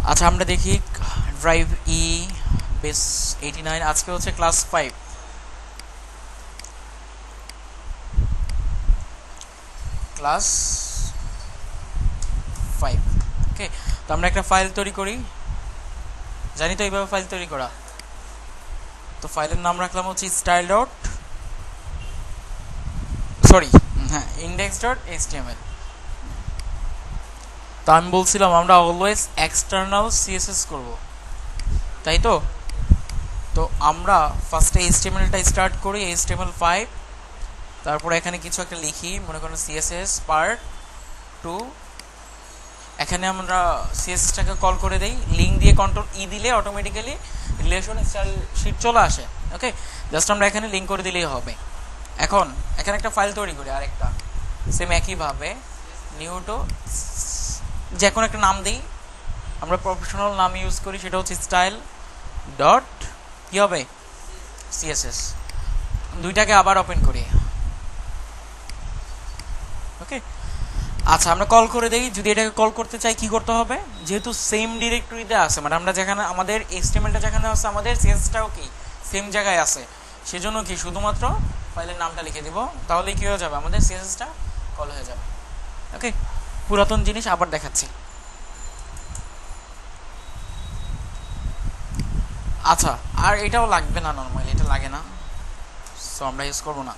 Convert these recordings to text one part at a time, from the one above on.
আচ্ছা আমরা দেখি ড্রাইভ ই বেস 89 আজকে হচ্ছে ক্লাস 5 ক্লাস 5 ওকে। তো আমরা একটা ফাইল তৈরি করি, জানি তো এইভাবে ফাইল তৈরি করা। তো ফাইলের নাম রাখলাম হচ্ছে স্টাইল ডট সরি হ্যাঁ ইন্ডেক্স ডট এইচটিএমএল। তো আমি বলছিলাম আমরা অলওয়েজ এক্সটার্নাল সিএসএস করব, তাই তো। তো আমরা ফার্স্টে এইচটিএমএলটা স্টার্ট করি, HTML5, তারপর এখানে কিছু একটা লিখি, মনে করেন সিএসএস পার্ট 2। এখানে আমরা সিএসএসটাকে কল করে দেই, লিঙ্ক দিয়ে কন্ট্রোল ই দিলে অটোমেটিক্যালি রিলেশন স্টাইল শিট চলে আসে। ওকে, জাস্ট আমরা এখানে লিঙ্ক করে দিলেই হবে। এখন এখানে একটা ফাইল তৈরি করি, আরেকটা সেম একইভাবে নিউ টু যে কোনো একটা নাম দিই, আমরা প্রফেশনাল নাম ইউজ করি, সেটা হচ্ছে স্টাইল ডট কী হবে সিএসএস। দুইটাকে আবার ওপেন করি। ওকে, আচ্ছা আমরা কল করে দেই। যদি এটাকে কল করতে চাই কি করতে হবে, যেহেতু সেম ডিরেক্টরিতে আছে, মানে আমরা যেখানে আমাদের এইচটিএমএলটা যেখানে আছে আমাদের সিএসএসটাও কি সেম জায়গায় আছে, সেজন্য কি শুধুমাত্র ফাইলের নামটা লিখে দিব, তাহলেই কি হয়ে যাবে আমাদের সিএসএসটা কল হয়ে যাবে। ওকে, পুরাতন জিনিস আবার দেখাচ্ছি। আচ্ছা আর এটাও লাগবে না, নর্মালি এটা লাগে না, সো আমরা ইউজ করবো না।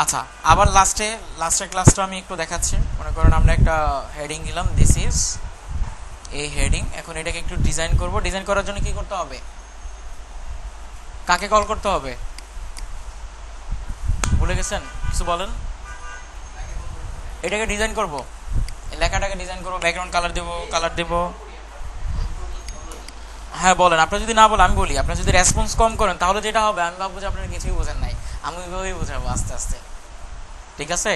আচ্ছা আবার লাস্টের ক্লাসটা আমি একটু দেখাচ্ছি। মনে করেন আমরা একটা হেডিং দিলাম, দিস ইজ এই হেডিং। এখন এটাকে একটু ডিজাইন করব। ডিজাইন করার জন্য কি করতে হবে, কাকে কল করতে হবে ভুলে গেছেন, কিছু বলেন। এটাকে ডিজাইন করব, এই লেখাটাকে ডিজাইন করব, ব্যাকগ্রাউন্ড কালার দেব। হ্যাঁ বলেন, আপনারা যদি না বলেন আমি বলি। আপনারা যদি রেসপন্স কম করেন তাহলে যেটা হবে আমি ভাববো যে আপনারা কিছুই বোঝেন নাই, আমি ওইভাবেই বোঝাবো আস্তে আস্তে, ঠিক আছে।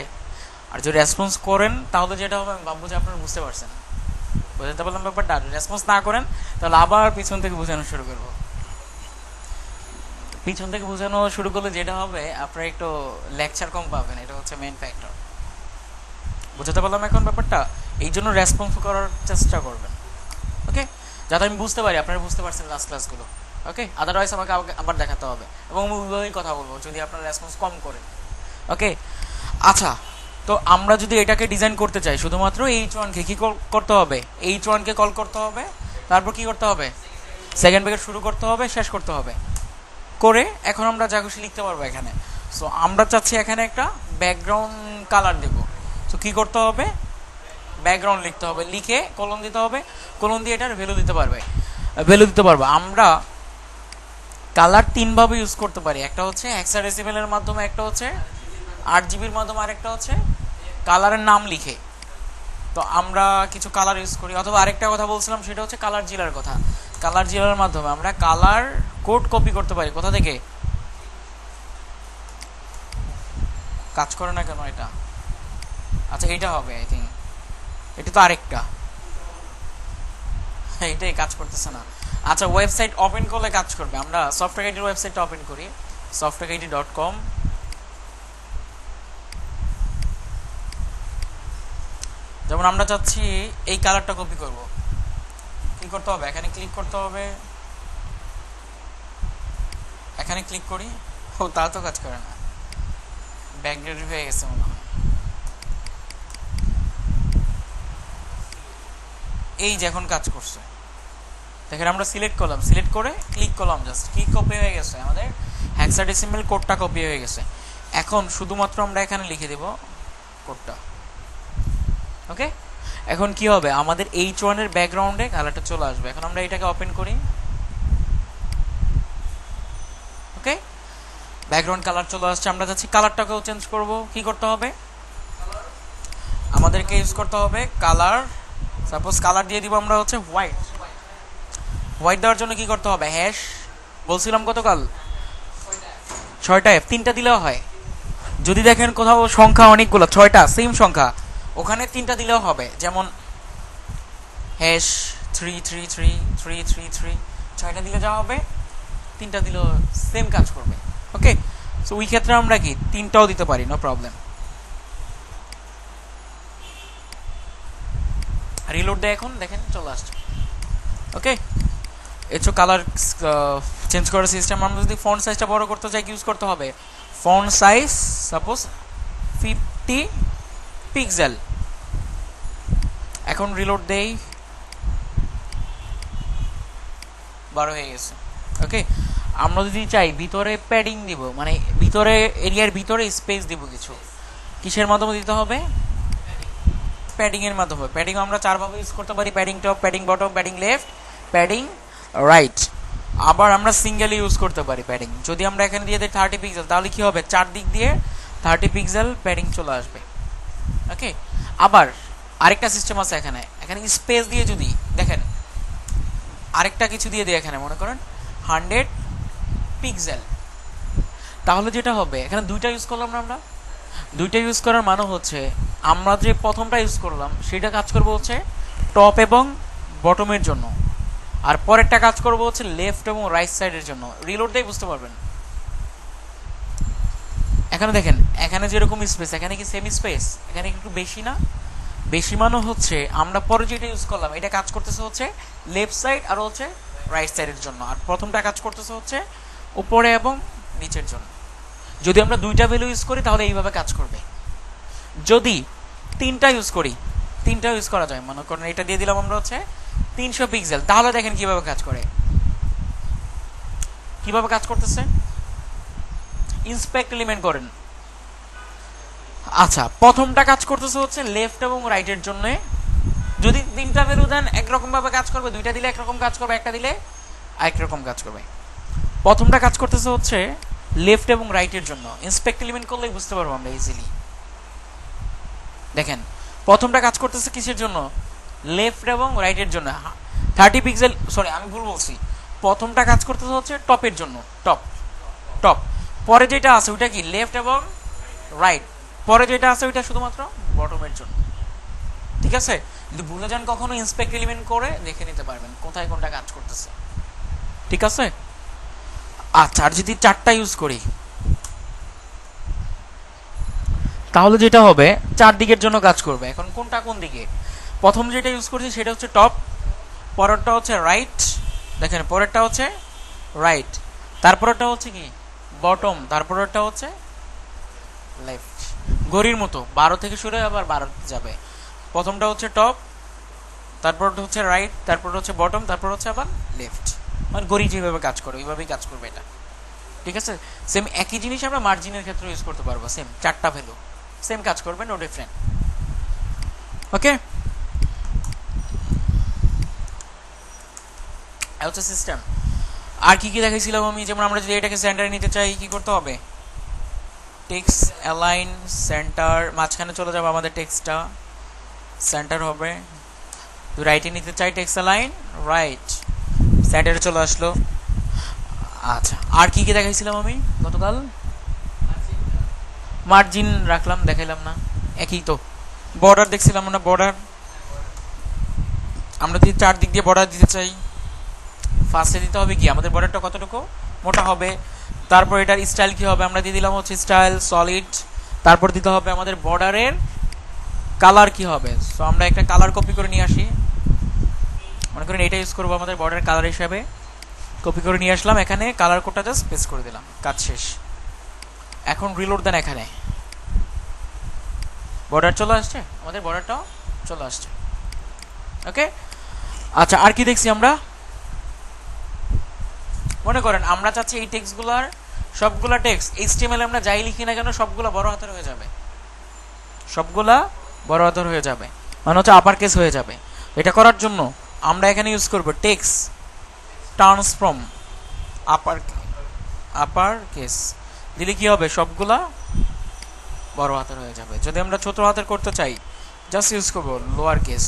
আর যদি রেসপন্স করেন তাহলে যেটা হবে আমি ভাববো যে আপনারা বুঝতে পারছেন, বুঝতে পারলাম ব্যাপারটা। আর রেসপন্স না করেন তাহলে আবার পিছন থেকে বোঝানো শুরু করবো। পিছন থেকে বোঝানো শুরু করলে যেটা হবে আপনারা একটু লেকচার কম পাবেন, এটা হচ্ছে মেইন ফ্যাক্টর। বুঝতে পারলাম এখন ব্যাপারটা। এই জন্য রেসপন্স করার চেষ্টা করবেন, ওকে, যাতে আমি বুঝতে পারি আপনারা বুঝতে পারছেন লাস্ট ক্লাসগুলো। ওকে, আদারওয়াইজ আমাকে আবার দেখাতে হবে এবং আমি ওইভাবেই কথা বলবো যদি আপনারা রেসপন্স কম করেন। ওকে, আচ্ছা তো আমরা যদি এটাকে ডিজাইন করতে চাই শুধুমাত্র H1কে কি করতে হবে, H1কে কল করতে হবে, তারপর কি করতে হবে, সেকেন্ড ব্র্যাকেট শুরু করতে হবে, শেষ করতে হবে। করে এখন আমরা যা খুশি লিখতে পারবো এখানে। সো আমরা চাচ্ছি এখানে একটা ব্যাকগ্রাউন্ড কালার দেব। সো কি করতে হবে, ব্যাকগ্রাউন্ড লিখতে হবে, লিখে কলন দিতে হবে, কলন দিয়ে এটার ভ্যালু দিতে পারবো। আমরা কালার তিনভাবে ইউজ করতে পারি, একটা হচ্ছে হেক্সাডেসিমেলের মাধ্যমে, একটা হচ্ছে 8 জিবির মাধ্যমে, আরেকটা হচ্ছে কালারের নাম লিখে। তো আমরা কিছু কালার ইউজ করি, অথবা আরেকটা কথা বলছিলাম সেটা হচ্ছে কালার জিলার কথা। কালার জিলার মাধ্যমে আমরা কালার কোড কপি করতে পারি। কোথা থেকে কাজ করে না কেন এটা, আচ্ছা এইটা হবে আই থিঙ্ক, এটা তো আরেকটা, এটাই কাজ করতেছে না। আচ্ছা ওয়েবসাইট ওপেন করলে কাজ করবে। আমরা সফটওয়্যার গাইডের ওয়েবসাইটটা ওপেন করি, softwareguide.com। যেমন আমরা চাচ্ছি এই কালারটা কপি করব, কি করতে হবে, এখানে ক্লিক করতে হবে, এখানে ক্লিক করি। ও তা তো কাজ করে না, ব্যাকগ্রাউন্ড হয়ে গেছে মনে হয়। এই যে এখন কাজ করছে দেখেন, আমরা সিলেক্ট করলাম, সিলেক্ট করে ক্লিক করলাম, জাস্ট কি কপি হয়ে গেছে, আমাদের হেক্সাডেসিমেল কোডটা কপি হয়ে গেছে। এখন শুধুমাত্র আমরা এখানে লিখে দেব কোডটা। ওকে, এখন কি হবে, আমাদের H1 এর ব্যাকগ্রাউন্ডে কালারটা চলে আসবে। এখন আমরা এটাকে ওপেন করি, ওকে, ব্যাকগ্রাউন্ড কালার চলে আসছে। আমরা যাচ্ছি কালারটাকেও চেঞ্জ করব, কি করতে হবে, আমাদেরকে ইউজ করতে হবে কালার। সাপোজ কালার দিয়ে দিব আমরা হচ্ছে হোয়াইট। হোয়াইট দেওয়ার জন্য কি করতে হবে, হ্যাশ বলছিলাম গতকাল 6টা F, 3টা দিলেও হয়। যদি দেখেন কোথাও সংখ্যা অনেকগুলো, 6টা সেম সংখ্যা, ওখানে 3টা দিলেও হবে। যেমন হ্যাশ 3333333, 6টা দিলে যা হবে, 3টা দিলেও সেম কাজ করবে। ওকে, সো ওই ক্ষেত্রে আমরা কি 3টাও দিতে পারি, নো প্রবলেম। রিলোড দেয়, এখন দেখেন চলে আসছে। ওকে, এছো কালার চেঞ্জ করার সিস্টেম। আমরা যদি ফন্ট সাইজটা বড় করতে চাই, ইউজ করতে হবে ফন্ট সাইজ সাপোজ 50 পিক্সেল। এখন রিলোড দেই, 12 হয়ে গেছে। ওকে, আমরা যদি চাই ভিতরে প্যাডিং দিব, মানে ভিতরে এরিয়ার ভিতরে স্পেস দিব কিছু, কিসের মাধ্যমে দিতে হবে? প্যাডিং এর মাধ্যমে। প্যাডিং আমরা চারভাবে ইউজ করতে পারি: padding top, padding bottom, padding left, padding right. আবার আমরা সিঙ্গেল ইউজ করতে পারি প্যাডিং। যদি আমরা এখানে দিয়ে দিই 30 পিক্সেল, তাহলে কি হবে? চারদিক দিয়ে 30 পিক্সেল প্যাডিং চলে আসবে। ওকে, আবার আরেকটা সিস্টেম আছে এখানে। এখানে স্পেস দিয়ে যদি দেখেন আরেকটা কিছু দিয়ে দিই, এখানে মনে করেন 100 পিক্সেল, তাহলে যেটা হবে, এখানে দুইটা ইউজ করলাম না আমরা। দুইটা ইউজ করার মানে হচ্ছে আমরা যে প্রথমটা ইউজ করলাম সেটা কাজ করবো হচ্ছে টপ এবং বটমের জন্য, আর পরেরটা কাজ করবো হচ্ছে লেফট এবং রাইট সাইডের জন্য। রিলোড দিয়ে বুঝতে পারবেন। এখানে দেখেন, এখানে যেরকম স্পেস, এখানে কি সেম স্পেস? এখানে একটু বেশি না? বেশি মানে হচ্ছে আমরা পরে যেটা ইউজ করলাম এটা কাজ করতেছে হচ্ছে লেফট সাইড আর হচ্ছে রাইট সাইডের জন্য, আর প্রথমটা কাজ করতেছে হচ্ছে উপরে এবং নিচের জন্য। যদি আমরা দুইটা ভ্যালু ইউজ করি তাহলে এইভাবে কাজ করবে। যদি তিনটা ইউজ করি, তিনটা ইউজ করা যায়, মনে করেন এটা দিয়ে দিলাম আমরা হচ্ছে 300 পিক্সেল, তাহলে দেখেন কিভাবে কাজ করে, কিভাবে কাজ করতেছে। ইন্সপেক্ট এলিমেন্ট করেন। আচ্ছা, প্রথমটা কাজ করতেছে হচ্ছে লেফট এবং রাইটের জন্য। যদি তিনটা ভ্যালু দেন একরকম ভাবে কাজ করবে, দুইটা দিলে একরকম কাজ করবে, একটা দিলে আরেক রকম কাজ করবে। প্রথমটা কাজ করতেছে হচ্ছে লেফট এবং রাইটের জন্য। ইন্সপেক্ট এলিমেন্ট করলেই বুঝতে পারবো আমরা ইজিলি। দেখেন, প্রথমটা কাজ করতেছে কিসের জন্য? লেফট এবং রাইটের জন্য। 30 পিক্সেল, সরি আমি ভুল বলছি, প্রথমটা কাজ করতেছে হচ্ছে টপের জন্য, টপ টপ। পরে যেটা আছে ওইটা কি? লেফট এবং রাইট। পরে যেটা আছে ওইটা শুধুমাত্র বটমের জন্য। ঠিক আছে, যদি ভুলে যান কখনো ইন্সপেক্ট এলিমেন্ট করে দেখে নিতে পারবেন কোথায় কোনটা কাজ করতেছে। ঠিক আছে। আচ্ছা, আর যদি চারটা ইউজ করি তাহলে যেটা হবে চারদিকের জন্য কাজ করবে। এখন কোনটা কোন দিকে? প্রথম যেটা ইউজ করছি সেটা হচ্ছে টপ, পরেরটা হচ্ছে রাইট, দেখেন পরেরটা হচ্ছে রাইট, তারপরেরটা হচ্ছে কি বটম, তারপরেরটা হচ্ছে লেফট। ঘড়ির মতো 12 থেকে শুরু আবার 12 যাবে। প্রথমটা হচ্ছে টপ, তারপরটা হচ্ছে রাইট, তারপর হচ্ছে বটম, তারপর হচ্ছে আবার লেফট। মানে ঘড়ি যেভাবে কাজ করে ওইভাবেই কাজ করবে এটা। ঠিক আছে, সেম একই জিনিস আমরা মার্জিনের ক্ষেত্রে ইউজ করতে পারবো। সেম চারটা ভ্যালু সেম কাজ করবে, নো ডিফারেন্ট। ওকে, হচ্ছে সিস্টেম। আর কি কি দেখাইছিলাম আমি? যেমন আমরা যদি এটাকে সেন্টারে নিতে চাই কি করতে হবে? টেক্সট অ্যালাইন সেন্টার, মাঝখানে চলে যাবে আমাদের টেক্সটটা, সেন্টার হবে। রাইটে নিতে চাই টেক্সট অ্যালাইন রাইট, সেন্টারে চলে আসলো। আচ্ছা, আর কি কি দেখাইছিলাম আমি গতকাল? মার্জিন রাখলাম, দেখাইলাম না? একই তো। বর্ডার দেখছিলাম না? বর্ডার আমরা যদি চারদিক দিয়ে বর্ডার দিতে চাই, ফার্স্টে দিতে হবে কি আমাদের বর্ডারটা কতটুকু মোটা হবে, তারপর এটার স্টাইল কি হবে আমরা দিয়ে দিলাম হচ্ছে স্টাইল সলিড, তারপর দিতে হবে আমাদের বর্ডারের কালার কি হবে। সো আমরা একটা কালার কপি করে নিয়ে আসি, মনে করেন এটা ইউজ করবো আমাদের বর্ডার কালার হিসাবে। কপি করে নিয়ে আসলাম, এখানে কালার কোডটা জাস্ট পেস্ট করে দিলাম, কাজ শেষ। এখন রিলোড দেন, এখানে বর্ডার চলে আসছে, আমাদের বর্ডারটাও চলে আসছে। ওকে, আচ্ছা আর কি দেখছি আমরা? মনে করেন আমরা চাচ্ছি এই টেক্সটগুলোর সবগুলা টেক্সট এইচটিএমএল আমরা যাই লিখি না কেন সবগুলা বড় হাতের হয়ে যাবে, সবগুলা বড় হাতের হয়ে যাবে, মানে হচ্ছে আপার কেস হয়ে যাবে। এটা করার জন্য আমরা এখানে ইউজ করব টেক্সট ট্রান্সফর্ম আপার কেস দিলে কি হবে? সবগুলা বড় হাতের হয়ে যাবে। যদি আমরা ছোট হাতের করতে চাই জাস্ট ইউজ করব লোয়ার কেস।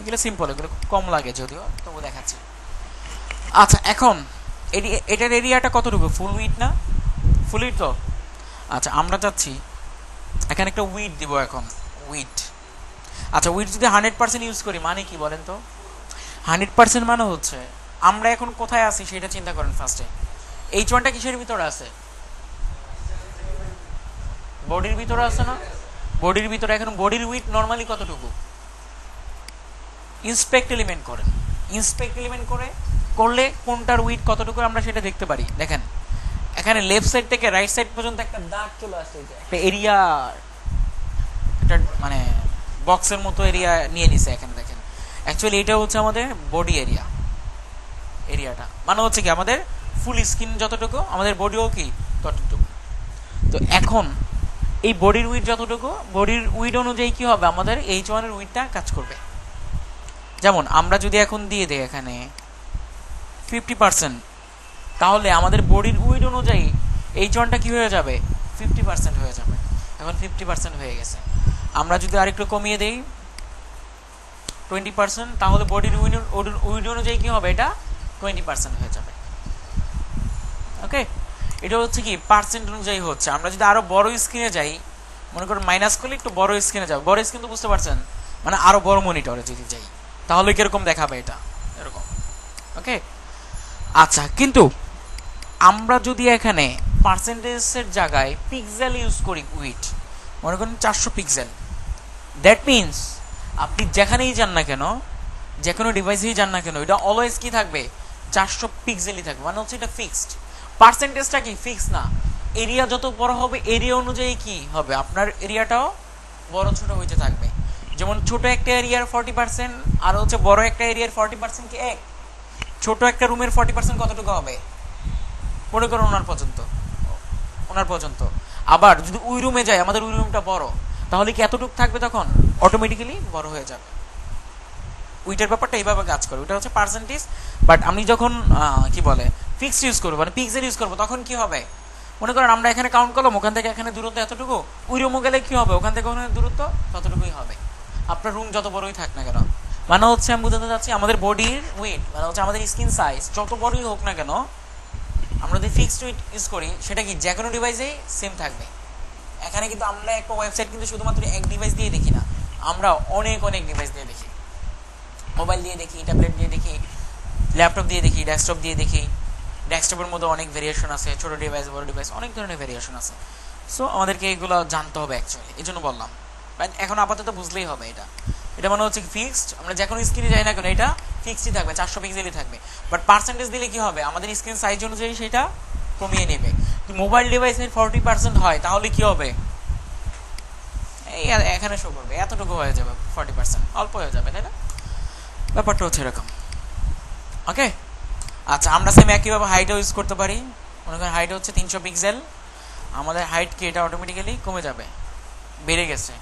এগুলো সিম্পল, এগুলো কম লাগে যদিও, তবু দেখাচ্ছি। আচ্ছা, এখন এটার এরিয়াটা কতটুকু? ফুল উইড না? ফুল উইড তো। আচ্ছা, আমরা চাচ্ছি এখানে একটা উইড দিব। এখন উইড, আচ্ছা উইড যদি 100% ইউজ করি মানে কি বলেন তো? 100% মানে হচ্ছে আমরা এখন কোথায় আছি সেটা চিন্তা করেন ফার্স্টে। H1টা কিসের ভিতরে আছে? বডির ভিতরে আছে না? বডির ভিতরে। এখন বডির উইড নরমালি কতটুকু? ইন্সপেক্ট এলিমেন্ট করেন, ইন্সপেক্ট এলিমেন্ট করলে কোনটার উইথ কতটুকু আমরা সেটা দেখতে পারি। দেখেন এখানে লেফট সাইড থেকে রাইট সাইড পর্যন্ত একটা দাগ চলে আসছে, একটা এরিয়া, একটা মানে বক্সের মতো এরিয়া নিয়ে নিছে এখানে। দেখেন অ্যাকচুয়ালি এটা হচ্ছে আমাদের বডি এরিয়াটা, মানে হচ্ছে কি আমাদের ফুল স্কিন যতটুকু, আমাদের বডিও কি ততটুকু। তো এখন এই বডির উইথ যতটুকু, বডির উইথ অনুযায়ী কি হবে, আমাদের H1 এর উইথটা কাজ করবে। যেমন আমরা যদি এখন দিয়ে দিই এখানে 50%, তাহলে আমাদের বডির উইথ অনুযায়ী H1টা কি হয়ে যাবে, 50% হয়ে যাবে। এখন 50% হয়ে গেছে। আমরা যদি আরেকটু কমিয়ে দেই 20%, তাহলে বডির উইথ অনুযায়ী কি হবে, এটা 20% হয়ে যাবে। ওকে, এটা হচ্ছে কি পার্সেন্ট অনুযায়ী হচ্ছে। আমরা যদি আরো বড় স্ক্রিনে যাই, মনে করেন মাইনাস করলে একটু বড় স্ক্রিনে যাবো, বড় স্ক্রিন তো বুঝতে পারছেন, মানে আরো বড় মনিটরে যদি যাই তাহলে কিরকম দেখাবে এটা, এরকম। ওকে, আচ্ছা, কিন্তু আমরা যদি এখানে পার্সেন্টেজের জায়গায় পিক্সেল ইউজ করি উইথ, মনে করেন 400 পিক্সেল, দ্যাট মিনস আপনি যেখানেই যান না কেন, যে কোনো ডিভাইসেই যান না কেন, এটা অলওয়েজ কি থাকবে, 400 পিক্সেলই থাকবে, মানে হচ্ছে এটা ফিক্সড। পার্সেন্টেজটা কি ফিক্স না, এরিয়া যত বড় হবে এরিয়া অনুযায়ী কি হবে, আপনার এরিয়াটাও বড় ছোট হইতে থাকবে। যেমন ছোট একটা এরিয়ার 40% আর হচ্ছে বড় একটা এরিয়ার 40% কি এক। ছোট একটা রুমের 40% কতটুকু হবে, মনে করুন ওনার পর্যন্ত। আবার যদি ওই রুমে যায়, আমাদের ওই রুমটা বড়, তাহলে কি এতটুকু থাকবে, তখন অটোমেটিক্যালি বড় হয়ে যাবে। উইটার ব্যাপারটা এইভাবে কাজ করে, ওইটা হচ্ছে পার্সেন্টেজ। বাট আমি যখন কি বলে ফিক্সড ইউজ করবো, মানে পিক্সেল ইউজ করবো, তখন কি হবে, মনে করেন আমরা এখানে কাউন্ট করলাম, ওখান থেকে এখানে দূরত্ব এতটুকু, ওই রুমে গেলে কি হবে, ওখান থেকে ওখানে দূরত্ব ততটুকুই হবে, আপনার রুম যত বড়ই থাক না কেন। মানে হচ্ছে আমি বুঝাতে চাচ্ছি, আমাদের বডির ওয়েট মানে হচ্ছে আমাদের স্কিন সাইজ যত বড়ই হোক না কেন, আমরা যদি ফিক্সড ওয়েট ইউজ করি, সেটা কি যে কোনো ডিভাইসেই সেম থাকবে। এখানে কিন্তু আমরা একটা ওয়েবসাইট কিন্তু শুধুমাত্র এক ডিভাইস দিয়ে দেখি না, আমরা অনেক ডিভাইস দিয়ে দেখি। মোবাইল দিয়ে দেখি, ট্যাবলেট দিয়ে দেখি, ল্যাপটপ দিয়ে দেখি, ডেস্কটপ দিয়ে দেখি। ডেস্কটপের মধ্যে অনেক ভেরিয়েশন আছে, ছোট ডিভাইস বড় ডিভাইস অনেক ধরনের ভেরিয়েশন আছে। সো আমাদেরকে এগুলো জানতে হবে অ্যাকচুয়ালি, এই জন্য বললাম। এখন আপাতত বুঝলেই হবে এটা মানে হচ্ছে ফিক্সড, আমরা যে কোনো স্ক্রিনে যাই না কেন এটা ফিক্সডই থাকবে, 400 পিক্সেলই থাকবে। বাট পার্সেন্টেজ দিলে কি হবে, আমাদের স্ক্রিন সাইজ অনুযায়ী সেটা কমিয়ে নেবে। মোবাইল ডিভাইসের 40% হয়, তাহলে কি হবে, এই এখানে শো করবে, এতটুকু হয়ে যাবে, 40% অল্প হয়ে যাবে, তাই না? ব্যাপারটা হচ্ছে এরকম। ওকে, আচ্ছা, আমরা সেম একইভাবে হাইটও ইউজ করতে পারি। মনে করেন হাইট হচ্ছে 300 পিক্সেল, আমাদের হাইট কি এটা অটোমেটিক্যালি কমে যাবে, বেড়ে গেছে।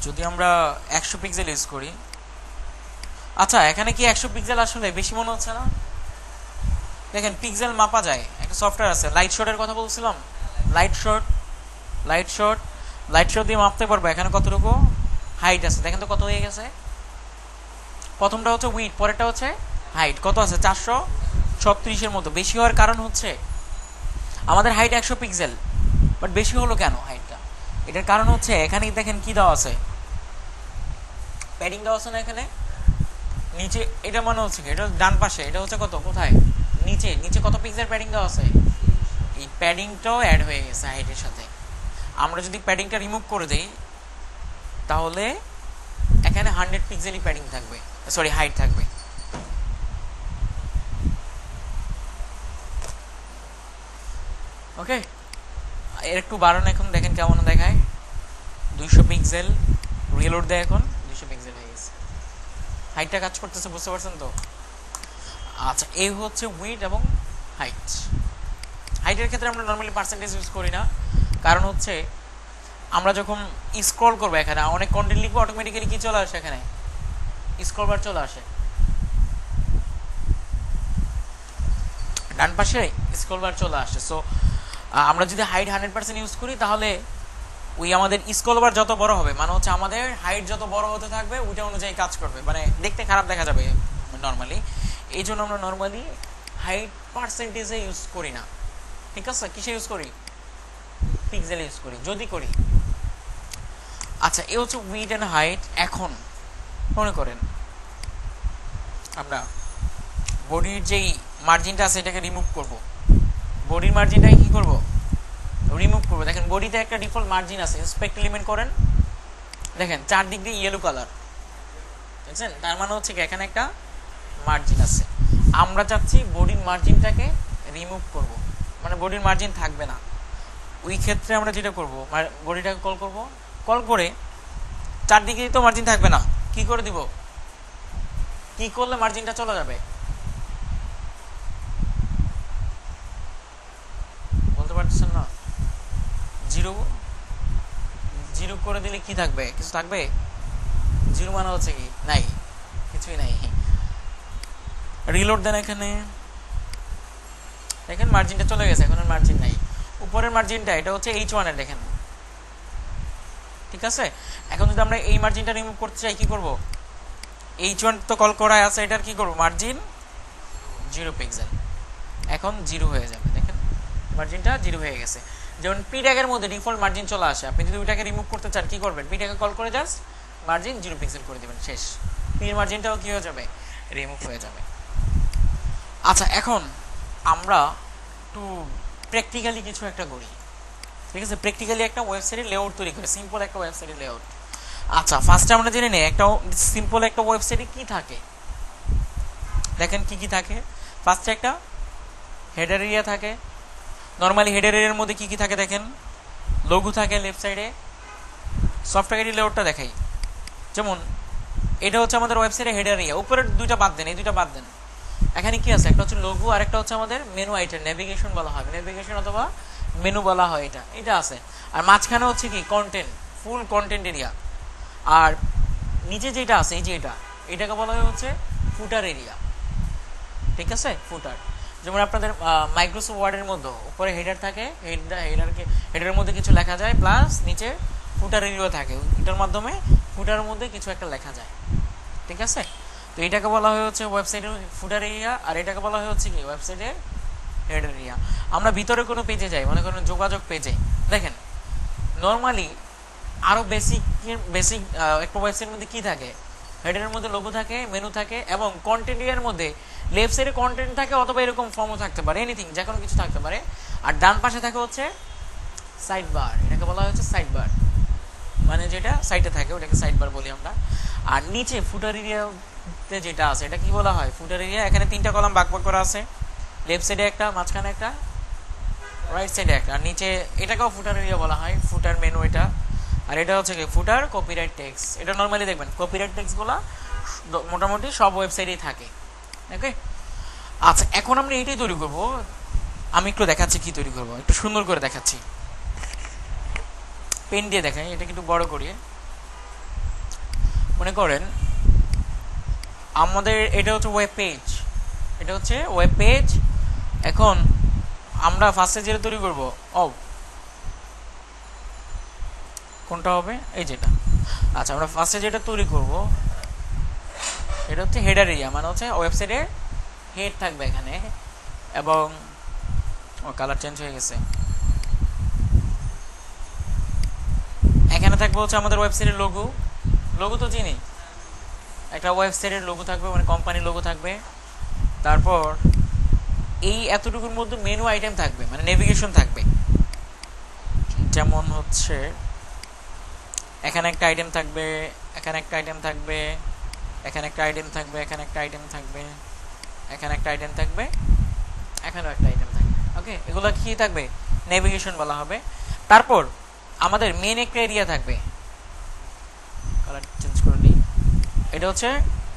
যদি আমরা 100 পিক্সেল ইউজ করি, আচ্ছা এখানে কি 100 পিক্সেল আসলে বেশি মনে হচ্ছে না? দেখেন পিক্সেল মাপা যায়, একটা সফটওয়্যার আছে, লাইট শটের কথা বলছিলাম, লাইট শট দিয়ে মাপতে পারবো এখানে কতটুকু হাইট আছে। দেখেন তো কত হয়ে গেছে, প্রথমটা হচ্ছে উইথ, পরেরটা হচ্ছে হাইট, কত আছে 436 মতো। বেশি হওয়ার কারণ হচ্ছে আমাদের হাইট 100 পিক্সেল, বাট বেশি হলো কেন হাইটটা, এটার কারণ হচ্ছে এখানে দেখেন কি দেওয়া আছে, প্যাডিং দেওয়া আছে না এখানে নিচে, এটা মনে হচ্ছে কি এটা ডান পাশে, এটা হচ্ছে কত, কোথায়, নিচে কত পিক্সেল প্যাডিং দেওয়া আছে, এই প্যাডিংটাও অ্যাড হয়ে গেছে হাইটের সাথে। আমরা যদি প্যাডিংটা রিমুভ করে দেই, তাহলে এখানে 100 পিক্সেলই প্যাডিং থাকবে, সরি হাইট থাকবে। ওকে, এর একটু বাড়ান, এখন দেখেন কেমন দেখায়, 200 পিক্সেল রিলোড দেয়, এখন 200 পিক্সেল হয়ে গেছে, হাইটটা কাজ করতেছে, বুঝতে পারছেন তো? আচ্ছা, এই হচ্ছে উইডথ এবং হাইটের ক্ষেত্রে আমরা নর্মালি পার্সেন্টেজ ইউজ করি না, কারণ হচ্ছে আমরা যখন স্ক্রল করবো, এখানে অনেক কন্টেন্ট লিখবো, অটোমেটিক্যালি কি চলে আসে, এখানে স্ক্রল বার চলে আসে, ডান পাশে স্ক্রল বার চলে আসে। সো আমরা যদি হাইট 100% ইউজ করি, তাহলে ওই আমাদের স্ক্রল বার যত বড় হবে, মানে হচ্ছে আমাদের হাইট যত বড় হতে থাকবে, ওইটা অনুযায়ী কাজ করবে, মানে দেখতে খারাপ দেখা যাবে নর্মালি। এই জন্য আমরা নর্মালি হাইট পার্সেন্টেজে ইউজ করি না, ঠিক আছে? কিসে ইউজ করি, পিক্সেল ইউজ করি যদি করি। আচ্ছা, এই হচ্ছে উইডথ এন্ড হাইট। এখন মনে করেন আমরা বডির যেই মার্জিনটা আছে এটাকে রিমুভ করব, বডির মার্জিনটাকে কি করব, রিমুভ করবো। দেখেন বডিতে একটা ডিফল্ট মার্জিন আছে, ইন্সপেক্ট এলিমেন্ট করেন, দেখেন চারদিক দিয়ে ইয়েলো কালার, দেখছেন? তার মানে হচ্ছে কি এখানে একটা মার্জিন আছে। আমরা চাচ্ছি বডির মার্জিনটাকে রিমুভ করব, মানে বডির মার্জিন থাকবে না। ওই ক্ষেত্রে আমরা যেটা করব, বডিটাকে কল করব, কল করে চারদিকে তো মার্জিন থাকবে না, কি করে দিব, কি করলে মার্জিনটা চলে যাবে বলতে পারছেন না? জিরো, জিরো করে দিলে কি থাকবে, কিছু থাকবে? জিরো মানে হচ্ছে কি নাই, কিছুই নাই। রিলোড দেন, এখানে দেখেন মার্জিনটা চলে গেছে, এখন আর মার্জিন নাই। উপরের মার্জিনটা এটা হচ্ছে H1 এর, দেখেন ঠিক আছে। এখন যদি আমরা এই মার্জিনটা রিমুভ করতে চাই কি করব, H1 তো কল করা আছে, এটার কি করব, মার্জিন 0 পিক্সেল, এখন 0 হয়ে যাবে। দেখেন মার্জিনটা 0 হয়ে গেছে। যেমন পি ট্যাগের মধ্যে ডিফল্ট মার্জিন চলে আসে, আপনি যদি ওইটাকে রিমুভ করতে চান কি করবেন, পি ট্যাগে কল করে জাস্ট মার্জিন 0 পিক্সেল করে দিবেন, শেষ। পির মার্জিনটাও কি হয়ে যাবে, রিমুভ হয়ে যাবে। আচ্ছা, এখন আমরা একটু প্র্যাকটিক্যালি কিছু একটা করি, ঠিক আছে? প্র্যাকটিক্যালি একটা ওয়েবসাইটের লেআউট তৈরি করি, সিম্পল একটা ওয়েবসাইটের লেআউট। আচ্ছা, ফার্স্টে আমরা জেনে নিই একটা সিম্পল একটা ওয়েবসাইটে কি থাকে। দেখেন কি কি থাকে। ফার্স্টে একটা হেডার এরিয়া থাকে। নর্মালি হেডার এরিয়ার মধ্যে কি কি থাকে দেখেন, লোগো থাকে লেফট সাইডে। সফটওয়্যার লেআউটটা দেখাই, যেমন এটা হচ্ছে আমাদের ওয়েবসাইটে হেডার এরিয়া, উপরের দুইটা বাদ দেন, এই দুইটা বাদ দেন। এখানে কি আছে, একটা হচ্ছে লোগো আর একটা হচ্ছে আমাদের মেনু আইটেম, নেভিগেশন বলা হয়, নেভিগেশন অথবা মেনু বলা হয়, এটা আছে। আর মাঝখানে হচ্ছে কি কন্টেন্ট, ফুল কন্টেন্ট এরিয়া। আর নিচে যেটা আছে এই যে এটাকে বলা হয় হচ্ছে ফুটার এরিয়া, ঠিক আছে? ফুটার, যেমন আপনাদের মাইক্রোসফট ওয়ার্ডের মধ্যে উপরে হেডার থাকে, হেডারের মধ্যে কিছু লেখা যায়, প্লাস নিচে ফুটার এরিয়া থাকে, এটার মাধ্যমে ফুটারের মধ্যে কিছু একটা লেখা যায়, ঠিক আছে? তো এটাকে বলা হয় হচ্ছে ওয়েবসাইটের ফুটার এরিয়া, আর এটাকে বলা হয় হচ্ছে কি ওয়েবসাইটের হেডার এরিয়া। আমরা ভিতরে কোনো পেজে যাই, মনে করেন যোগাযোগ পেজে, দেখেন নর্মালি আরও বেসিক একটা ওয়েবসাইটের মধ্যে কি থাকে, হেডারের মধ্যে লোগো থাকে, মেনু থাকে, এবং কন্টেন্ট এরিয়ার মধ্যে লেফট সাইডে কন্টেন্ট থাকে, অথবা এরকম ফর্মও থাকতে পারে, এনিথিং, যে কোনো কিছু থাকতে পারে। আর ডান পাশে থাকে হচ্ছে সাইড বার, এটাকে বলা হচ্ছে সাইড বার, মানে যেটা সাইডে থাকে ওটাকে সাইড বার বলি আমরা। আর নিচে ফুটার এরিয়াতে যেটা আছে এটা কি বলা হয়, ফুটার এরিয়া। এখানে তিনটা কলাম ভাগ করা আছে, লেফট সাইডে একটা, মাঝখানে একটা, রাইট সাইডে একটা, আর নিচে এটাকেও ফুটার এরিয়া বলা হয়, ফুটার মেনু এটা। আর এটা হচ্ছে কি ফুটার কপিরাইট টেক্সট, এটা নর্মালি দেখবেন কপিরাইট টেক্সটগুলো মোটামুটি সব ওয়েবসাইটেই থাকে, ওকে? আচ্ছা, এখন আমরা এইটাই তৈরি করব। আমি একটু দেখাচ্ছি কি তৈরি করব, একটু সুন্দর করে দেখাচ্ছি, পেন দিয়ে দেখাই, এটাকে একটু বড় করিয়ে। মনে করেন আমাদের এটা হচ্ছে ওয়েব পেজ, এটা হচ্ছে ওয়েব পেজ। এখন আমরা ফার্স্টে যেটা তৈরি করব, কোনটা হবে, এই যেটা। আচ্ছা, আমরা ফার্স্টে যেটা তৈরি করব এটা হচ্ছে হেডার এরিয়া, মানে হচ্ছে ওয়েবসাইটে হেড থাকবে এখানে, এবং কালার চেঞ্জ হয়ে গেছে। এখানে থাকবে হচ্ছে আমাদের ওয়েবসাইটের লোগো, লোগো তো চিনি, একটা ওয়েবসাইটের লোগো থাকবে, মানে কোম্পানির লোগো থাকবে। তারপর এই এতটুকুর মধ্যে মেনু আইটেম থাকবে, মানে নেভিগেশন থাকবে, যেমন হচ্ছে এখানে একটা আইটেম থাকবে, এখানে একটা আইটেম থাকবে, এখানে একটা আইটেম থাকবে, এখানে একটা আইটেম থাকবে, এখানে একটা আইটেম থাকবে, এখানেও একটা আইটেম থাকবে, ওকে? এগুলো কি থাকবে, নেভিগেশন বলা হবে। তারপর আমাদের মেন একটা এরিয়া থাকবে, কালার চেঞ্জ করে নিই, এটা হচ্ছে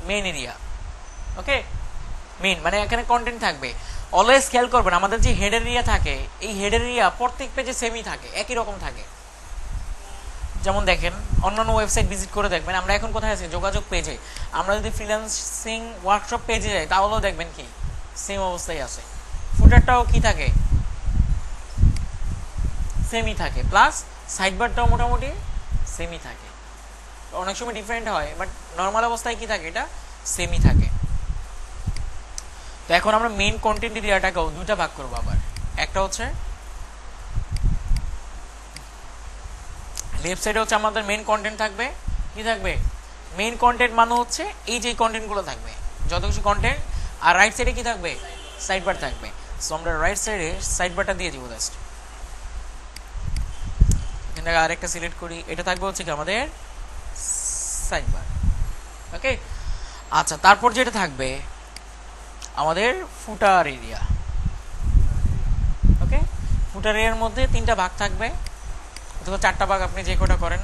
মেন এরিয়া, ওকে? মেন মানে এখানে কন্টেন্ট থাকবে। অলওয়েজ খেয়াল করবেন আমাদের যে হেডার এরিয়া থাকে, এই হেডার এরিয়া প্রত্যেক পেজে সেমই থাকে, একই রকম থাকে। যেমন দেখেন অন্যান্য ওয়েবসাইট ভিজিট করে দেখবেন, আমরা এখন কোথায় আছি, যোগাযোগ পেজে। আমরা যদি ফ্রিল্যান্সিং ওয়ার্কশপ পেজে যাই তাহলেও দেখবেন কি সেম অবস্থায় আছে, ফুটারটাও কি থাকে, সেমই থাকে, প্লাস সাইড বারটাও মোটামুটি সেমই থাকে, অনেক সময় ডিফারেন্ট হয়, বাট নর্মাল অবস্থায় কি থাকে, এটা সেমই থাকে। তো এখন আমরা মেইন কন্টেন্ট এরিয়াটাকেও দুইটা ভাগ করবো আবার, একটা হচ্ছে লেফট সাইডে হচ্ছে আমাদের মেইন কন্টেন্ট থাকবে, কি থাকবে, মেইন কন্টেন্ট মানে হচ্ছে এই যে কন্টেন্টগুলো থাকবে, যত কিছু কন্টেন্ট। আর রাইট সাইডে কি থাকবে, সাইড বার থাকবে। সো আমরা রাইট সাইডে সাইড বারটা দিয়ে দিব জাস্ট, এখান থেকে আরেকটা সিলেক্ট করি, এটা থাকবে হচ্ছে কি আমাদের সাইড বার, ওকে? আচ্ছা, তারপর যেটা থাকবে আমাদের ফুটার এরিয়া। ওকে, ফুটার এরিয়ার মধ্যে 3টা ভাগ থাকবে অথবা 4টা ভাগ, আপনি যে কোটা করেন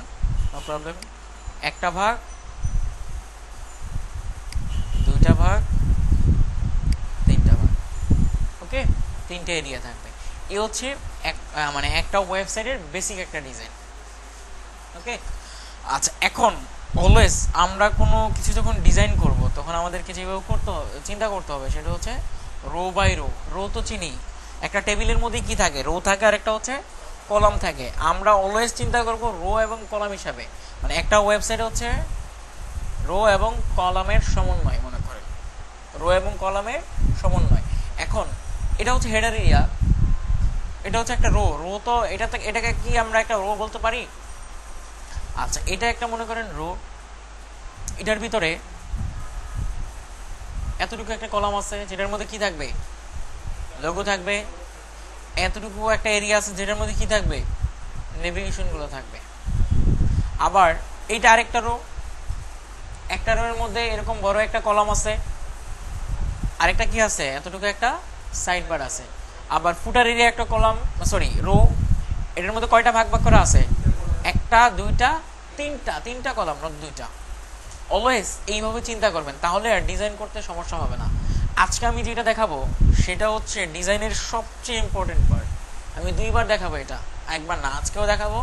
নো প্রবলেম। একটা ভাগ, 2টা ভাগ, 3টা ভাগ। ওকে, 3টে এরিয়া থাকবে। এই হচ্ছে মানে একটা ওয়েবসাইটের বেসিক একটা ডিজাইন। ওকে, আচ্ছা, এখন অলওয়েজ আমরা কোনো কিছু যখন ডিজাইন করব তখন আমাদেরকে যেভাবে করতে হবে, চিন্তা করতে হবে, সেটা হচ্ছে রো বাই রো। রো তো চিনি, একটা টেবিলের মধ্যে কি থাকে, রো থাকে আর একটা হচ্ছে কলাম থাকে। আমরা অলওয়েজ চিন্তা করব রো এবং কলাম হিসাবে, মানে একটা ওয়েবসাইট হচ্ছে রো এবং কলামের সমন্বয়, মনে করেন রো এবং কলামের সমন্বয়। এখন এটা হচ্ছে হেডার এরিয়া, এটা হচ্ছে একটা রো। রো তো এটাকে কি আমরা একটা রো বলতে পারি? আচ্ছা, এটা একটা মনে করেন রো, এটার ভিতরে এতটুকু একটা কলাম আছে যেটার মধ্যে কি থাকবে, লোগো থাকবে। এতটুকু একটা এরিয়া আছে যেটার মধ্যে কি থাকবে, নেভিগেশন গুলো থাকবে। আবার এইটা আরেকটা রো, একটা রো এর মধ্যে এরকম বড় একটা কলাম আছে, আরেকটা কি আছে, এতটুকু একটা সাইড বার আছে। আবার ফুটার এরিয়া একটা কলাম, সরি রো, এটার মধ্যে কয়টা ভাগ ভাগ করা আছে, একটা, দুইটা, তিনটা কলাম, নট দুইটা। অলওয়েজ এইভাবে চিন্তা করবেন, তাহলে আর ডিজাইন করতে সমস্যা হবে না। আজকে আমি যেটা দেখাবো সেটা হচ্ছে ডিজাইনের সবচেয়ে ইম্পর্টেন্ট পার্ট। আমি 2বার দেখাবো এটা, একবার না, আজকেও দেখাবো,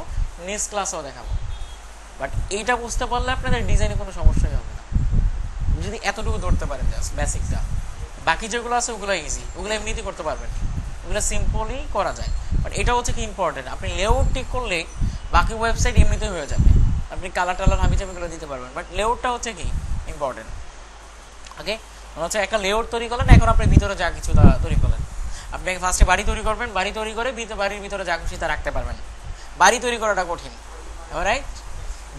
নেক্সট ক্লাসেও দেখাবো। বাট এইটা বুঝতে পারলে আপনাদের ডিজাইনে কোনো সমস্যাই হবে না, যদি এতটুকু ধরতে পারেন জাস্ট বেসিকটা। বাকি যেগুলো আছে ওগুলো ইজি, ওগুলো এমনিতেই করতে পারবেন, ওগুলো সিম্পলি করা যায়। বাট এটা হচ্ছে কি ইম্পর্টেন্ট, আপনি লেআউট ঠিক করলে বাকি ওয়েবসাইট এমনিতেই হয়ে যাবে, আপনি কালার টালার হাবিজাবিগুলো দিতে পারবেন। বাট লেআউটটা হচ্ছে কি ইম্পর্টেন্ট। ওকে, মনে হচ্ছে একটা লেআউট তৈরি করলেন, এখন আপনি ভিতরে যা কিছু তৈরি করলেন। আপনি ফার্স্টে বাড়ি তৈরি করবেন, বাড়ি তৈরি করে বাড়ির ভিতরে যা খুশি তা রাখতে পারবেন। বাড়ি তৈরি করাটা কঠিন, রাইট?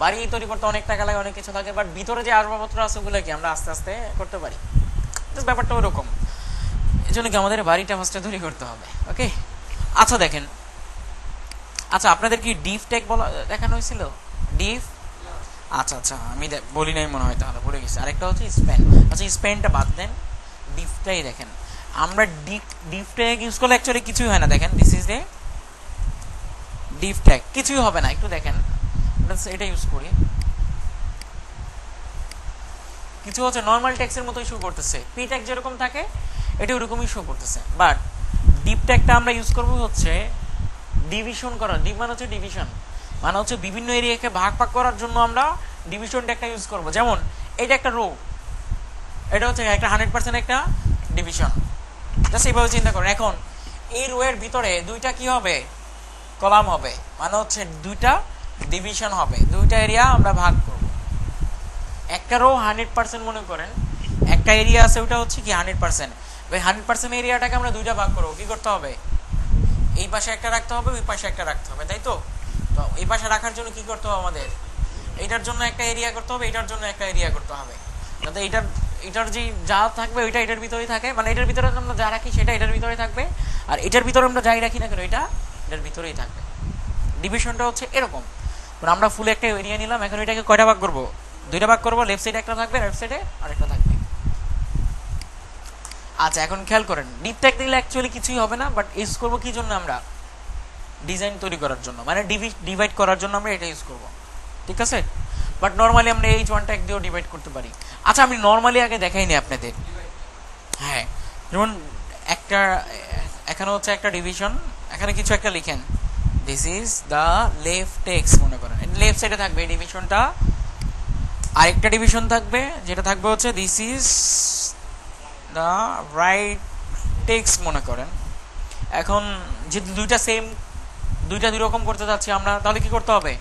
বাড়ি তৈরি করতে অনেক টাকা লাগে, অনেক কিছু লাগে, বাট ভিতরে যে আসবাবপত্র আছে ওগুলো কি আমরা আস্তে আস্তে করতে পারি, ব্যাপারটা ওরকম। এই জন্য কি আমাদের বাড়িটা ফার্স্টে তৈরি করতে হবে। ওকে, আচ্ছা দেখেন, আচ্ছা আপনাদের কি ডিফ ট্যাগ বলা দেখানো হয়েছিল? ডিফ, আচ্ছা আচ্ছা, আমি বলি নাই মনে হয়, তাহলে ভুলে গেছি। আরেকটা হচ্ছে স্প্যান। আচ্ছা, স্প্যানটা বাদ দেন, ডিফটাই দেখেন। আমরা ডিফ ট্যাগ ইউজ করলে অ্যাকচুয়ালি কিছুই হয় না। দেখেন, দিস ইজ এ ডিফ ট্যাগ, কিছুই হবে না। একটু দেখেন, এটা ইউজ করি, কিছু হচ্ছে নর্মাল ট্যাক্সের মতো ইস্যু করতেছে, পি ট্যাগ যেরকম থাকে এটা ওরকমই ইস্যু করতেছে। বাট ডিপ ট্যাগটা আমরা ইউজ করবো হচ্ছে ডিভিশন করার। ডিপ মানে হচ্ছে ডিভিশন, মানে হচ্ছে বিভিন্ন এরিয়াকে ভাগ ভাগ করার জন্য আমরা ডিভিশন ট্যাগটা ইউজ করবো। যেমন এটা একটা রো, এটা হচ্ছে একটা 100% একটা ডিভিশন, জাস্ট এইভাবে চিন্তা করেন। এখন এই রো এর ভিতরে 2টা কি হবে, কলাম হবে, মানে হচ্ছে 2টা ডিভিশন হবে, 2টা এরিয়া আমরা ভাগ করব। একটা রো 100% মনে করেন, একটা এরিয়া আছে ওটা হচ্ছে কি 100%। ওই 100% এরিয়াটাকে আমরা 2টা ভাগ করবো, কি করতে হবে, এই পাশে একটা রাখতে হবে, ওই পাশে একটা রাখতে হবে, তাই তো? তো এই পাশে রাখার জন্য কি করতে হবে আমাদের, এটার জন্য একটা এরিয়া করতে হবে, এটার জন্য একটা এরিয়া করতে হবে, যাতে এটার যে যা থাকবে ওইটা এটার ভিতরেই থাকে, মানে এটার ভিতরে আমরা যা রাখি সেটা এটার ভিতরে থাকবে, আর এটার ভিতরে আমরা যাই রাখি না কেন এটা এটার ভিতরেই থাকবে। ডিভিশনটা হচ্ছে এরকম। আমরা ফুল একটা এরিয়া নিলাম, এখন এটাকে কয়টা ভাগ করবো, 2টা ভাগ করবো, লেফট সাইডে একটা থাকবে, রাইট সাইডে আরেকটা থাকবে। আচ্ছা, এখন খেয়াল করেন, ডিপ ট্যাগ দিলে অ্যাকচুয়ালি কিছুই হবে না, বাট ইউজ করবো কি জন্য, আমরা ডিজাইন তৈরি করার জন্য, মানে ডিভাইড করার জন্য আমরা এটা ইউজ করবো, ঠিক আছে? বাট নর্মালি আমরা এই ওয়ান ট্যাগ দিয়েও ডিভাইড করতে পারি। আচ্ছা, আমি নর্মালি আগে দেখাইনি আপনাদের। হ্যাঁ, যেমন একটা এখানে হচ্ছে একটা ডিভিশন, এখানে কিছু একটা লিখেন, this is the left text, মনে করেন লেফট সাইডে থাকবে এই ডিভিশনটা। আরেকটা ডিভিশন থাকবে যেটা থাকবে হচ্ছে this is the right text, মনে করেন। এখন যেহেতু দুইটা সেম, দুইটা দুই রকম করতে যাচ্ছি আমরা, তাহলে কি করতে হবে,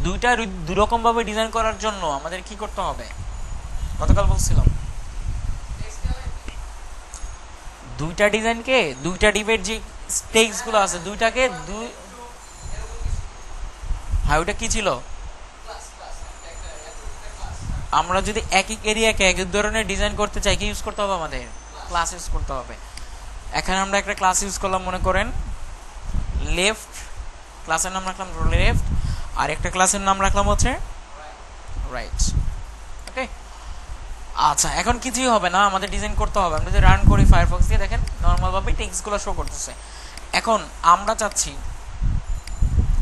দুইটা দুই রকম ভাবে ডিজাইন করার জন্য আমাদের কি করতে হবে, গতকাল বলছিলাম দুইটা ডিজাইনকে, দুইটা ডিবের যে টেক্স গুলো আছে দুইটাকে হ্যাঁ, ওইটা কি ছিল, আমরা যদি এক এক এরিয়াকে এক এক ধরনের ডিজাইন করতে চাই কি ইউজ করতে হবে, আমাদের ক্লাস ইউজ করতে হবে। এখানে আমরা একটা ক্লাস ইউজ করলাম, মনে করেন লেফট, ক্লাসের নাম রাখলাম লেফট, আর একটা ক্লাসের নাম রাখলাম হচ্ছে রাইট। ওকে, আচ্ছা, এখন কিছুই হবে না, আমাদের ডিজাইন করতে হবে। আমরা যদি রান করি ফায়ারফক্স দিয়ে, দেখেন নর্মালভাবে টেক্সটগুলো শো করতেছে। এখন আমরা চাচ্ছি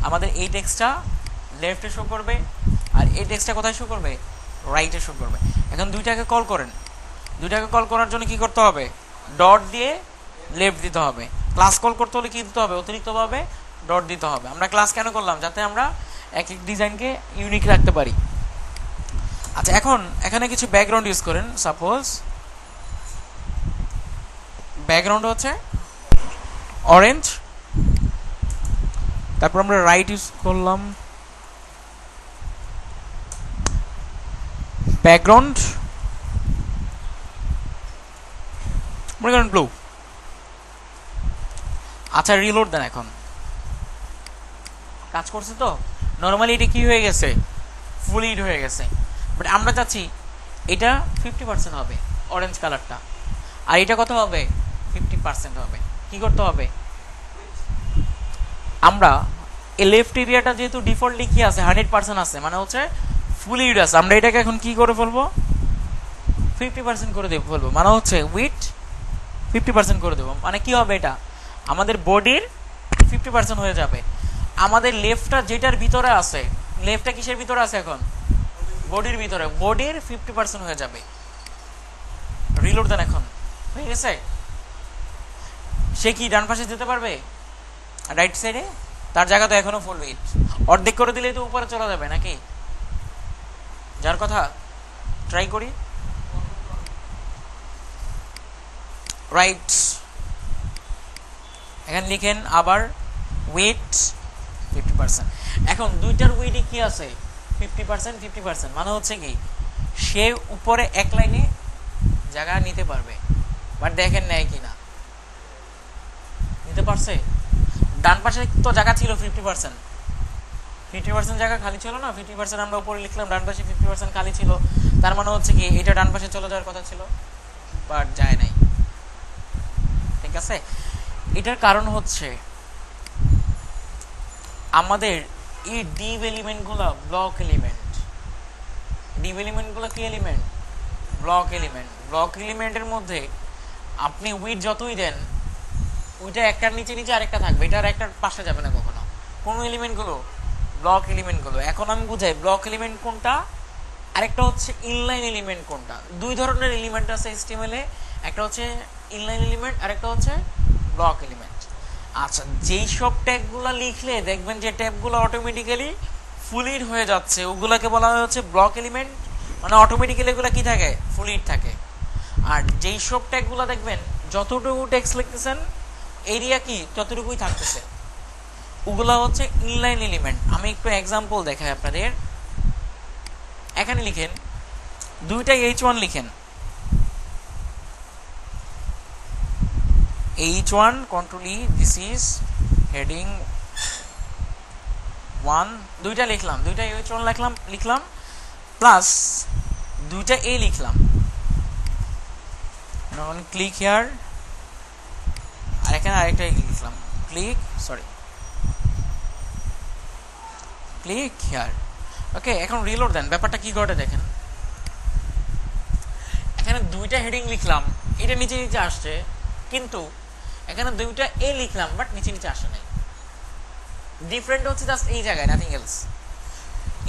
আমাদের এই টেক্সটটা লেফটে শো করবে, আর এই টেক্সটটা কোথায় শো করবে? রাইটে শো করবে। এখন দুইটাকে কল করেন। দুইটাকে কল করার জন্য কি করতে হবে? ডট দিয়ে লেফট দিতে হবে। ক্লাস কল করতে হলে কি দিতে হবে? অতিরিক্তভাবে ডট দিতে হবে। আমরা ক্লাস কেন করলাম? যাতে আমরা এক এক ডিজাইনকে ইউনিক রাখতে পারি। আচ্ছা, এখন এখানে কিছু ব্যাকগ্রাউন্ড ইউজ করেন। সাপোজ ব্যাকগ্রাউন্ড হচ্ছে অরেঞ্জ, তারপর আমরা রাইট ইউজ করলাম ব্যাকগ্রাউন্ড মনে করেন ব্লু। আচ্ছা, রিলোড দেন। এখন কাজ করছে তো? নর্মালি এটা কি হয়ে গেছে? ফুল হিট হয়ে গেছে। বাট আমরা চাচ্ছি এটা 50% হবে অরেঞ্জ কালারটা, আর এটা কত হবে? 50% হবে। কি করতে হবে? আমরা এই লেফট এরিয়াটা যেহেতু ডিফল্টলি কি আছে 100% আছে, মানে হচ্ছে ফুল হিট আছে, আমরা এটাকে এখন কি করে ফেলবো? 50% করে দেবো ফেলবো, মানে হচ্ছে উইথ 50% করে দেবো। মানে কি হবে? এটা আমাদের বডির 50% হয়ে যাবে। আমাদের লেফটটা যেটার ভিতরে আছে, লেফটটা কিসের ভিতরে আছে? এখন বডির ভিতরে, বডির 50% হয়ে যাবে। রিলোড দেন। এখন হয়ে গেছে। সে কি ডান পাশে যেতে পারবে? রাইট সাইডে তার জায়গা তো এখনো ফুল উইথ। অর্ধেক করে দিলেই তো উপরে চলে যাবে নাকি? যার কথা ট্রাই করি। রাইট, এখানে লিখেন আবার উইথ 50%। এখন দুইটার উইথে কি আছে? 50% 50%, মানে হচ্ছে কি সে উপরে এক লাইনে জায়গা নিতে পারবে। বাট দেখেন নেয় কিনা, নিতে পারছে? ডান পাশে তো জায়গা ছিল 50%, 50% জায়গা খালি ছিল না? 50% আমরা উপরে লিখলাম, ডান পাশে 50% খালি ছিল। তার মানে হচ্ছে কি এটা ডান পাশে চলে যাওয়ার কথা ছিল, বাট যায় নাই। ঠিক আছে, এটার কারণ হচ্ছে আমাদের এই ডিভ এলিমেন্টগুলো ব্লক এলিমেন্ট। ডিভ এলিমেন্টগুলো কি এলিমেন্ট? Block element. ব্লক এলিমেন্টের মধ্যে আপনি উইথ যতই দেন, ওইটা একটার নিচে নিচে আরেকটা থাকবে, এটা আর একটার পাশে যাবে না কখনো। কোন এলিমেন্টগুলো? ব্লক এলিমেন্টগুলো। এখন আমি বুঝাই ব্লক এলিমেন্ট কোনটা, আরেকটা হচ্ছে ইনলাইন এলিমেন্ট কোনটা। দুই ধরনের এলিমেন্ট আছে HTML এ, একটা হচ্ছে ইনলাইন এলিমেন্ট, আরেকটা হচ্ছে ব্লক এলিমেন্ট। আচ্ছা, যেই সব ট্যাগগুলো লিখলে দেখবেন যে ট্যাগগুলো অটোমেটিক্যালি ফুল হিট হয়ে যাচ্ছে, ওগুলোকে বলা হয় হচ্ছে ব্লক এলিমেন্ট। মানে অটোমেটিক্যালি এগুলো কি থাকে? ফুল হিট থাকে। আর যেই সব ট্যাগগুলো দেখবেন যতটুকু টেক্সট লিখতেছেন এরিয়া কি ততটুকুই থাকতেছে, ওগুলো হচ্ছে ইনলাইন এলিমেন্ট। আমি একটু এক্সাম্পল দেখাই আপনাদের। এখানে লিখেন দুইটা H1 লিখেন, H1 Ctrl E, this is heading 1, দুইটা লিখলাম, দুইটা H1 লিখলাম প্লাস দুইটা A লিখলাম। ক্লিক হিয়ার, আর এখানে আরেকটা লিখলাম ক্লিক হিয়ার। ওকে, এখন রিলোড দেন। ব্যাপারটা কি ঘটে দেখেন, এখানে দুইটা হেডিং লিখলাম, এটা নিচে নিচে আসছে, কিন্তু এখানে দুইটা এ লিখলাম বাট নিচে নিচে আসে নাই। ডিফারেন্ট হচ্ছে জাস্ট এই জায়গায়, nothing else.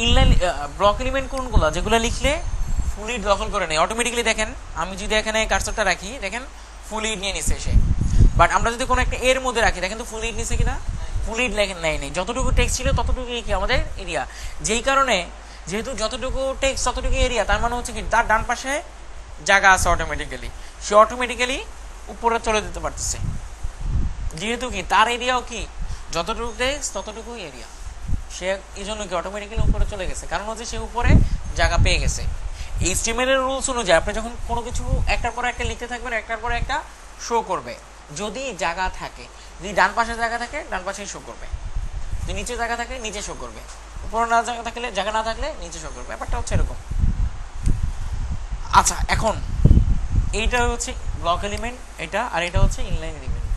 Inline block element কোনগুলো? যেগুলো লিখলে ফুল হিট দখল করে নেয় অটোমেটিক্যালি। দেখেন আমি যদি এখানে কার্সরটা রাখি, দেখেন ফুল হিট নিয়ে নিছে সে। বাট আমরা যদি কোনো একটা এর মধ্যে রাখি, দেখেন তো ফুল হিট নিছে কিনা? ফুল হিট নেয় নেই। যতটুকু টেক্সট ছিল ততটুকুই কি আমাদের এরিয়া। যেই কারণে যেহেতু যতটুকু টেক্সট ততটুকু এরিয়া, তার মানে হচ্ছে কি তার ডান পাশে জায়গা আছে অটোমেটিক্যালি, সে অটোমেটিক্যালি উপরে চলে যেতে পারতেছে। যেহেতু কি তার এরিয়াও কি যতটুকু টেক্সট ততটুকুই এরিয়া, সে এই জন্য কি অটোমেটিক্যালি উপরে চলে গেছে, কারণ হচ্ছে সে উপরে জায়গা পেয়ে গেছে। HTML এর রুলস অনুযায়ী আপনি যখন কোনো কিছু একটার পর একটা লিখতে থাকবেন, একটার পর একটা শো করবে। যদি জায়গা থাকে, যদি ডান পাশে জায়গা থাকে ডান পাশেই শো করবে, যদি নিচে জায়গা থাকে নিচে শো করবে, উপরে না জায়গা না থাকলে নিচে শো করবে। ব্যাপারটা হচ্ছে এরকম। আচ্ছা, এখন এইটা হচ্ছে ব্লক এলিমেন্ট, এটা, আর এটা হচ্ছে ইনলাইন এলিমেন্ট।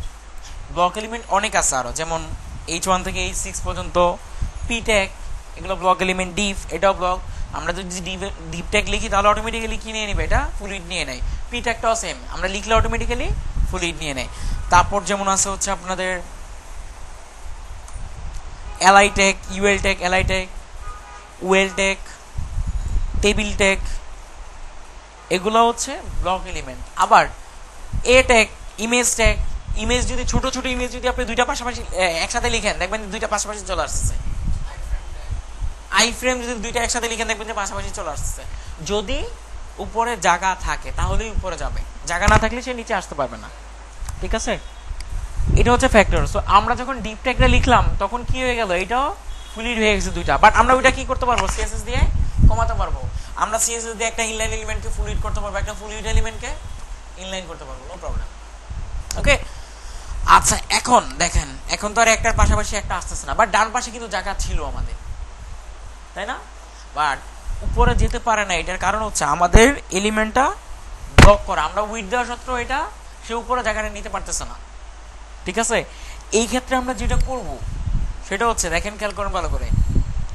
ব্লক এলিমেন্ট অনেক আছে আরো, যেমন H1 থেকে H6 পর্যন্ত, P ট্যাগ, এগুলো ব্লক এলিমেন্ট। ডিভ, এটাও ব্লক। আমরা যদি ডিপ ট্যাগ লিখি তাহলে অটোমেটিক্যালি কি নিয়ে নেবে, এটা ফ্লুইড নিয়ে নেয়। পি ট্যাগটাও সেম, আমরা লিখলে অটোমেটিক্যালি ফ্লুইড নিয়ে নেয়। তারপর যেমন আছে হচ্ছে আপনাদের LI tag, UL tag, LI tag, well tag, table tag, এগুলো হচ্ছে ব্লক এলিমেন্ট। আবার এ ট্যাগ, ইমেজ ট্যাগ, ইমেজ যদি ছোট ছোট ইমেজ যদি আপনি দুইটা পাশাপাশি একসাথে লিখেন দেখবেন দুইটা পাশাপাশি চলে আসছে। আই ফ্রেম যদি দুইটা একসাথে লিখেন দেখবেন যে পাশাপাশি চলে আসছে। যদি উপরে জায়গা থাকে তাহলেই উপরে যাবে, জায়গা না থাকলে সে নিচে আসতে পারবে না। ঠিক আছে, এটা হচ্ছে ফ্যাক্টর। সো আমরা যখন ডিপ ট্যাগটা লিখলাম তখন কি হয়ে গেল, এটাও ফ্লুইড হয়ে গেছে দুইটা। বাট আমরা ওইটা কি করতে পারবো, সিএসএস দিয়ে কমাতে পারবো। আমরা সিএসএস দিয়ে একটা ইনলাইন এলিমেন্টকে ফ্লুইড করতে পারবো, একটা ফ্লুইড এলিমেন্টকে ইনলাইন করতে পারবো, নো প্রবলেম। ওকে, আচ্ছা এখন দেখেন, এখন তো আর একটার পাশাপাশি একটা আসতেছে না, বাট ডান পাশে কিন্তু জায়গা ছিল আমাদের, তাই না? বাট উপরে যেতে পারে না, এটার কারণ হচ্ছে আমাদের এলিমেন্টটা ব্লক করা। আমরা উইথ দেওয়া সত্ত্বেও এটা সে উপরে জায়গাটা নিতে পারতেছে না। ঠিক আছে, এই ক্ষেত্রে আমরা যেটা করব সেটা হচ্ছে, দেখেন খেয়াল করেন ভালো করে,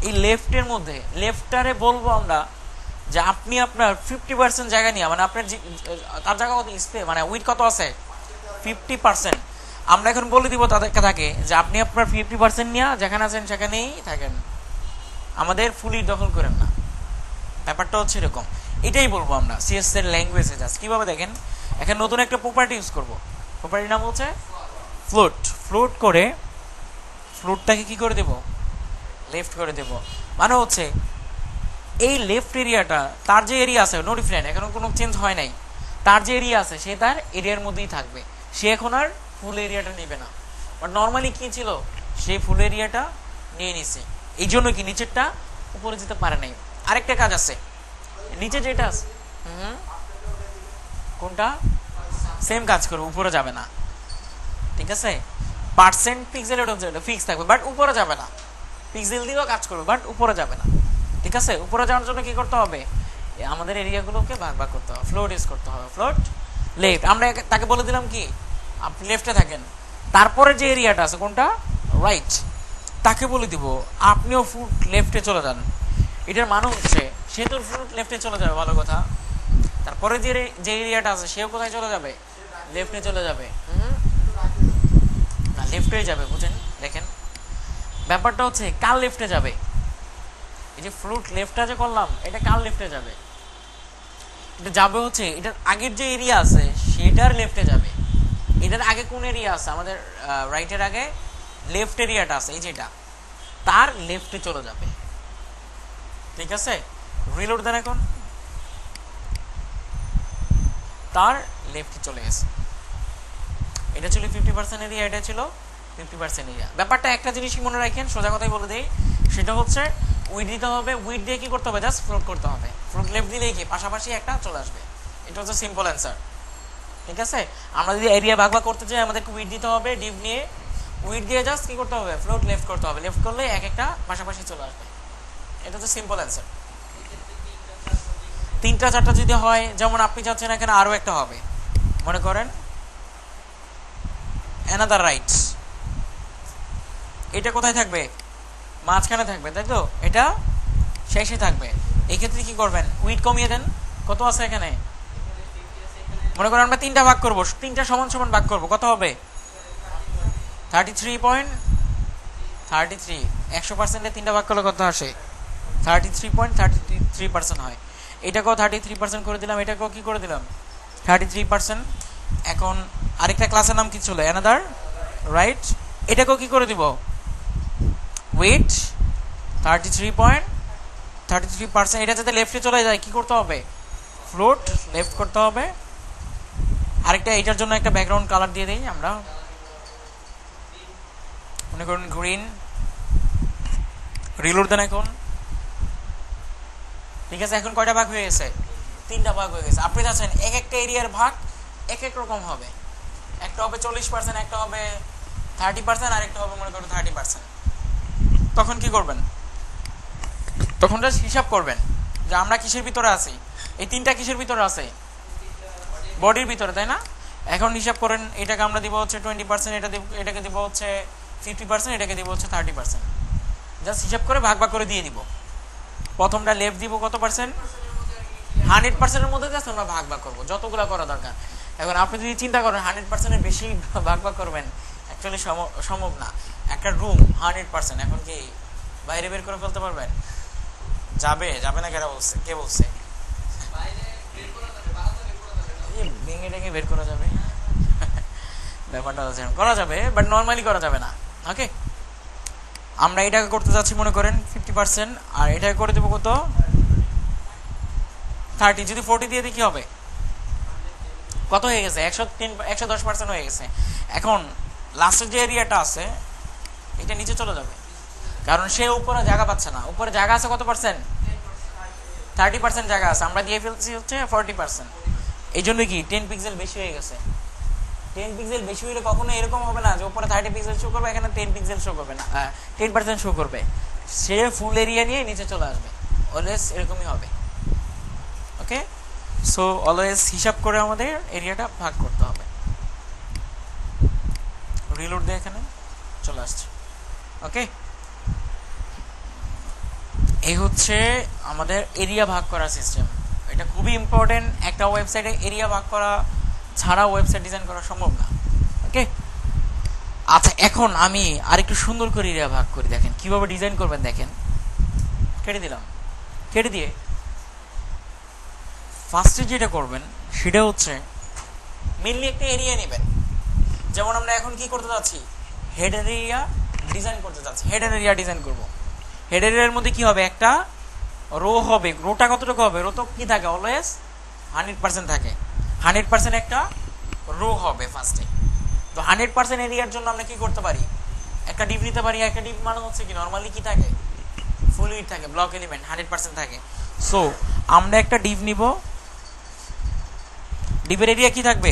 এই লেফটের মধ্যে লেফটারে বলবো আমরা যে আপনি আপনার 50% জায়গা নিয়ে, মানে আপনার তার জায়গা কত স্পেস, মানে উইথ কত আছে 50%, আমরা এখন বলে দিব তাদেরকে থাকে যে আপনি আপনার 50% নিয়ে যেখানে আছেন সেখানেই থাকেন, আমাদের ফুলি দখল করেন না। ব্যাপারটা হচ্ছে এরকম, এটাই বলবো আমরা সিএস এর ল্যাঙ্গুয়েজে। জাস্ট কিভাবে দেখেন, এখন নতুন একটা প্রপার্টি ইউজ করব। প্রপার্টির নাম হচ্ছে ফ্লোট। ফ্লোট করে ফ্লোটটাকে কি করে দেব, লেফট করে দেব। মানে হচ্ছে এই লেফট এরিয়াটা, তার যে এরিয়া আছে নো ডিফারেন্ট, এখন কোনো চেঞ্জ হয় নাই, তার যে এরিয়া আছে সে তার এরিয়ার মধ্যেই থাকবে, সে এখন আর ফুল এরিয়াটা নেবে না। বাট নর্মালি কি ছিল, সে ফুল এরিয়াটা নিয়ে নিছে, এই জন্য কি নিচেরটা উপরে যেতে পারে নাই। আরেকটা কাজ আছে, নিচে যেটা আছে কোনটা সেম কাজ করবে, উপরে যাবে না। ঠিক আছে, পার্সেন্ট পিক্সেল এটা ফিক্স থাকবে, বাট উপরে যাবে না। পিক্সেল দিয়েও কাজ করবে, বাট উপরে যাবে না। ঠিক আছে, উপরে যাওয়ার জন্য কি করতে হবে, আমাদের এরিয়াগুলোকে ভাগ ভাগ করতে হবে, ফ্লোট ইউজ করতে হবে। ফ্লোট লেফট, আমরা তাকে বলে দিলাম কি আপনি লেফটে থাকেন। তারপরে যে এরিয়াটা আছে কোনটা, রাইট, তাকে বলে দিব আপনিও ফুট লেফটে চলে যান। এটার মানে হচ্ছে সে তো ফুট লেফটে চলে যাবে, ভালো কথা। তারপরে যে এরিয়াটা আছে সেও কোথায় চলে যাবে, লেফটে চলে যাবে। না, লেফটে যাবে, বুঝেন? দেখেন ব্যাপারটা হচ্ছে কার লেফটে যাবে, এই যে ফ্লুট লেফটটা যে করলাম এটা কার লেফটে যাবে, এটা যাবে হচ্ছে এটার আগের যে এরিয়া আছে সেটার লেফটে যাবে। এটার আগে কোন এরিয়া আছে, আমাদের রাইটের আগে লেফট এরিয়াটা আছে, এই যেটা, তার লেফটে চলে যাবে। ঠিক আছে, রিলোড দেন। এখন তার লেফটে চলে গেছে, এটা ছিল 50% এরিয়া, এটা ছিল 50% এরিয়া। ব্যাপারটা একটা জিনিসই মনে রাখেন, সোজা কথাই বলে দেই, সেটা হচ্ছে উইথ দিতে হবে। উইথ দিয়ে কি করতে হবে, জাস্ট ফ্লোট করতে হবে। ফ্লোট লেফট দিলেই কি পাশাপাশি একটা চলে আসবে, এটা হচ্ছে সিম্পল অ্যান্সার। ঠিক আছে, আমরা যদি এরিয়া ভাগ ভাগ করতে চাই আমাদেরকে উইথ দিতে হবে, ডিপ নিয়ে উইথ দিয়ে জাস্ট কি করতে হবে, ফ্লোট লেফট করতে হবে। লেফট করলে এক একটা পাশাপাশি চলে আসবে, এটা হচ্ছে সিম্পল অ্যান্সার। 3টা 4টা যদি হয়, যেমন আপনি চাচ্ছেন এখানে আরো একটা হবে, মনে করেন অ্যানাদার রাইট, এটা কোথায় থাকবে, মাঝখানে থাকবে, তাই তো, এটা শেষে থাকবে। এই ক্ষেত্রে কি করবেন, উইথ কমিয়ে দেন। কত আছে এখানে, মনে করেন আমরা 3টা ভাগ করবো, 3টা সমান সমান ভাগ করবো, কত হবে 33.33। 100%-এ 3টা ভাগ করলে কত আসে, 33.33% হয়। এটাকেও 33% করে দিলাম, এটাকেও কি করে দিলাম 33%। এখন আরেকটা ক্লাসের নাম কি ছিল, অ্যানাদার রাইট, এটাকেও কি করে দিব, উইথ 33.33%। এটা যাতে লেফটে চলে যায় কি করতে হবে, ফ্লোট লেফট করতে হবে। আরেকটা এটার জন্য একটা ব্যাকগ্রাউন্ড কালার দিয়ে দিই আমরা, মনে করুন গ্রিন। রিলোড দেন এখন। ঠিক আছে, এখন কয়টা ভাগ হয়ে গেছে, 3টা ভাগ হয়ে গেছে। আপনি চাচ্ছেন এক একটা এরিয়ার ভাগ এক এক রকম হবে, একটা হবে 40%, একটা হবে 30%, আর একটা হবে মনে করুন 30%। তখন কি করবেন, তখন জাস্ট হিসাব করবেন যে আমরা কিসের ভিতরে আছি, এই 3টা কিসের ভিতরে আছে, বডির ভিতরে, তাই না? এখন হিসাব করেন, এটাকে আমরা দিব হচ্ছে 20%, এটাকে দিব হচ্ছে 50%, এটাকে দিব হচ্ছে 30%। জাস্ট হিসাব করে ভাগ ভাগ করে দিয়ে দিব। প্রথমটা লেফট দিব কত পার্সেন্ট, 100%-এর মধ্যে জাস্ট আমরা ভাগ ভাগ করবো যতগুলো করা দরকার। এখন আপনি যদি চিন্তা করেন 100%-এর বেশি ভাগ ভাগ করবেন, অ্যাকচুয়ালি সম্ভব না। একটা রুম 100%, এখন কি বাইরে বের করে ফেলতে পারবেন? যাবে না, কে বলছে ভেঙে টেঙে বের করা যাবে? ব্যাপারটা করা যাবে, বাট নর্মালি করা যাবে না। ওকে, আমরা এটাকে করতে যাচ্ছি মনে করেন 50%, আর এটাকে করে দেবো কত, 30। যদি 40 দিয়ে দিই কি হবে, কত হয়ে গেছে, 110% হয়ে গেছে। এখন লাস্টের যে এরিয়াটা আছে এটা নিচে চলে যাবে, কারণ সে উপরে জায়গা পাচ্ছে না। উপরে জায়গা আছে কত পার্সেন্ট, 30% জায়গা আছে, আমরা দিয়ে ফেলছি হচ্ছে 40%। এই জন্য কি 10 পিক্সেল বেশি হয়ে গেছে। 10 পিক্সেল বেশি হলে কখনো এরকম হবে না যে উপরে 30 পিক্সেল শো করবে, এখানে 10 পিক্সেল শো করবে না, 10% শো করবে। সে ফুল এরিয়া নিয়ে নিচে চলে আসবে, অলওয়েজ এরকমই হবে। ওকে, সো অলওয়েজ হিসাব করে আমাদের এরিয়াটা ভাগ করতে হবে। রিলোড দিয়ে এখানে চলে আসছে। ওকে, এই হচ্ছে আমাদের এরিয়া ভাগ করার সিস্টেম। এটা খুবই ইম্পর্টেন্ট, একটা ওয়েবসাইটে এরিয়া ভাগ করা ছাড়া ওয়েবসাইট ডিজাইন করা সম্ভব না। ওকে, আচ্ছা এখন আমি আরেকটু সুন্দর করে এরিয়া ভাগ করি, দেখেন কিভাবে ডিজাইন করবেন। দেখেন কেটে দিলাম, কেটে দিয়ে ফার্স্টে যেটা করবেন সেটা হচ্ছে মেনলি একটা এরিয়া নেবেন। যেমন আমরা এখন কি করতে যাচ্ছি, হেডার এরিয়া ডিজাইন করতে যাচ্ছি। হেডার এরিয়া ডিজাইন করব। হেডার এরিয়ার মধ্যে কি হবে, একটা রো হবে। রোটা কতটুকু হবে, রো তো কি থাকে, অলওয়েজ 100% থাকে। 100% একটা রো হবে ফার্স্টে। তো 100% এরিয়ার জন্য আমরা কি করতে পারি, একটা ডিপ নিতে পারি। একটা ডিপ মানে হচ্ছে কি, নর্মালি কি থাকে, ফুল উইডথ থাকে, ব্লক এলিমেন্ট 100% থাকে। সো আমরা একটা ডিপ নিব, ডিপের এরিয়া কি থাকবে,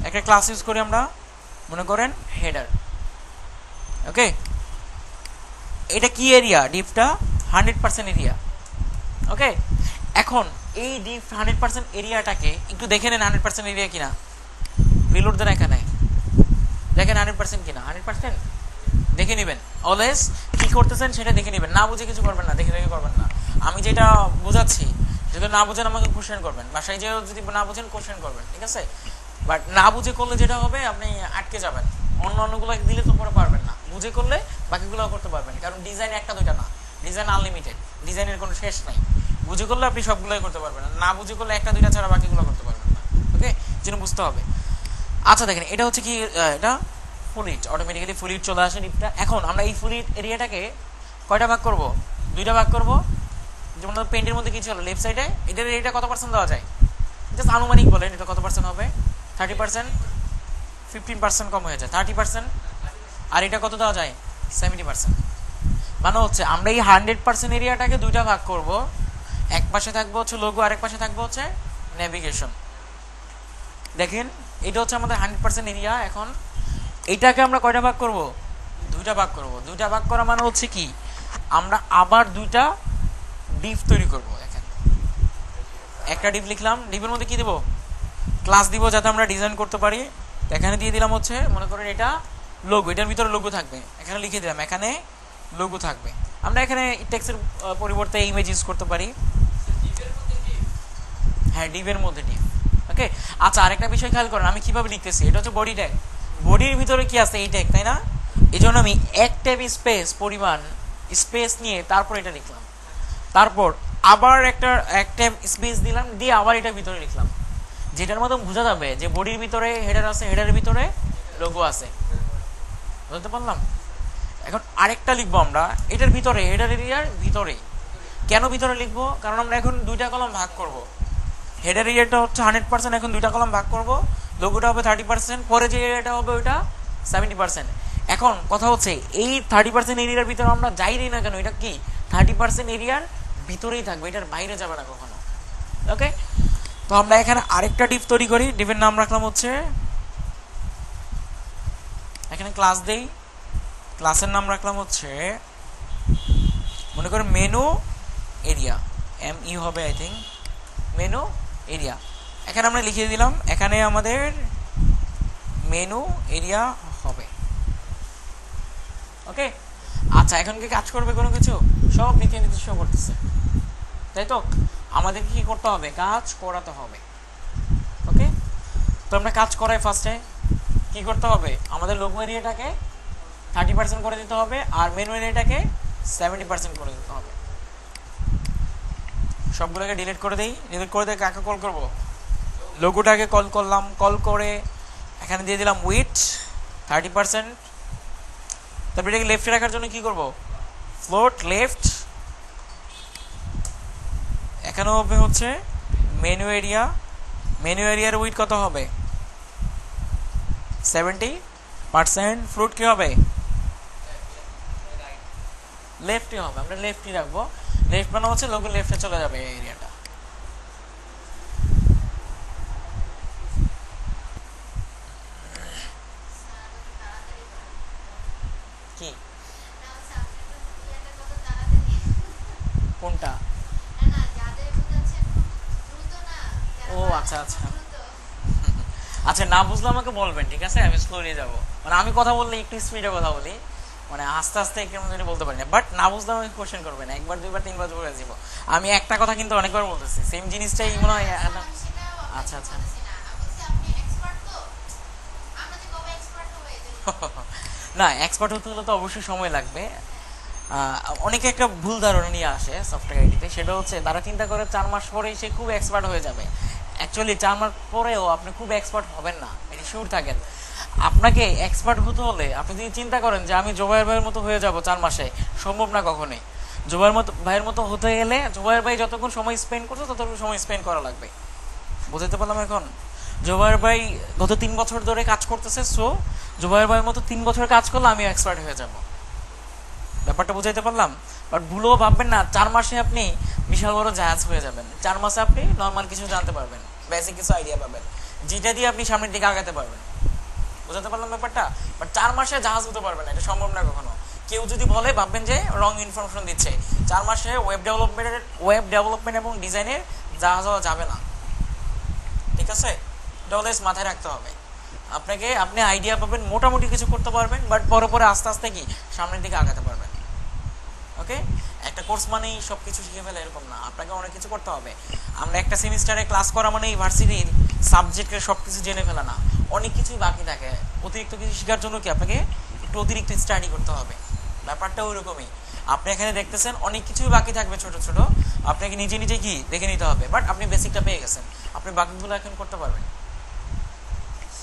একটা ক্লাস ইউজ করি আমরা, মনে করেন হেডার। ওকে, এটা কি এরিয়া, ডিপটা 100% এরিয়া। ওকে, এখন এই ডিপ 100% এরিয়াটাকে একটু দেখে নেন 100% এরিয়া কিনা। রিলোড দেন, এখানে দেখেন 100% কিনা। 100% দেখে নেবেন, অলওয়েজ কি করতেছেন সেটা দেখে নেবেন। না বুঝে কিছু করবেন না, দেখে দেখে করবেন না। আমি যেটা বোঝাচ্ছি, যদি না বুঝেন আমাকে কোশ্চেন করবেন, বাসায় যে যদি না বুঝেন কোশ্চেন করবেন, ঠিক আছে? বাট না বুঝে করলে যেটা হবে, আপনি আটকে যাবেন। অন্যগুলো দিলে তো পরে পারবেন না, বুঝে করলে বাকিগুলো করতে পারবেন। কারণ ডিজাইন একটা দুইটা না, ডিজাইন আনলিমিটেড, ডিজাইনের কোনো শেষ নাই। বুঝে করলে আপনি সবগুলোই করতে পারবেন না, না বুঝে করলে একটা দুইটা ছাড়া বাকিগুলো করতে পারবেন না। ওকে, যেন বুঝতে হবে। আচ্ছা দেখেন, এটা হচ্ছে কি, এটা ফুলিট, অটোমেটিক্যালি ফুলিট চলে আসে ডিপটা। এখন আমরা এই ফুলিট এরিয়াটাকে কয়টা ভাগ করব, দুইটা ভাগ করব। যেমন পেন্টের মধ্যে কি ছিল, লেফট সাইডে এটার এরিয়াটা কত পার্সেন্ট দেওয়া যায়, জাস্ট আনুমানিক বলেন এটা কত পার্সেন্ট হবে, 30%, 15% কম হয়ে যায় 30%। আর এটা কত দেওয়া যায়, 70%। মানে হচ্ছে আমরা এই 100% এরিয়াটাকে দুইটা ভাগ করব। এক পাশে থাকবে হচ্ছে লোগো, আরেক পাশে থাকবে হচ্ছে নেভিগেশন। দেখেন এটা হচ্ছে আমাদের 100% এরিয়া। এখন এইটাকে আমরা কয়টা ভাগ করব, দুইটা ভাগ করব। দুইটা ভাগ করা মানে হচ্ছে কি, আমরা আবার দুইটা ডিপ তৈরি করব। এখানে একটা ডিপ লিখলাম, ডিপের মধ্যে কি দেব, ক্লাস দিব, যাতে আমরা ডিজাইন করতে পারি। এখানে দিয়ে দিলাম হচ্ছে, মনে করেন এটা লোগো, এটার ভিতরে লোগো থাকবে। এখানে লিখে দিলাম এখানে লোগো থাকবে। আমরা এখানে টেক্সটের পরিবর্তে ইমেজ ইউজ করতে পারি। হ্যাঁ, ডিপের মধ্যে ডিপ। ওকে, আচ্ছা আরেকটা বিষয় খেয়াল করেন, আমি কিভাবে লিখতেছি। এটা হচ্ছে বডি ট্যাগ, বডির ভিতরে কি আছে, এই ট্যাগ, তাই না? এই জন্য আমি এক ট্যাব স্পেস পরিমাণ স্পেস নিয়ে তারপর এটা লিখলাম। তারপর আবার এক ট্যাব স্পেস দিলাম, দিয়ে আবার এটা ভিতরে লিখলাম, যেটার মতো বোঝা যাবে যে বডির ভিতরে হেডার আছে, হেডারের ভিতরে লোগো আছে। বুঝতে পারলাম? এখন আরেকটা লিখবো আমরা এটার ভিতরে, হেডার এরিয়ার ভিতরে। কেন ভিতরে লিখবো, কারণ আমরা এখন দুইটা কলাম ভাগ করব। হেডার এরিয়াটা হচ্ছে 100%, এখন দুইটা কলাম ভাগ করব। লোগোটা হবে 30%, পরে যে এরিয়াটা হবে ওইটা 70%। এখন কথা হচ্ছে এই 30% এরিয়ার ভিতরে আমরা যাই না কেন, এটা কি 30% এরিয়ার ভিতরেই থাকবে, এটার বাইরে যাবে না কখনো। ওকে, তো আমরা এখানে আরেকটা ডিপ তৈরি করি। ডিপের নাম রাখলাম হচ্ছে, এখানে ক্লাস দেই, ক্লাসের নাম রাখলাম হচ্ছে মনে করেন মেনু এরিয়া, ME হবে আই থিঙ্ক, মেনু এরিয়া। এখানে আমরা লিখে দিলাম এখানে আমাদের মেনু এরিয়া হবে। ওকে, আচ্ছা এখন কি কাজ করবে কোনো কিছু, সব নিচে নিচে শো করতেছে। তাই তো? আমাদেরকে কি করতে হবে? কাজ করাতে হবে। ওকে, তো আমরা কাজ করাই। ফার্স্টে কি করতে হবে? আমাদের লোগো এরিয়াটাকে 30% করে দিতে হবে আর মেনু এরিয়াটাকে 70% করে দিতে হবে। সবগুলোকে ডিলিট করে দিই। ডিলিট করে দিয়ে কাকে কল করব? লোগোটাকে কল করলাম। কল করে এখানে দিয়ে দিলাম উইথ 30%। তারপরে এটাকে লেফটে রাখার জন্য কি করব? Float left. এখানেও হবে হচ্ছে মেনু এরিয়া। মেনু এরিয়ার উইথ কত হবে? 70%। ফ্লোট কি হবে? লেফটই হবে, আমরা লেফটই রাখবো। লেফট মানে হচ্ছে লোগো লেফটে চলে যাবে এই এরিয়াটা। কি কোনটা? ও আচ্ছা আচ্ছা আচ্ছা, না বুঝলে আমাকে বলবেন, ঠিক আছে? আমি স্লোলি যাব, মানে আমি কথা বললে একটু স্পিডে কথা বলি, মানে আস্তে আস্তে কেমন জানি বলতে পারি না। বাট না বুঝলে আমাকে কোশ্চেন করবেন, একবার দুইবার তিনবার বলে দিব। আমি একটা কথা কিন্তু অনেকবার বলতেছি, সেম জিনিসটাই মনে হয়। আচ্ছা আচ্ছা না, এক্সপার্ট হতে হলে তো অবশ্যই সময় লাগবে। অনেকে একটা ভুল ধারণা নিয়ে আসে সফটওয়্যার আইটিতে, সেটা হচ্ছে তারা চিন্তা করে 4 মাস পরেই সে খুব এক্সপার্ট হয়ে যাবে। অ্যাকচুয়ালি 4 মাস পরেও আপনি খুব এক্সপার্ট হবেন না, এটা শিওর থাকেন। আপনাকে এক্সপার্ট হতে হলে আপনি যদি চিন্তা করেন যে আমি জোবায়ের ভাইয়ের মতো হয়ে যাব 4 মাসে, সম্ভব না কখনোই। জোবায়ের ভাইয়ের মতো হতে গেলে জোবায়ের ভাই যতক্ষণ সময় স্পেন্ড করছে ততক্ষণ সময় স্পেন্ড করা লাগবে। বুঝতে পারলাম এখন? জোবায়ের ভাই গত 3 বছর ধরে কাজ করতেছে, সো জোবায়ের ভাইয়ের মতো 3 বছর কাজ করলে আমি এক্সপার্ট হয়ে যাব। ব্যাপারটা বুঝাইতে পারলাম? বাট ভুলেও ভাববেন না 4 মাসে আপনি বিশাল বড় জাহাজ হয়ে যাবেন। 4 মাসে আপনি নর্মাল কিছু জানতে পারবেন, বেসিক কিছু আইডিয়া পাবেন, যেটা দিয়ে আপনি সামনের দিকে আগাতে পারবেন। বুঝাতে পারলাম ব্যাপারটা? বাট 4 মাসে জাহাজ হতে পারবেন না, এটা সম্ভব না কখনো। কেউ যদি বলে ভাববেন যে রং ইনফরমেশন দিচ্ছে। 4 মাসে ওয়েব ডেভেলপমেন্ট এবং ডিজাইনের জাহাজ হওয়া যাবে না, ঠিক আছে? এটা অলওয়েজ মাথায় রাখতে হবে আপনাকে। আপনি আইডিয়া পাবেন, মোটামুটি কিছু করতে পারবেন, বাট পরে পরে আস্তে আস্তে কি সামনের দিকে আগাতে পারবেন। ওকে, একটা কোর্স মানেই সব কিছু শিখে ফেলে এরকম না, আপনাকে অনেক কিছু করতে হবে। আমরা একটা সেমিস্টারে ক্লাস করা মানে ইউনিভার্সিটির সাবজেক্টের সব কিছু জেনে ফেলা না, অনেক কিছুই বাকি থাকে। অতিরিক্ত কিছু শেখার জন্য কি আপনাকে একটু অতিরিক্ত স্টাডি করতে হবে। ব্যাপারটা ওইরকমই। আপনি এখানে দেখতেছেন অনেক কিছুই বাকি থাকবে ছোট ছোট, আপনাকে নিজে নিজে কি দেখে নিতে হবে। বাট আপনি বেসিকটা পেয়ে গেছেন, আপনি বাকিগুলো এখন করতে পারবেন,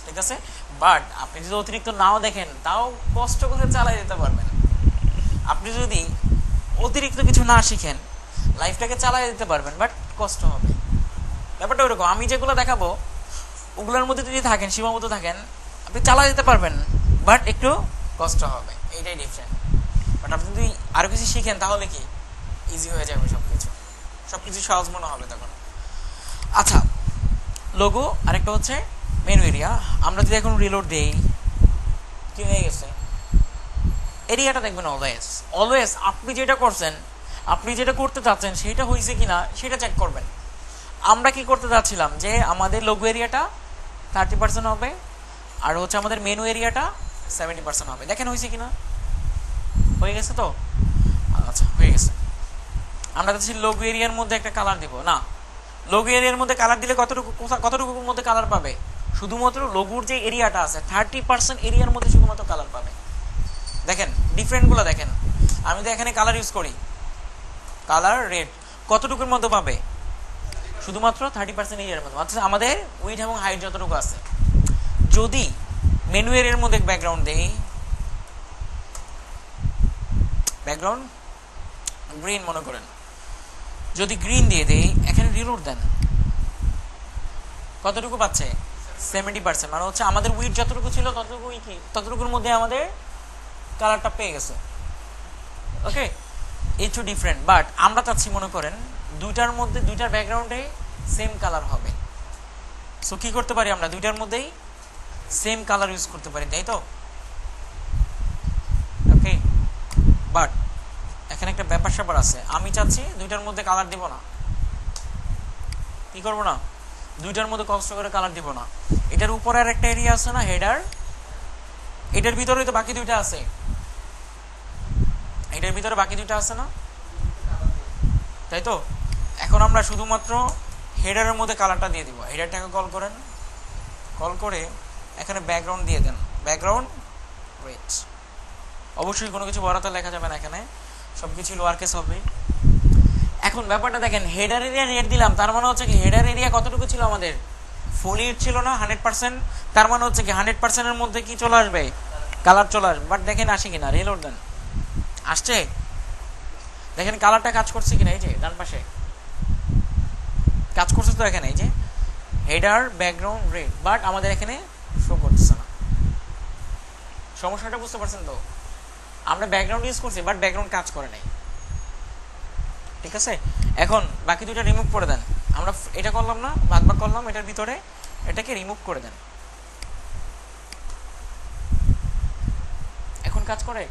ঠিক আছে? বাট আপনি যদি অতিরিক্ত নাও দেখেন তাও কষ্ট করে চালাই দিতে পারবেন। আপনি যদি অতিরিক্ত কিছু না শিখেন লাইফটাকে চালাই দিতে পারবেন, বাট কষ্ট হবে। ব্যাপারটা ওরকম, আমি যেগুলো দেখাবো ওগুলোর মধ্যে যদি থাকেন, সীমাবদ্ধ থাকেন, আপনি চালাই দিতে পারবেন, বাট একটু কষ্ট হবে, এইটাই ডিফারেন্ট। বাট আপনি যদি আরো কিছু শিখেন তাহলে কি ইজি হয়ে যাবে, সবকিছু সহজ মনে হবে তখন। আচ্ছা, লোগো আরেকটা হচ্ছে মেনু এরিয়া। আমরা যদি এখন রিলোড দেই, কি হয়ে গেছে? এরিয়াটা দেখবেন অলওয়েজ আপনি যেটা করছেন, আপনি যেটা করতে চাচ্ছেন সেটা হয়েছে কিনা সেটা চেক করবেন। আমরা কি করতে চাচ্ছিলাম যে আমাদের লোগো এরিয়াটা 30% হবে আর হচ্ছে আমাদের মেনু এরিয়াটা 70% হবে। দেখেন হয়েছে কিনা? হয়ে গেছে তো? আচ্ছা, হয়ে গেছে। আমরা চাচ্ছি লোগো এরিয়ার মধ্যে একটা কালার দিব না। লোগো এরিয়ার মধ্যে কালার দিলে কতটুকুর মধ্যে কালার পাবে? শুধুমাত্র লোগোর যে এরিয়াটা আছে 30% এরিয়ার মধ্যে শুধুমাত্র কালার পাবে। দেখেন ডিফারেন্টগুলো দেখেন। আমি তো এখানে কালার ইউজ করি, কালার রেড, কতটুকুর মধ্যে পাবে? শুধুমাত্র 30% এরিয়ার মধ্যে। অর্থাৎ আমাদের উইডথ এবং হাইট যতটুকু আছে। যদি মেনু এরিয়ার মধ্যে ব্যাকগ্রাউন্ড দেই, ব্যাকগ্রাউন্ড গ্রিন মনে করেন, যদি গ্রিন দিয়ে দেই, এখানে রিলোড দেন, কতটুকু পাচ্ছে? 70%। মানে হচ্ছে আমাদের উইডথ যতটুকু ছিল ততটুকুর মধ্যে আমাদের কালারটা পেয়ে গেছে। ওকে, একটু ডিফারেন্ট, বাট আমরা চাচ্ছি মনে করেন দুইটার ব্যাকগ্রাউন্ডে সেম কালার হবে। সো কি করতে পারি আমরা? দুইটার মধ্যেই সেম কালার ইউজ করতে পারি, তাই তো? ওকে, বাট এখানে একটা ব্যাপার স্যাপার আছে। আমি চাচ্ছি দুইটার মধ্যে কালার দিব না। কি করবো না? দুইটার মধ্যে কষ্ট করে কালার দিব না। এটার উপরে আর একটা এরিয়া আছে না, হেডার, এটার ভিতরে তো বাকি দুইটা আছে, এটার ভিতরে বাকি দুইটা আছে না, তাই তো? এখন আমরা শুধুমাত্র হেডারের মধ্যে কালারটা দিয়ে দিব। হেডারটাকে কল করেন, কল করে এখানে ব্যাকগ্রাউন্ড দিয়ে দেন, ব্যাকগ্রাউন্ড রেড। অবশ্যই কোনো কিছু বড়াতে লেখা যাবে না, এখানে সব কিছু লোয়ার কেস হবে। এখন ব্যাপারটা দেখেন, হেডার এরিয়া রেড দিলাম, তার মানে হচ্ছে কি হেডার এরিয়া কতটুকু ছিল আমাদের, ফুল হিট ছিল না 100%, তার মানে হচ্ছে কি 100% এর মধ্যে কি চলে আসবে, কালার চলে আসবে। বাট দেখেন আসে কিনা, রিলোড দেন, আসছে দেখেন কালারটা কাজ করছে কিনা, এই যে ডান পাশে কাজ করছে তো, এখানে এই যে হেডার ব্যাকগ্রাউন্ড রেড, বাট আমাদের এখানে শো করতেছে না। সমস্যাটা বুঝতে পারছেন তো? আমরা ব্যাকগ্রাউন্ড ইউজ করছি বাট ব্যাকগ্রাউন্ড কাজ করে নাই, ঠিক আছে। এখন বাকি দুটো রিমুভ করে দেন, আমরা এটা করলাম না, ভাগ ভাগ করলাম এটার ভিতরে, এটাকে রিমুভ করে দেন। এখন কাজ করে,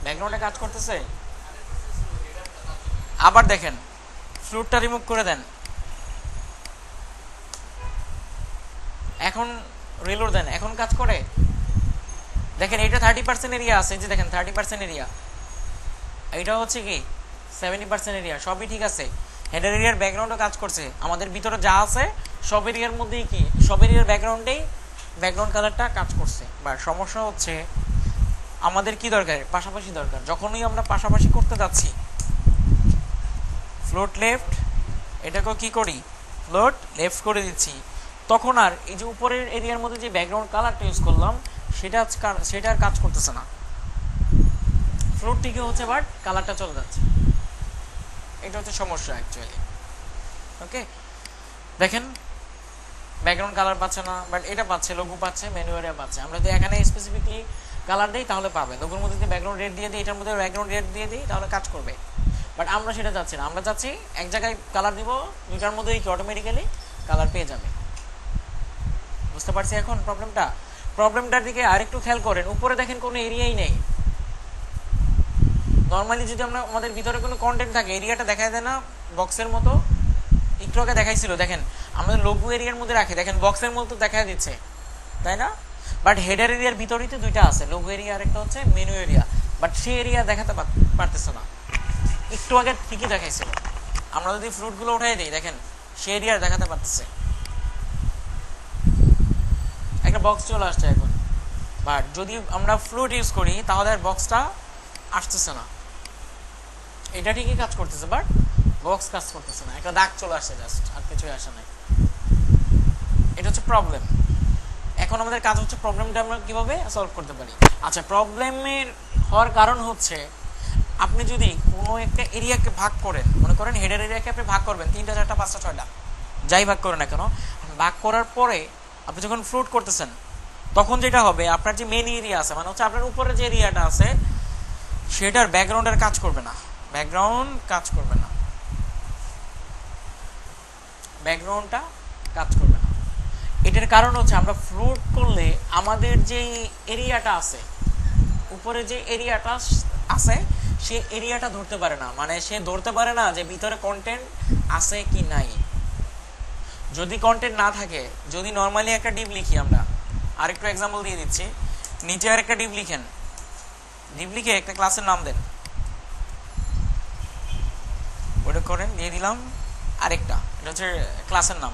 ব্যাকগ্রাউন্ডে কাজ করতেছে। আবার দেখেন ফ্লুটটা রিমুভ করে দেন, এখন রিলোড দেন, এখন কাজ করে। দেখেন এটা 30% এরিয়া আছে, যে দেখেন 30% এরিয়া, এইটা হচ্ছে কি 70% এরিয়া, সবই ঠিক আছে। হেডার এরিয়ার ব্যাকগ্রাউন্ডও কাজ করছে, আমাদের ভিতরে যা আছে সব এরিয়ার মধ্যেই কি, সব এরিয়ার ব্যাকগ্রাউন্ডেই ব্যাকগ্রাউন্ড কালারটা কাজ করছে। বাট সমস্যা হচ্ছে আমাদের কি দরকার, পাশাপাশি দরকার। যখনই আমরা পাশাপাশি করতে যাচ্ছি, ফ্লোট লেফট, এটাকেও কি করি, ফ্লোট লেফট করে দিচ্ছি, তখন আর এই যে উপরের এরিয়ার মধ্যে যে ব্যাকগ্রাউন্ড কালারটা ইউজ করলাম সেটা আর কাজ করতেছে না, ফ্লোট থেকে হচ্ছে বাট কালারটা চলে যাচ্ছে। এটা হচ্ছে সমস্যা অ্যাকচুয়ালি। ওকে, দেখেন ব্যাকগ্রাউন্ড কালার পাচ্ছে না, বাট এটা পাচ্ছে, লোগো পাচ্ছে, মেনু এরিয়া পাচ্ছে। আমরা যদি এখানে স্পেসিফিকলি কালার দিই তাহলে পাবে, লোগোর মধ্যে যদি ব্যাকগ্রাউন্ড রেড দিয়ে দিই, এটার মধ্যে ব্যাকগ্রাউন্ড রেড দিয়ে দিই, তাহলে কাজ করবে। বাট আমরা সেটা চাচ্ছি না, আমরা চাচ্ছি এক জায়গায় কালার দিব, দুইটার মধ্যেই কি অটোমেটিক্যালি কালার পেয়ে যাবে। বুঝতে পারছি এখন প্রবলেমটার দিকে আরেকটু খেয়াল করেন। উপরে দেখেন কোনো এরিয়াই নেই। নর্মালি যদি আমরা আমাদের ভিতরে কোনো কন্টেন্ট থাকে, এরিয়াটা দেখায় দেয় না বক্সের মতো, একটু আগে দেখাইছিল, দেখেন আমাদের লোগো এরিয়ার মধ্যে রাখে, দেখেন বক্সের মতো দেখা দিচ্ছে, তাই না? বাট হেডার এরিয়ার ভিতরেই তো দুইটা আছে, লোগো এরিয়া আর একটা হচ্ছে মেনু এরিয়া, বাট সেই এরিয়া দেখাতে পারতেছে না। একটু আগে ঠিকই দেখাইছিল, আমরা যদি ফ্রুটগুলো উঠাই দিই, দেখেন সেই এরিয়া দেখাতে পারতেছে, একটা বক্স চলে আসছে এখন। বাট যদি আমরা ফ্লুট ইউজ করি তাহলে আর বক্সটা আসতেছে না, এটা ঠিকই কাজ করতেছে বাট বক্স কাজ করতেছে না, একটা দাগ চলে আসছে জাস্ট, আর কিছুই আসে নাই। এটা হচ্ছে প্রবলেম। এখন আমাদের কাজ হচ্ছে প্রবলেমটা আমরা কিভাবে সলভ করতে পারি। আচ্ছা, প্রবলেমের হওয়ার কারণ হচ্ছে আপনি যদি কোনো একটা এরিয়াকে ভাগ করেন, মনে করেন হেডার এরিয়াকে আপনি ভাগ করবেন 3টা 4টা 5টা 6টা, যাই ভাগ করেন না কেন, ভাগ করার পরে আপনি যখন ফ্লুট করতেছেন তখন যেটা হবে, আপনার যে মেন এরিয়া আছে, মানে হচ্ছে আপনার উপরে যে এরিয়াটা আছে সেটার ব্যাকগ্রাউন্ডের কাজ করবে না, ব্যাকগ্রাউন্ডটা কাজ করবে না। এটার কারণ হচ্ছে আমরা ফ্লুট করলে আমাদের যে এরিয়াটা আছে, উপরে যে এরিয়াটা আছে সে এরিয়াটা ধরতে পারে না, মানে সে ধরতে পারে না যে ভিতরে কন্টেন্ট আছে কি নাই। যদি কন্টেন্ট না থাকে, যদি নর্মালি একটা ডিভ লিখি, আমরা আরেকটু এক্সাম্পল দিয়ে দিচ্ছি, নিচে আরেকটা ডিভ লিখেন, ডিভ লিখে একটা ক্লাসের নাম দেন, ওটা করেন, দিয়ে দিলাম আরেকটা, এটা হচ্ছে ক্লাসের নাম,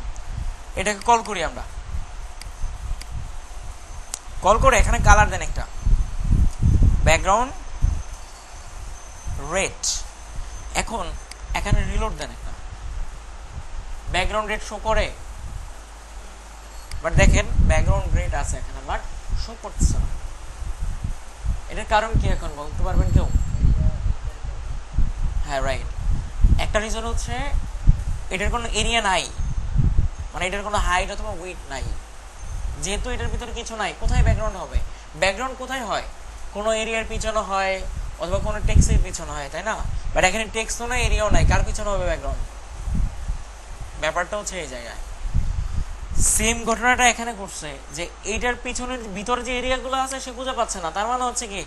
এটাকে কল করি, আমরা কল করে এখানে কালার দেন একটা ব্যাকগ্রাউন্ড রেড, এখন এখানে রিলোড দেন, একটা ব্যাকগ্রাউন্ড রেড শো করে, বাট দেখেন ব্যাকগ্রাউন্ড রেড আছে এখানে বাট শো করতেছে না। এটার কারণ কি এখন বলতে পারবেন কেউ? হ্যাঁ, রাইট, একটা রিজন হচ্ছে এটার কোনো এরিয়া নাই, মানে এটার কোনো হাইট অথবা উইডথ নাই। যেহেতু এটার ভিতরে কিছু নাই, কোথায় ব্যাকগ্রাউন্ড হবে? ব্যাকগ্রাউন্ড কোথায় হয়? কোনো এরিয়ার পিছনে হয় অথবা কোনো টেক্সটের পিছনে হয়, তাই না? বাট এখানে টেক্সটও নাই, এরিয়াও নাই, কার পিছনে হবে ব্যাকগ্রাউন্ড? ব্যাপারটা হচ্ছে এই জায়গায় সেম ঘটনাটা এখানে ঘটছে, যে এইটার পিছনের ভিতরে যে এরিয়াগুলো আছে সে খুঁজে পাচ্ছে না, তার মানে হচ্ছে কি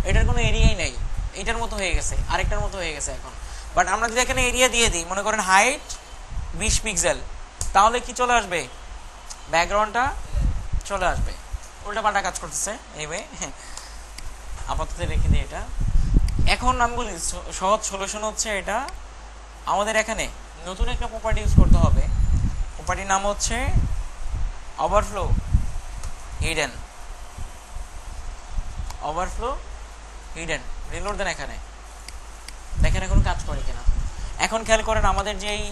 এটার কোনো এরিয়াই নেই, এটার মতো হয়ে গেছে, আরেকটার মতো হয়ে গেছে এখন। বাট আমরা যদি এখানে এরিয়া দিয়ে দিই, মনে করেন হাইট 20 পিক্সেল, তাহলে কি চলে আসবে? ব্যাকগ্রাউন্ডটা চলে আসবে। উল্টা পাল্টা কাজ করতেছে, এনিওয়ে আপাতত রেখে দিই এটা। এখন আমি বলি সহজ সলিউশন হচ্ছে এটা, আমাদের এখানে নতুন একটা প্রপার্টি ইউজ করতে হবে। প্রপার্টির নাম হচ্ছে overflow hidden. Overflow hidden. Reload দেন, এখানে দেখেন এখন কাজ করে কিনা। এখন খেয়াল করেন আমাদের যেই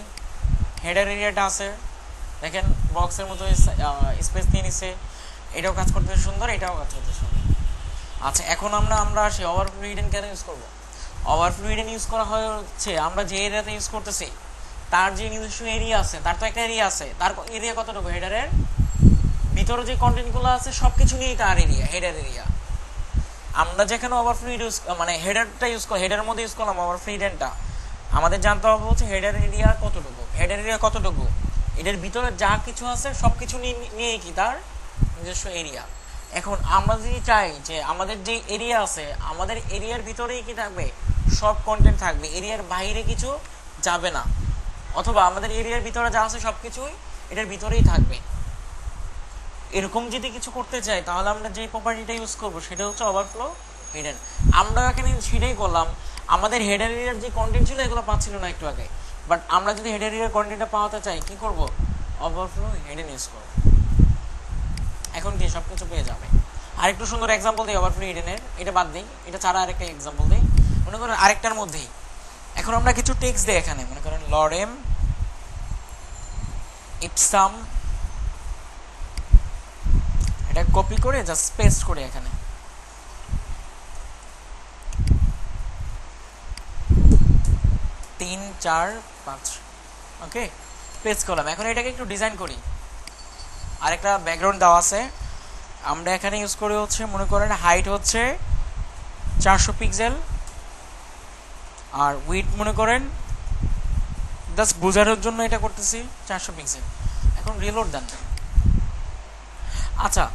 হেডার এরিয়াটা আছে, দেখেন বক্সের মতো স্পেস নিয়ে নিছে, এটাও কাজ করতে সুন্দর, এটাও কাজ করতে সুন্দর। আচ্ছা, এখন আমরা আসি ওভারফ্লো হিডেন কেন ইউজ করবো। ওভারফ্লো হিডেন ইউজ করা হচ্ছে আমরা যে এরিয়াতে ইউজ করতেছি তার যে নিজস্ব এরিয়া আছে, তার তো একটা এরিয়া আছে, তার এরিয়া কতটুকু, হেডারের ভিতরে যে কন্টেন্টগুলো আছে সব কিছু নিয়েই তার এরিয়া, হেডার এরিয়া। আমরা যেখানে ওভারফ্লো ইউজ মানে হেডারটা ইউজ করি, হেডারের মধ্যে ইউজ করলাম ওভারফ্লো হিডেনটা, আমাদের জানতে হবে হচ্ছে হেডার এরিয়া কতটুকু, হেডার এরিয়া কতটুকু, এটার ভিতরে যা কিছু আছে সব কিছু নিয়ে কি তার নিজস্ব এরিয়া। এখন আমরা যদি চাই যে আমাদের যে এরিয়া আছে, আমাদের এরিয়ার ভিতরেই কি থাকবে, সব কন্টেন্ট থাকবে, এরিয়ার বাইরে কিছু যাবে না, অথবা আমাদের এরিয়ার ভিতরে যা আছে সব কিছুই এটার ভিতরেই থাকবে, এরকম যদি কিছু করতে চাই তাহলে আমরা যে প্রপার্টিটা ইউজ করব সেটা হচ্ছে ওভারফ্লো হিডেন। আমরা এখানে সেটাই করলাম। আমাদের হেডার এরিয়ার যে কন্টেন্ট ছিল এগুলো পাচ্ছিল না একটু আগে, বাট আমরা যদি হেডার এরিয়ার কন্টেন্টটা পাওয়াতে চাই কি করব, ওভারফ্লো হিডেন ইউজ করব। এখন কি সব কিছু পেয়ে যাবে। আরেকটু সুন্দর এক্সাম্পল দিই ওভারফ্লো হিডেনের, এটা বাদ দিই, এটা ছাড়া আরেকটা এক্সাম্পল দিই। মনে করেন আরেকটার মধ্যেই এখন আমরা কিছু টেক্সট দিই এখানে, মনে করেন লরেম ইপসাম, এটা কপি করে জাস্ট পেস্ট করে এখানে, তিন চার পাঁচ, ওকে পেস্ট করলাম। এখন এটাকে একটু ডিজাইন করি। আরেকটা ব্যাকগ্রাউন্ড দেওয়া আছে, আমরা এখানে ইউজ করে হচ্ছে মনে করেন হাইট হচ্ছে 400 পিক্সেল, আর উইডথ মনে করেন জাস্ট বোঝানোর জন্য এটা করতেছি 400 পিক্সেল। এখন রিলোড দেন। আচ্ছা,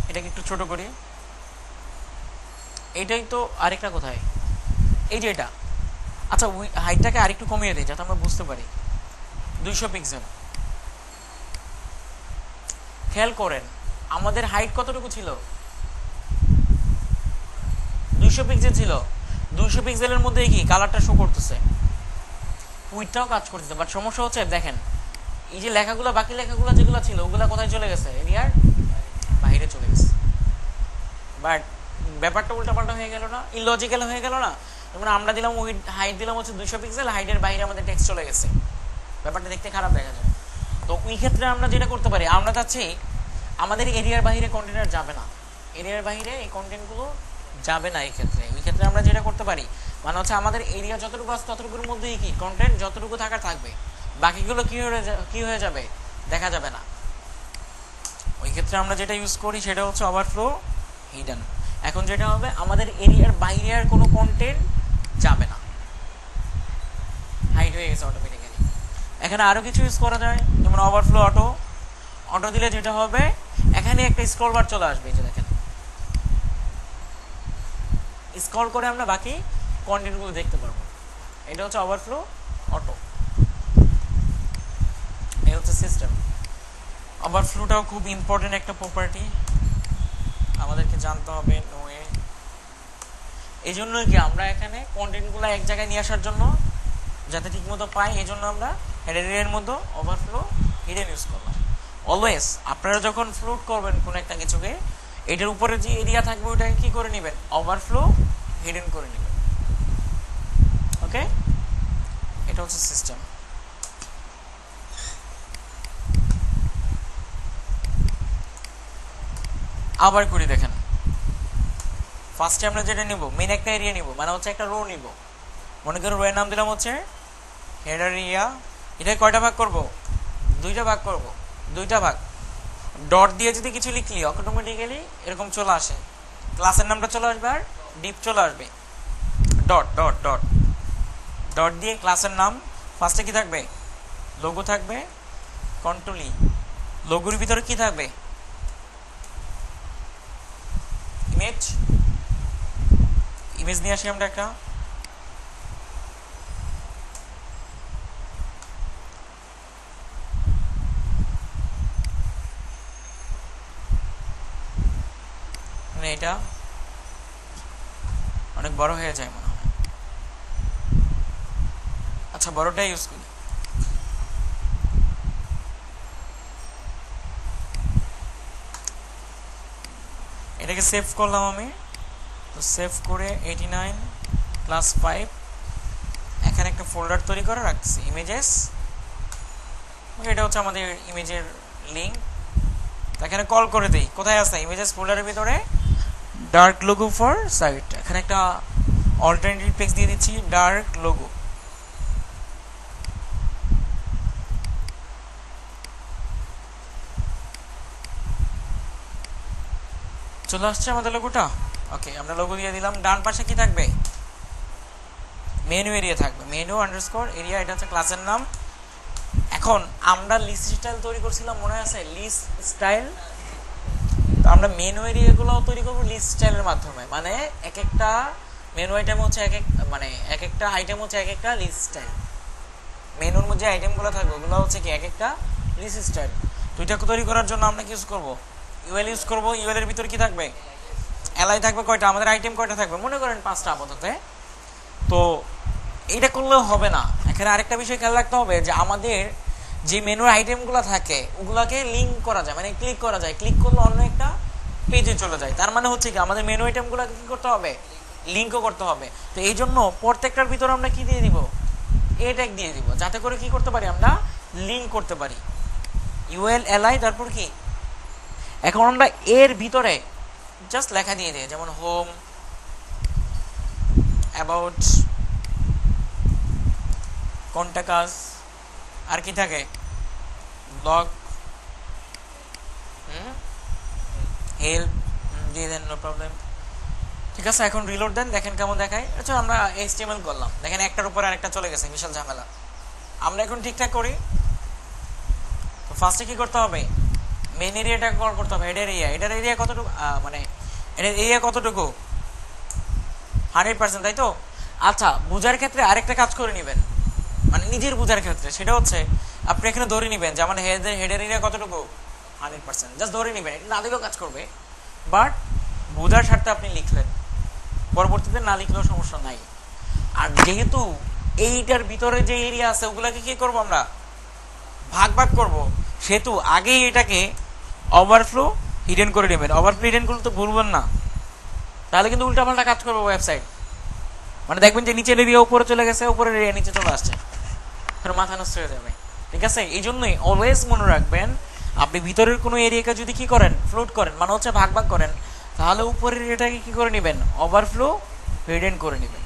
এটাকে একটু ছোট করি। এইটাই তো আরেকটা কোথায়, এই যে এটা। আচ্ছা, হাইটটাকে আরেকটু কমিয়ে দিই যাতে আমরা বুঝতে পারি। 200 পিক্সেল। খেয়াল করেন আমাদের হাইট কতটুকু ছিল, 200 পিক্সেল ছিল। 200 পিক্সেলের মধ্যে কি কালারটা শো করতেছে, উইডটাও কাজ করতেছে, বাট সমস্যা হচ্ছে দেখেন এই যে লেখাগুলো, বাকি লেখাগুলো যেগুলো ছিল ওগুলো কোথায় চলে গেছে, এরিয়ার বাইরে চলে গেছে। বাট ব্যাপারটা উল্টাপাল্টা হয়ে গেল না, ইলজিক্যাল হয়ে গেল না। যেমন আমরা দিলাম উইড, হাইট দিলাম হচ্ছে 200 পিক্সেল, হাইটের বাইরে আমাদের টেক্সট চলে গেছে, ব্যাপারটা দেখতে খারাপ দেখা যায়। তো ওই ক্ষেত্রে আমরা যেটা করতে পারি, আমরা চাচ্ছি আমাদের এরিয়ার বাইরে কন্টেন্ট যাবে না, এরিয়ার বাইরে এই কন্টেন্টগুলো যাবে না। এই ক্ষেত্রে ওই ক্ষেত্রে আমরা যেটা করতে পারি মানে হচ্ছে আমাদের এরিয়া যতটুকু আছে ততটুকুর মধ্যেই কি কন্টেন্ট যতটুকু থাকার থাকবে, বাকিগুলো কি হয়ে যাবে দেখা যাবে না। ওই ক্ষেত্রে আমরা যেটা ইউজ করি সেটা হচ্ছে ওভারফ্লো হিডেন। এখন যেটা হবে আমাদের এরিয়ার বাইরে আর কোনো কন্টেন্ট যাবে না, হাইড হয়ে গেছে অটোমেটিক্যালি। এখানে আরও কিছু ইউজ করা যায়, যেমন ওভারফ্লো অটো। অটো দিলে যেটা হবে এখানে একটা স্ক্রল বার চলে আসবে, এই যে দেখেন, স্ক্রল করে আমরা বাকি কন্টেন্টগুলো দেখতে পারবো। এটা হচ্ছে ওভারফ্লো অটো, এই হচ্ছে সিস্টেম। ওভারফ্লোটাও খুব ইম্পর্টেন্ট একটা প্রপার্টি, আমাদেরকে জানতে হবে। নোয়ে এই জন্যই কি আমরা এখানে কন্টেন্টগুলো এক জায়গায় নিয়ে আসার জন্য যাতে ঠিকমতো পাই, এই জন্য আমরা হেডারের মধ্যে ওভারফ্লো হিডেন ইউজ করলাম। অলওয়েজ আপনারা যখন ফ্লোট করবেন কোনো একটা কিছুকে, এটার উপরে যে এরিয়া থাকবে ওটাকে কি করে নেবেন, ওভারফ্লো হিডেন করে নেবেন। ওকে, এটা হচ্ছে সিস্টেম। আবার করি দেখেন, ফার্স্টে আমরা যেটা নিব মেন একটা এরিয়া নিব, মানে হচ্ছে একটা রো নিব। মনে করো রোয়ের নাম দিলাম হচ্ছে হেডার এরিয়া। এটা কয়টা ভাগ করব, দুইটা ভাগ করব, দুইটা ভাগ। ডট দিয়ে যদি কিছু লিখলি অটোমেটিক্যালি এরকম চলে আসে, ক্লাসের নামটা চলে আসবে আর ডিপ চলে আসবে। ডট ডট ডট ডট দিয়ে ক্লাসের নাম, ফার্স্টে কি থাকবে, লোগো থাকবে, কন্ট্রোল ই, লোগোর ভিতরে কি থাকবে, ইমেজ। ইমেজ নিয়ে আসি আমরা একটা, মানে এটা অনেক বড় হয়ে যায় মনে হয়। আচ্ছা বড়টা ইউজ করি। এটাকে সেভ করলাম আমি, তো সেভ করে 89 + 5 এখানে একটা ফোল্ডার তৈরি করে রাখছি ইমেজেস। এটা হচ্ছে আমাদের ইমেজের লিঙ্ক। এখানে কল করে দেই, কোথায় আছে ইমেজেস ফোল্ডারের ভিতরে ডার্ক লোগো ফর সাইট। এখানে একটা অল্টারনেটিভ টেক্সট দিয়ে দিচ্ছি ডার্ক লোগো। চলে আসছে আমাদের লোগোটা। ওকে, আমরা লোগো দিয়ে দিলাম। ডান পাশে কি থাকবে? মেনু এরিয়া থাকবে, মেনু আন্ডারস্কোর এরিয়া, এটা হচ্ছে ক্লাসের নাম। এখন আমরা লিস্ট স্টাইল তৈরি করছিলাম, মনে আছে লিস্ট স্টাইল? তো আমরা মেনু এরিয়াগুলোও তৈরি করবো লিস্ট স্টাইলের মাধ্যমে, মানে এক একটা মেনু আইটেম হচ্ছে এক একটা আইটেম হচ্ছে এক একটা লিস্ট স্টাইল। মেনুর মধ্যে আইটেমগুলো থাকবে ওগুলো হচ্ছে কি এক একটা লিস্ট স্টাইল। তো এটা তৈরি করার জন্য আমরা কি ইউজ করবো? ইউএল ইউজ করবো। ইউএল এর ভিতরে কি থাকবে? এলআই থাকবে। কয়টা আমাদের আইটেম কয়টা থাকবে? মনে করেন 5টা আপাতত। তো এইটা করলেও হবে না, এখানে আরেকটা বিষয় খেয়াল রাখতে হবে যে আমাদের যে মেনুর আইটেমগুলো থাকে ওগুলাকে লিঙ্ক করা যায়, মানে ক্লিক করা যায়, ক্লিক করলে অন্য একটা পেজে চলে যায়। তার মানে হচ্ছে কি আমাদের মেনু আইটেমগুলোকে কি করতে হবে? লিঙ্কও করতে হবে। তো এই জন্য প্রত্যেকটার ভিতরে আমরা কি দিয়ে দিব? এ ট্যাগ দিয়ে দিব, যাতে করে কি করতে পারি? আমরা লিঙ্ক করতে পারি। ইউএল এলআই তারপর কি, এখন আমরা এর ভিতরে জাস্ট লেখা দিয়ে দিই, যেমন হোম, অ্যাবাউট, কন্টাক্টস, আর কি থাকে? ব্লগ, হেল্প দিয়ে দেন, নো প্রবলেম। ঠিক আছে, এখন রিলোড দেন, দেখেন কেমন দেখায়। আচ্ছা আমরা এইচটিএমএল করলাম, দেখেন একটার উপর আরেকটা চলে গেছে, বিশাল ঝামেলা। আমরা এখন ঠিকঠাক করি। তো ফার্স্টে কি করতে হবে? মেন এরিয়াটা কল করতে হবে। এটার এরিয়া কতটুকু? মানে এটার এরিয়া কতটুকু? 100%, তাই তো? আচ্ছা, বুঝার ক্ষেত্রে আরেকটা কাজ করে নেবেন, মানে নিজের বুঝার ক্ষেত্রে, সেটা হচ্ছে আপনি এখানে ধরে নেবেন যে আমার হেডের এরিয়া কতটুকু? 100%। জাস্ট ধরে নেবেন, এটা না দিলেও কাজ করবে, বাট বোঝার স্বার্থে আপনি লিখলেন, পরবর্তীতে না লিখলেও সমস্যা নাই। আর যেহেতু এইটার ভিতরে যে এরিয়া আছে ওগুলাকে কি করব? আমরা ভাগ ভাগ করব, সেহেতু আগেই এটাকে ওভারফ্লো হিডেন করে নেবেন। ওভারফ্লো হিডেন করলে তো ভুলবেন না, তাহলে কিন্তু উল্টাপাল্টা কাজ করবো ওয়েবসাইট। মানে দেখবেন যে নিচের এরিয়া উপরে চলে গেছে, উপরের এরিয়া নিচে চলে আসছে, মাথা নষ্ট হয়ে যাবে। ঠিক আছে, এই জন্যই অলওয়েজ মনে রাখবেন, আপনি ভিতরের কোনো এরিয়াকে যদি কি করেন? ফ্লোট করেন, মানে হচ্ছে ভাগ ভাগ করেন, তাহলে উপরের এরিয়াটাকে কি করে নেবেন? ওভারফ্লো হিডেন করে নেবেন,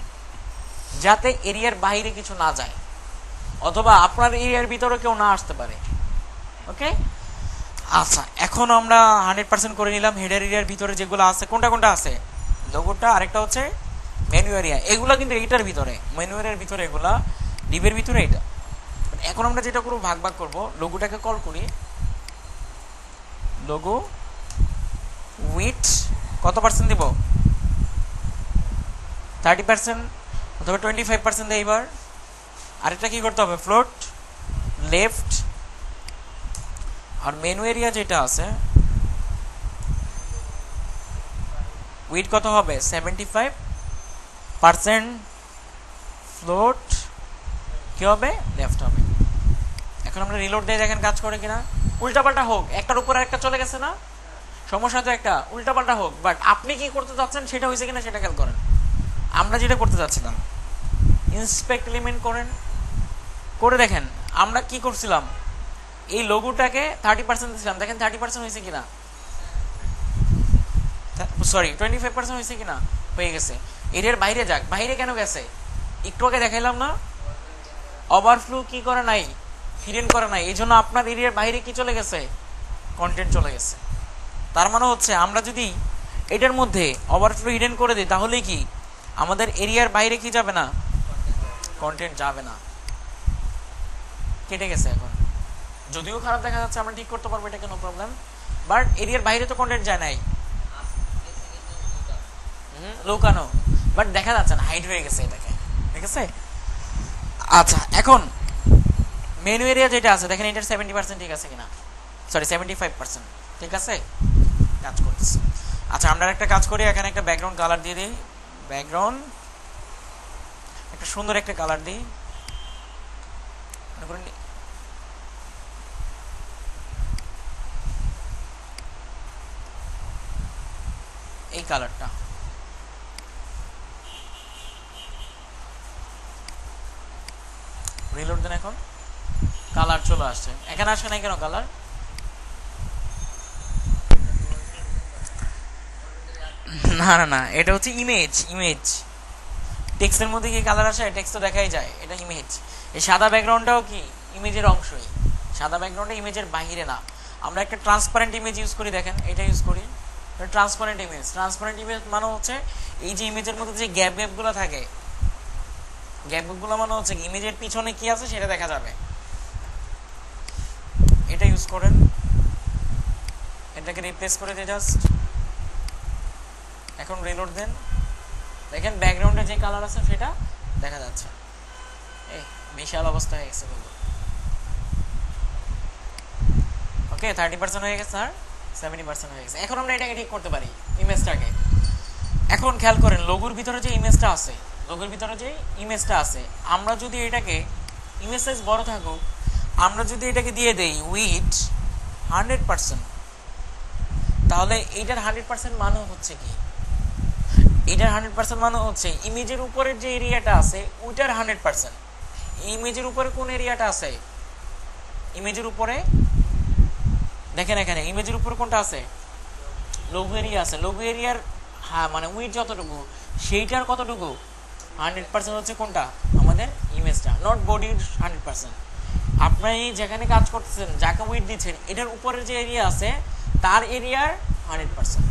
যাতে এরিয়ার বাইরে কিছু না যায়, অথবা আপনার এরিয়ার ভিতরে কেউ না আসতে পারে। ওকে, আচ্ছা এখন আমরা 100% করে নিলাম। হেডার এরিয়ার ভিতরে যেগুলো আছে, কোনটা কোনটা আছে? লোগোটা, আরেকটা হচ্ছে মেনু এরিয়া। এগুলা কিন্তু এইটার ভিতরে, মেনু এরিয়ার ভিতরে এগুলা, ডিবের ভিতরে এটা। এখন আমরা যেটা করবো, ভাগ ভাগ করবো। লোগোটাকে কল করি, লোগো উইথ কত পার্সেন্ট দিব? 30% অথবা 25% দেয়। এইবার আরেকটা কি করতে হবে? Float left. আর মেনু এরিয়া যেটা আছে উইথ কত হবে? 75%। ফ্লোট কি হবে? লেফট হবে। এখন আমরা রিলোড দিয়ে দেখেন কাজ করে কিনা। উল্টাপাল্টা হোক, একটার উপর একটা চলে গেছে না, সমস্যা তো একটা, উল্টাপাল্টা হোক, বাট আপনি কি করতে চাচ্ছেন সেটা হয়েছে কিনা সেটা খেয়াল করেন। আমরা যেটা করতে চাচ্ছিলাম, ইন্সপেক্ট এলিমেন্ট করেন, করে দেখেন আমরা কি করছিলাম, এই লোগোটাকে 30% দিয়েছিলাম, দেখেন 30% হয়েছে কিনা, সরি 25% হয়েছে কিনা, হয়ে গেছে। এরিয়ার বাইরে যাক, বাইরে কেন গেছে? একটু আগে দেখাইলাম না, ওভারফ্লো কি করে নাই? হিডেন করে নাই, এই জন্য আপনার এরিয়ার বাইরে কি চলে গেছে? কন্টেন্ট চলে গেছে। তার মানে হচ্ছে আমরা যদি এটার মধ্যে ওভারফ্লো হিডেন করে দিই, তাহলে কি আমাদের এরিয়ার বাইরে কি যাবে না? কন্টেন্ট যাবে না। কেটে গেছে। এখন যদিও খারাপ দেখা যাচ্ছে, আমরা ঠিক করতে পারবো, এটা কোনো প্রবলেম, বাট এরিয়ার বাইরে তো কন্টেন্ট যায় নাই, লুকানো, বাট দেখা যাচ্ছে না, হাইড হয়ে গেছে এটাকে। ঠিক আছে, আচ্ছা এখন মেনু এরিয়া যেটা আছে দেখেন, এটার 70% ঠিক আছে কিনা, সরি 75% ঠিক আছে, কাজ করতেছে। আচ্ছা আমরা একটা কাজ করি, এখানে একটা ব্যাকগ্রাউন্ড কালার দিয়ে দিই, ব্যাকগ্রাউন্ড একটা সুন্দর একটা কালার দিই, এই কালারটা রিলোড দেন, এখন কালার চলে আসছে। এখানে আসে না কেন কালার? না না না, এটা হচ্ছে ইমেজ টেক্সটের মধ্যে কি কালার আসে? টেক্সট তো দেখাই যায়, এটা ইমেজ। এই সাদা ব্যাকগ্রাউন্ডটাও কি ইমেজের অংশই, সাদা ব্যাকগ্রাউন্ডটা ইমেজের বাহিরে না। আমরা একটা ট্রান্সপারেন্ট ইমেজ ইউজ করি, দেখেন এটা ইউজ করি, ট্রান্সপারেন্ট ইমেজ মানে হচ্ছে এই যে ইমেজের মধ্যে যে গ্যাপগুলো থাকে, গ্যাপগুলো মানে হচ্ছে ইমেজের পিছনে কি আছে সেটা দেখা যাবে, এটা ইউজ করেন। এটাকে রিপ্লেস করে দিয়ে জাস্ট এখন রিলোড দেন, দেখেন ব্যাকগ্রাউন্ডে যে কালার আছে সেটা দেখা যাচ্ছে। এই বিশাল অবস্থা হয়ে গেছে বলবো। ওকে 30% হয়ে গেছে আর 70% হয়ে গেছে। এখন আমরা এটাকে ঠিক করতে পারি ইমেজটাকে। এখন খেয়াল করেন লোগোর ভিতরে যে ইমেজটা আছে, আমরা যদি এটাকে ইমেজ সাইজ বড় থাকুক, আমরা যদি এটাকে দিয়ে দেই উইথ 100%, তাহলে এইটার 100% মানে হচ্ছে কি? এটার 100% মানে হচ্ছে ইমেজের উপরের যে এরিয়াটা আছে ওইটার 100%। ইমেজের উপরে কোন এরিয়াটা আছে? ইমেজের উপরে দেখেন, এখানে ইমেজের উপরে কোনটা আছে? লোগো এরিয়া আছে। লোগো এরিয়ার মানে উইথ যতটুকু, সেইটার কতটুকু? 100% হচ্ছে কোনটা? আমাদের ইমেজটা, নট বডির 100%। আপনি যেখানে কাজ করতেছেন, যাকে উইথ দিচ্ছেন, এটার উপরের যে এরিয়া আছে তার এরিয়ার 100%।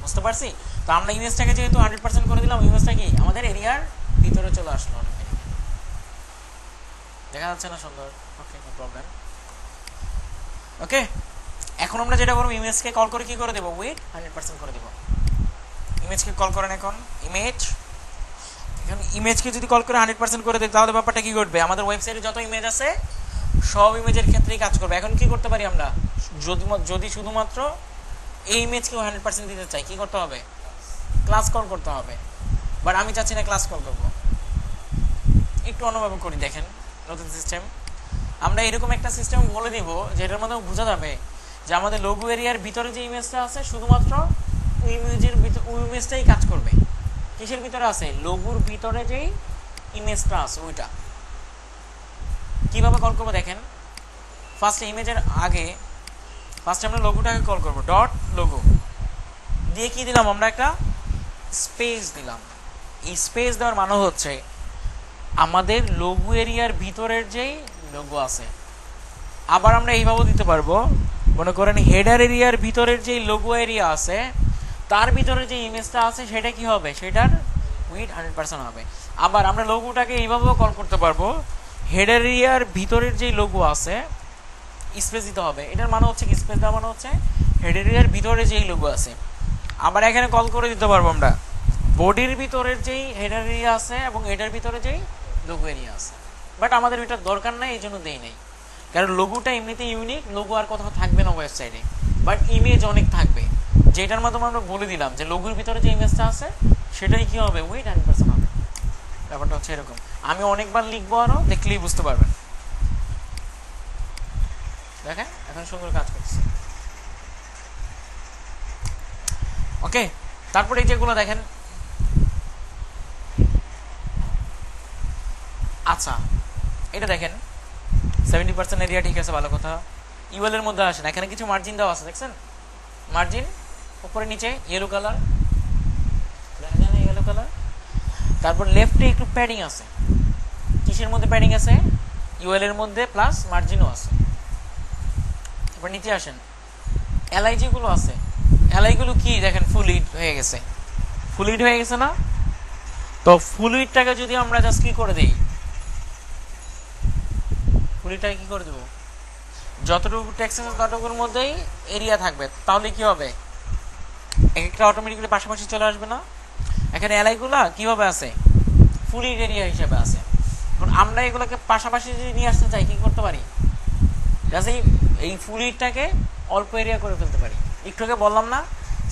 বুঝতে পারছি? তো আমরা ইমেজটাকে যেহেতু 100% করে দিলাম, ইমেজটা কি আমাদের এরিয়ার ভিতরে চলে আসলো অটোমেটিক। দেখা যাচ্ছে না সুন্দর? ওকে, নো প্রবলেম। ওকে, এখন আমরা যেটা করব, ইমেজকে কল করে কি করে দেব? উইথ 100% করে দেব। ইমেজকে কল করেন, এখন ইমেজকে যদি কল করে 100% করে দেয়, তাহলে ব্যাপারটা কি ঘটবে? আমাদের ওয়েবসাইটে যত ইমেজ আছে সব ইমেজের ক্ষেত্রেই কাজ করবে। এখন কি করতে পারি আমরা? যদি শুধুমাত্র এই ইমেজকে 100% দিতে চাই, কি করতে হবে? ক্লাস কল করতে হবে। বাট আমি চাচ্ছি না ক্লাস কল করবো, একটু অন্যভাবে করি। দেখেন নতুন সিস্টেম, আমরা এরকম একটা সিস্টেম বলে দিব যেটার মধ্যে বোঝা যাবে যে আমাদের লোগো এরিয়ার ভিতরে যে ইমেজটা আছে শুধুমাত্র ওই ইমেজটাই কাজ করবে। কিসের ভিতরে আছে? লোগোর ভিতরে যেই ইমেজটা আছে ওইটা। কিভাবে কল করবো দেখেন, ফার্স্ট ইমেজের আগে ফার্স্ট আমরা লোগোটাকে কল করবো, ডট লোগো দিয়ে কি দিলাম? আমরা একটা স্পেস দিলাম। এই স্পেস দেওয়ার মানে হচ্ছে আমাদের লোগো এরিয়ার ভিতরের যেই লোগো আছে, আবার আমরা এইভাবেও দিতে পারবো, মনে করেন হেডার এরিয়ার ভিতরের যেই লোগো এরিয়া আছে তার ভিতরে যে ইমেজটা আছে সেটা কি হবে? সেটার উইথ 100% হবে। আবার আমরা লোগোটাকে এইভাবেও কল করতে পারবো, হেডার এরিয়ার ভিতরের যেই লোগো আছে স্পেস দিতে হবে। এটার মানে হচ্ছে কি? স্পেস দেওয়া মানে হচ্ছে হেডার এরিয়ার ভিতরে যেই লোগো আছে। আবার এখানে কল করে দিতে পারবো আমরা বডির ভিতরের যেই হেডার এরিয়া আছে এবং এটার ভিতরে যেই লোগো এরিয়া আছে। বাট আমাদের এটার দরকার নাই, এই জন্য দেই নাই, কারণ লোগোটা এমনিতে ইউনিক, লোগো আর কোথাও থাকবে না ওয়েবসাইটে, বাট ইমেজ অনেক থাকবে। যেটার মাধ্যমে আমরা বলে দিলাম যে লোগোর ভিতরে যে ইমেজটা আছে সেটাই কি হবে? উইথ 100% হবে। ব্যাপারটা হচ্ছে এরকম। আমি অনেকবার লিখবো, আরও দেখলেই বুঝতে পারবেন। দেখেন এখন সুন্দর কাজ করছে। ওকে, তারপরে এই যেগুলো দেখেন, আচ্ছা এটা দেখেন 70% এরিয়া ঠিক আছে, ভালো কথা। ইউএল এর মধ্যে আসেন, এখানে কিছু মার্জিন দেওয়া আছে, দেখছেন? মার্জিন উপরে নিচে ইয়েলো কালার, দেখা যায় না? Yellow colour. তারপর লেফটে একটু প্যাডিং আছে। কিসের মধ্যে প্যাডিং আছে? ইউএল এর মধ্যে, প্লাস মার্জিনও আছে। তারপর নিচে আসেন, এলআই যেগুলো আছে, এলআইগুলো কি দেখেন? ফুলইড হয়ে গেছে, ফুলইড হয়ে গেছে না? তো ফুলইডটাকে যদি আমরা জাস্ট কি করে দিই, ফুলইডটাকে কি করে দেবো? যতটুকু টেক্সট আছে ততটুকুর মধ্যেই এরিয়া থাকবে, তাহলে কি হবে? একটা অটোমেটিক্যালি পাশাপাশি চলে আসবে না? এখানে এলআইগুলা কিভাবে আছে? ফুলইড এরিয়া হিসেবে আছে। এখন আমরা এগুলোকে পাশাপাশি যদি নিয়ে আসতে চাই, কি করতে পারি? জাস্ট এই ফুলইডটাকে অল্প এরিয়া করে ফেলতে পারি। একটু আগে বললাম না,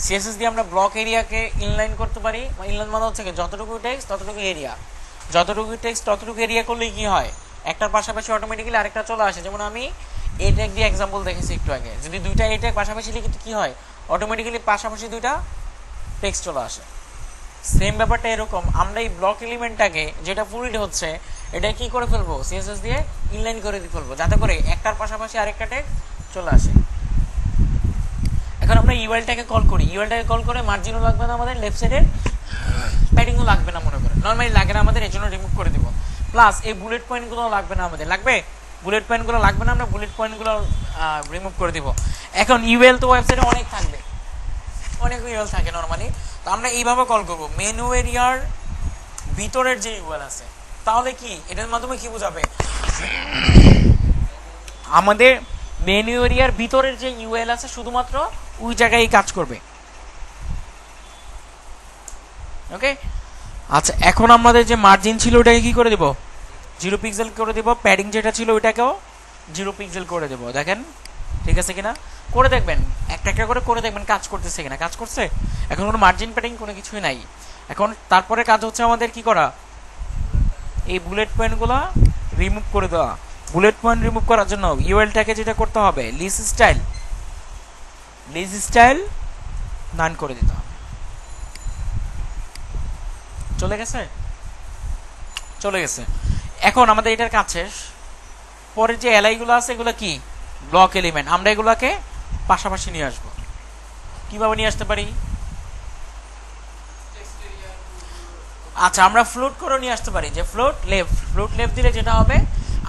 সিএসএস দিয়ে আমরা ব্লক এরিয়াকে ইনলাইন করতে পারি। ইনলাইন মানে হচ্ছে যতটুকু টেক্সট ততটুকু এরিয়া, যতটুকু টেক্সট ততটুকু এরিয়া করলেই কি হয়? একটার পাশাপাশি অটোমেটিক্যালি আরেকটা চলে আসে। যেমন আমি এই ট্যাগ দিয়ে এক্সাম্পল দেখেছি একটু আগে, যদি দুইটা এই ট্যাগ পাশাপাশি লিখি কি হয়, অটোমেটিক্যালি পাশাপাশি দুইটা টেক্সট চলে আসে। সেম ব্যাপারটা এরকম, আমরা এই ব্লক এলিমেন্টটাকে যেটা ফুলড হচ্ছে এটা কি করে ফেলবো, সিএসএস দিয়ে ইনলাইন করে দিয়ে ফেলবো, যাতে করে একটার পাশাপাশি আরেকটা ট্যাগ চলে আসে। এখন আমরা ইউএলটাকে কল করি, ইউএলটাকে কল করে মার্জিনও লাগবে না আমাদের, লেফট সাইডের প্যাডিংও লাগবে না, মনে করে নর্মালি লাগে না আমাদের, এর জন্য রিমুভ করে দিব। প্লাস এই বুলেট পয়েন্টগুলো লাগবে না আমাদের, লাগবে বুলেট পয়েন্টগুলো লাগবে না, আমরা বুলেট পয়েন্টগুলো রিমুভ করে দিব। এখন ইউএল তো ওয়েবসাইটে অনেক থাকবে, অনেক ইউএল থাকে নর্মালি, তো আমরা এইভাবে কল করব মেনু এরিয়ার ভিতরের যে ইউএল আছে। তাহলে কি এটার মাধ্যমে কি বোঝাবে, আমাদের মেনু এরিয়ার ভিতরের যে ইউএল আছে শুধুমাত্র ওই জায়গায় কাজ করবে। ওকে, আচ্ছা এখন আমাদের যে মার্জিন ছিল ওটাকে কি করে দেব, 0 পিক্সেল করে দেব, প্যাডিং যেটা ছিল ওইটাকেও 0 পিক্সেল করে দেব। দেখেন ঠিক আছে কিনা, করে দেখবেন, একটা একটা করে দেখবেন কাজ করতেছে কিনা। কাজ করছে, এখন কোনো মার্জিন প্যাডিং কোনো কিছুই নাই। এখন তারপরে কাজ হচ্ছে আমাদের কি করা, এই বুলেট পয়েন্টগুলো রিমুভ করে দেওয়া। বুলেট পয়েন্ট রিমুভ করার জন্য ইউএলটাকে যেটা করতে হবে, লিস্ট স্টাইল নান করে দিতে হবে। চলে গেছে। এখন আমাদের এটার কাজ শেষ। পরের যে এলআইগুলো আছে এগুলো কি ব্লক এলিমেন্ট, আমরা এগুলোকে পাশাপাশি নিয়ে আসবো। কিভাবে নিয়ে আসতে পারি, আচ্ছা আমরা ফ্লোট করে নিয়ে আসতে পারি, যে ফ্লোট লেফট দিলে যেটা হবে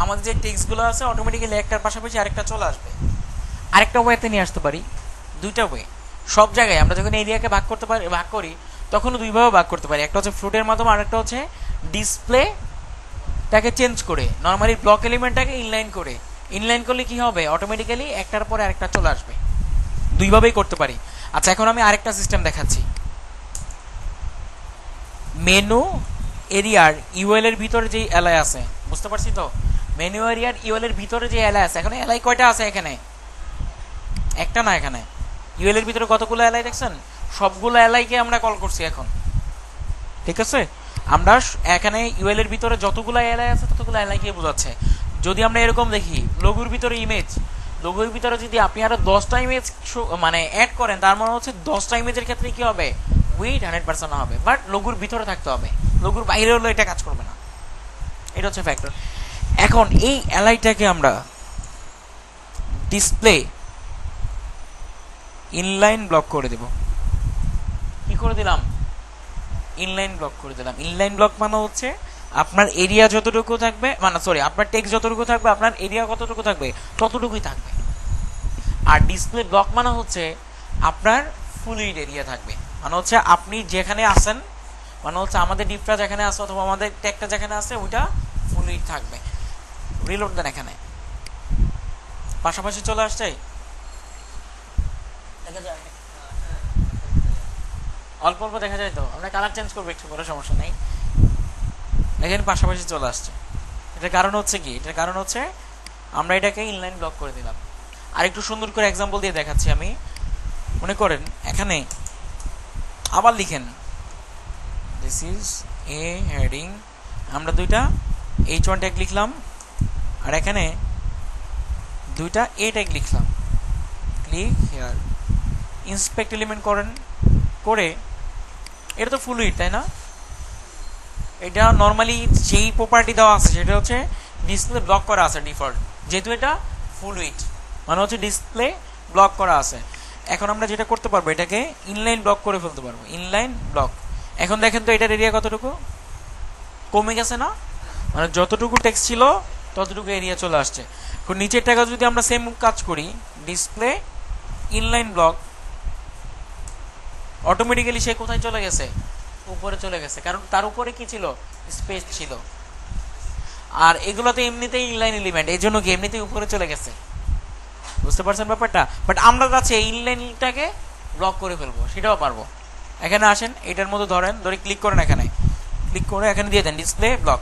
আমাদের যে টেক্সটগুলো আছে অটোমেটিক্যালি একটার পাশাপাশি আরেকটা চলে আসবে। আরেকটা ওয়েতে নিয়ে আসতে পারি, দুইটা ওয়ে। সব জায়গায় আমরা যখন এরিয়াকে ভাগ করি তখন দুইভাবে ভাগ করতে পারি, একটা হচ্ছে ফ্লোটের মাধ্যমে, আরেকটা হচ্ছে ডিসপ্লেটাকে চেঞ্জ করে, নর্মালি ব্লক এলিমেন্টটাকে ইনলাইন করলে কি হবে, অটোমেটিক্যালি একটার পরে আরেকটা চলে আসবে। দুইভাবেই করতে পারি। আচ্ছা এখন আমি আরেকটা সিস্টেম দেখাচ্ছি, মেনু এরিয়ার ইউএল এর ভিতরে যে এলআই আছে, বুঝতে পারছি তো, মেনু এরিয়ার ইউএল এর ভিতরে যে এলআই আছে, এখন এলআই কয়টা আছে এখানে, একটা না, এখানে ইউএল এর ভিতরে কতগুলো এলআই দেখছেন, সবগুলো এলআইকে আমরা কল করছি এখন। ঠিক আছে, আমরা এখানে ইউএল এর ভিতরে যতগুলো এলআই আছে ততগুলো এলআইকে বোঝাচ্ছে। যদি আমরা এরকম দেখি লোগোর ভিতরে লোগোর ভিতরে যদি আপনি আরো 10টা ইমেজ মানে অ্যাড করেন, তার মানে হচ্ছে 10টা ইমেজের ক্ষেত্রে কি হবে, উইথ 100% হবে, বাট লোগোর ভিতরে থাকতে হবে, লোগোর বাইরে হলে এটা কাজ করবে না। এটা হচ্ছে ফ্যাক্টর। এখন এই এলআইটাকে আমরা ডিসপ্লে ইনলাইন ব্লক করে দেব। কি করে দিলাম, ইনলাইন ব্লক করে দিলাম। ইনলাইন ব্লক মানে হচ্ছে আপনার এরিয়া যতটুকু থাকবে, মানে সরি আপনার টেক্সট যতটুকু থাকবে আপনার এরিয়া কতটুকু থাকবে ততটুকুই থাকবে। আর ডিসপ্লে ব্লক মানে হচ্ছে আপনার ফুল উইডথ এরিয়া থাকবে, মানে হচ্ছে আপনি যেখানে আছেন, মানে হচ্ছে আমাদের ডিপটা যেখানে আছে অথবা আমাদের ট্যাগটা যেখানে আছে ওইটা ফুল উইডথ থাকবে। রিলোড দেন, এখানে পাশাপাশি চলে আসছে, দেখা যায় অল্প অল্প দেখা যায়, তো আমরা কালার চেঞ্জ করবো একটু করে, সমস্যা নেই। দেখেন পাশাপাশি চলে আসছে। এটার কারণ হচ্ছে কি, এটার কারণ হচ্ছে আমরা এটাকে ইনলাইন ব্লক করে দিলাম। আর একটু সুন্দর করে এক্সাম্পল দিয়ে দেখাচ্ছি আমি। মনে করেন এখানে আবার লিখেন দিস ইজ এ হেডিং, আমরা দুইটা H1 ট্যাগ লিখলাম আর এখানে দুইটা এ ট্যাগ লিখলাম। ক্লিক হিয়ার, ইন্সপেক্ট এলিমেন্ট করে এটা তো ফুল উইডথ, তাই না? এটা নর্মালি যেই প্রপার্টি দেওয়া আছে সেটা হচ্ছে ডিসপ্লে ব্লক করা আছে ডিফল্ট, যেহেতু এটা ফুল উইডথ মানে হচ্ছে ডিসপ্লে ব্লক করা আছে। এখন আমরা যেটা করতে পারবো এটাকে ইনলাইন ব্লক করে ফেলতে পারবো, ইনলাইন ব্লক। এখন দেখেন তো এটার এরিয়া কতটুকু কমে গেছে না, মানে যতটুকু টেক্সট ছিল ততটুকু এরিয়া চলে আসছে। এখন নিচের টাকা যদি আমরা সেম কাজ করি, ডিসপ্লে ইনলাইন ব্লক, অটোমেটিক্যালি সে কোথায় চলে গেছে, উপরে চলে গেছে, কারণ তার উপরে কি ছিল, স্পেস ছিল। আর এগুলো তো এমনিতেই ইনলাইন এলিমেন্ট, এই জন্য কি এমনিতেই উপরে চলে গেছে, বুঝতে পারছেন ব্যাপারটা। বাট আমরা যাচ্ছি ইনলাইনটাকে ব্লক করে ফেলবো, সেটাও পারবো। এখানে আসেন, এটার মধ্যে ধরে ক্লিক করেন, এখানে ক্লিক করে এখানে দিয়ে দেন ডিসপ্লে ব্লক।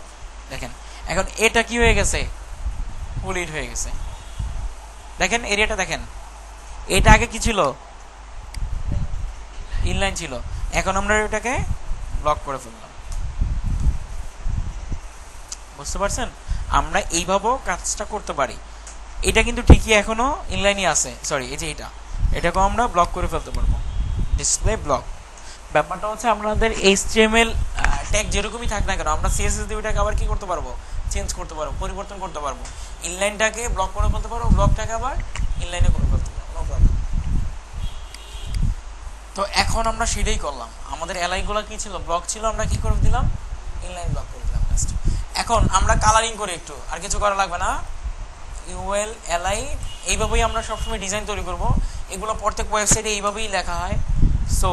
দেখেন এখন এটা কি হয়ে গেছে, ফুল উইডথ হয়ে গেছে। দেখেন এরিয়াটা দেখেন, এটা আগে কি ছিল, ইনলাইন ছিল, এখন আমরা এটাকে ব্লক করে ফেললাম, বুঝতে পারছেন। আমরা এইভাবেও কাজটা করতে পারি। এটা কিন্তু ঠিকই এখনো ইনলাইনই আছে, সরি এই যে এটাকেও আমরা ব্লক করে ফেলতে পারবো, ডিসপ্লে ব্লক। ব্যাপারটা হচ্ছে আমাদের এইচটিএমএল ট্যাগ যেরকমই থাক না কেন আমরা সিএসএস দিয়ে ওটাকে আবার কি করতে পারবো, চেঞ্জ করতে পারবো, পরিবর্তন করতে পারবো। ইনলাইনটাকে ব্লক করে ফেলতে পারবো, ব্লকটাকে আবার ইনলাইনে করে ফেলতে পারবো, নো প্রবলেম। তো এখন আমরা সেটাই করলাম, আমাদের এলআইগুলো কি ছিল, ব্লক ছিল, আমরা কি করে দিলাম, ইনলাইন ব্লক করে দিলাম। এখন আমরা কালারিং করি একটু, আর কিছু করা লাগবে না। ইউএল এলআই এইভাবেই আমরা সবসময় ডিজাইন তৈরি করব, এগুলো প্রত্যেক ওয়েবসাইটে এইভাবেই লেখা হয়। সো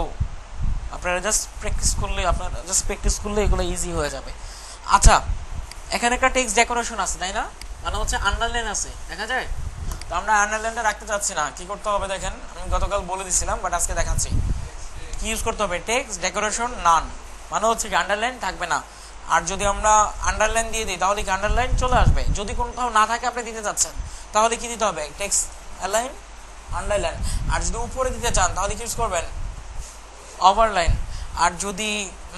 আপনারা জাস্ট প্র্যাকটিস করলে এগুলো ইজি হয়ে যাবে। আচ্ছা, এখানে একটা টেক্সট ডেকোরেশন আছে তাই না, মানে হচ্ছে আন্ডারলাইন আছে, দেখা যায়। তো আমরা আন্ডারলাইনটা রাখতে চাচ্ছি না, কি করতে হবে দেখেন, আমি গতকাল বলে দিছিলাম বাট আজকে দেখাচ্ছি কি ইউজ করতে হবে। টেক্সট ডেকোরেশন নান, মানে হচ্ছে কি আন্ডারলাইন থাকবে না। আর যদি আমরা আন্ডারলাইন দিয়ে দিই তাহলে কি আন্ডারলাইন চলে আসবে। যদি কোথাও না থাকে আপনি দিতে চাচ্ছেন তাহলে কি দিতে হবে, টেক্সট অ্যালাইন আন্ডারলাইন। আর যদি উপরে দিতে চান তাহলে কি ইউজ করবেন, ওভারলাইন। আর যদি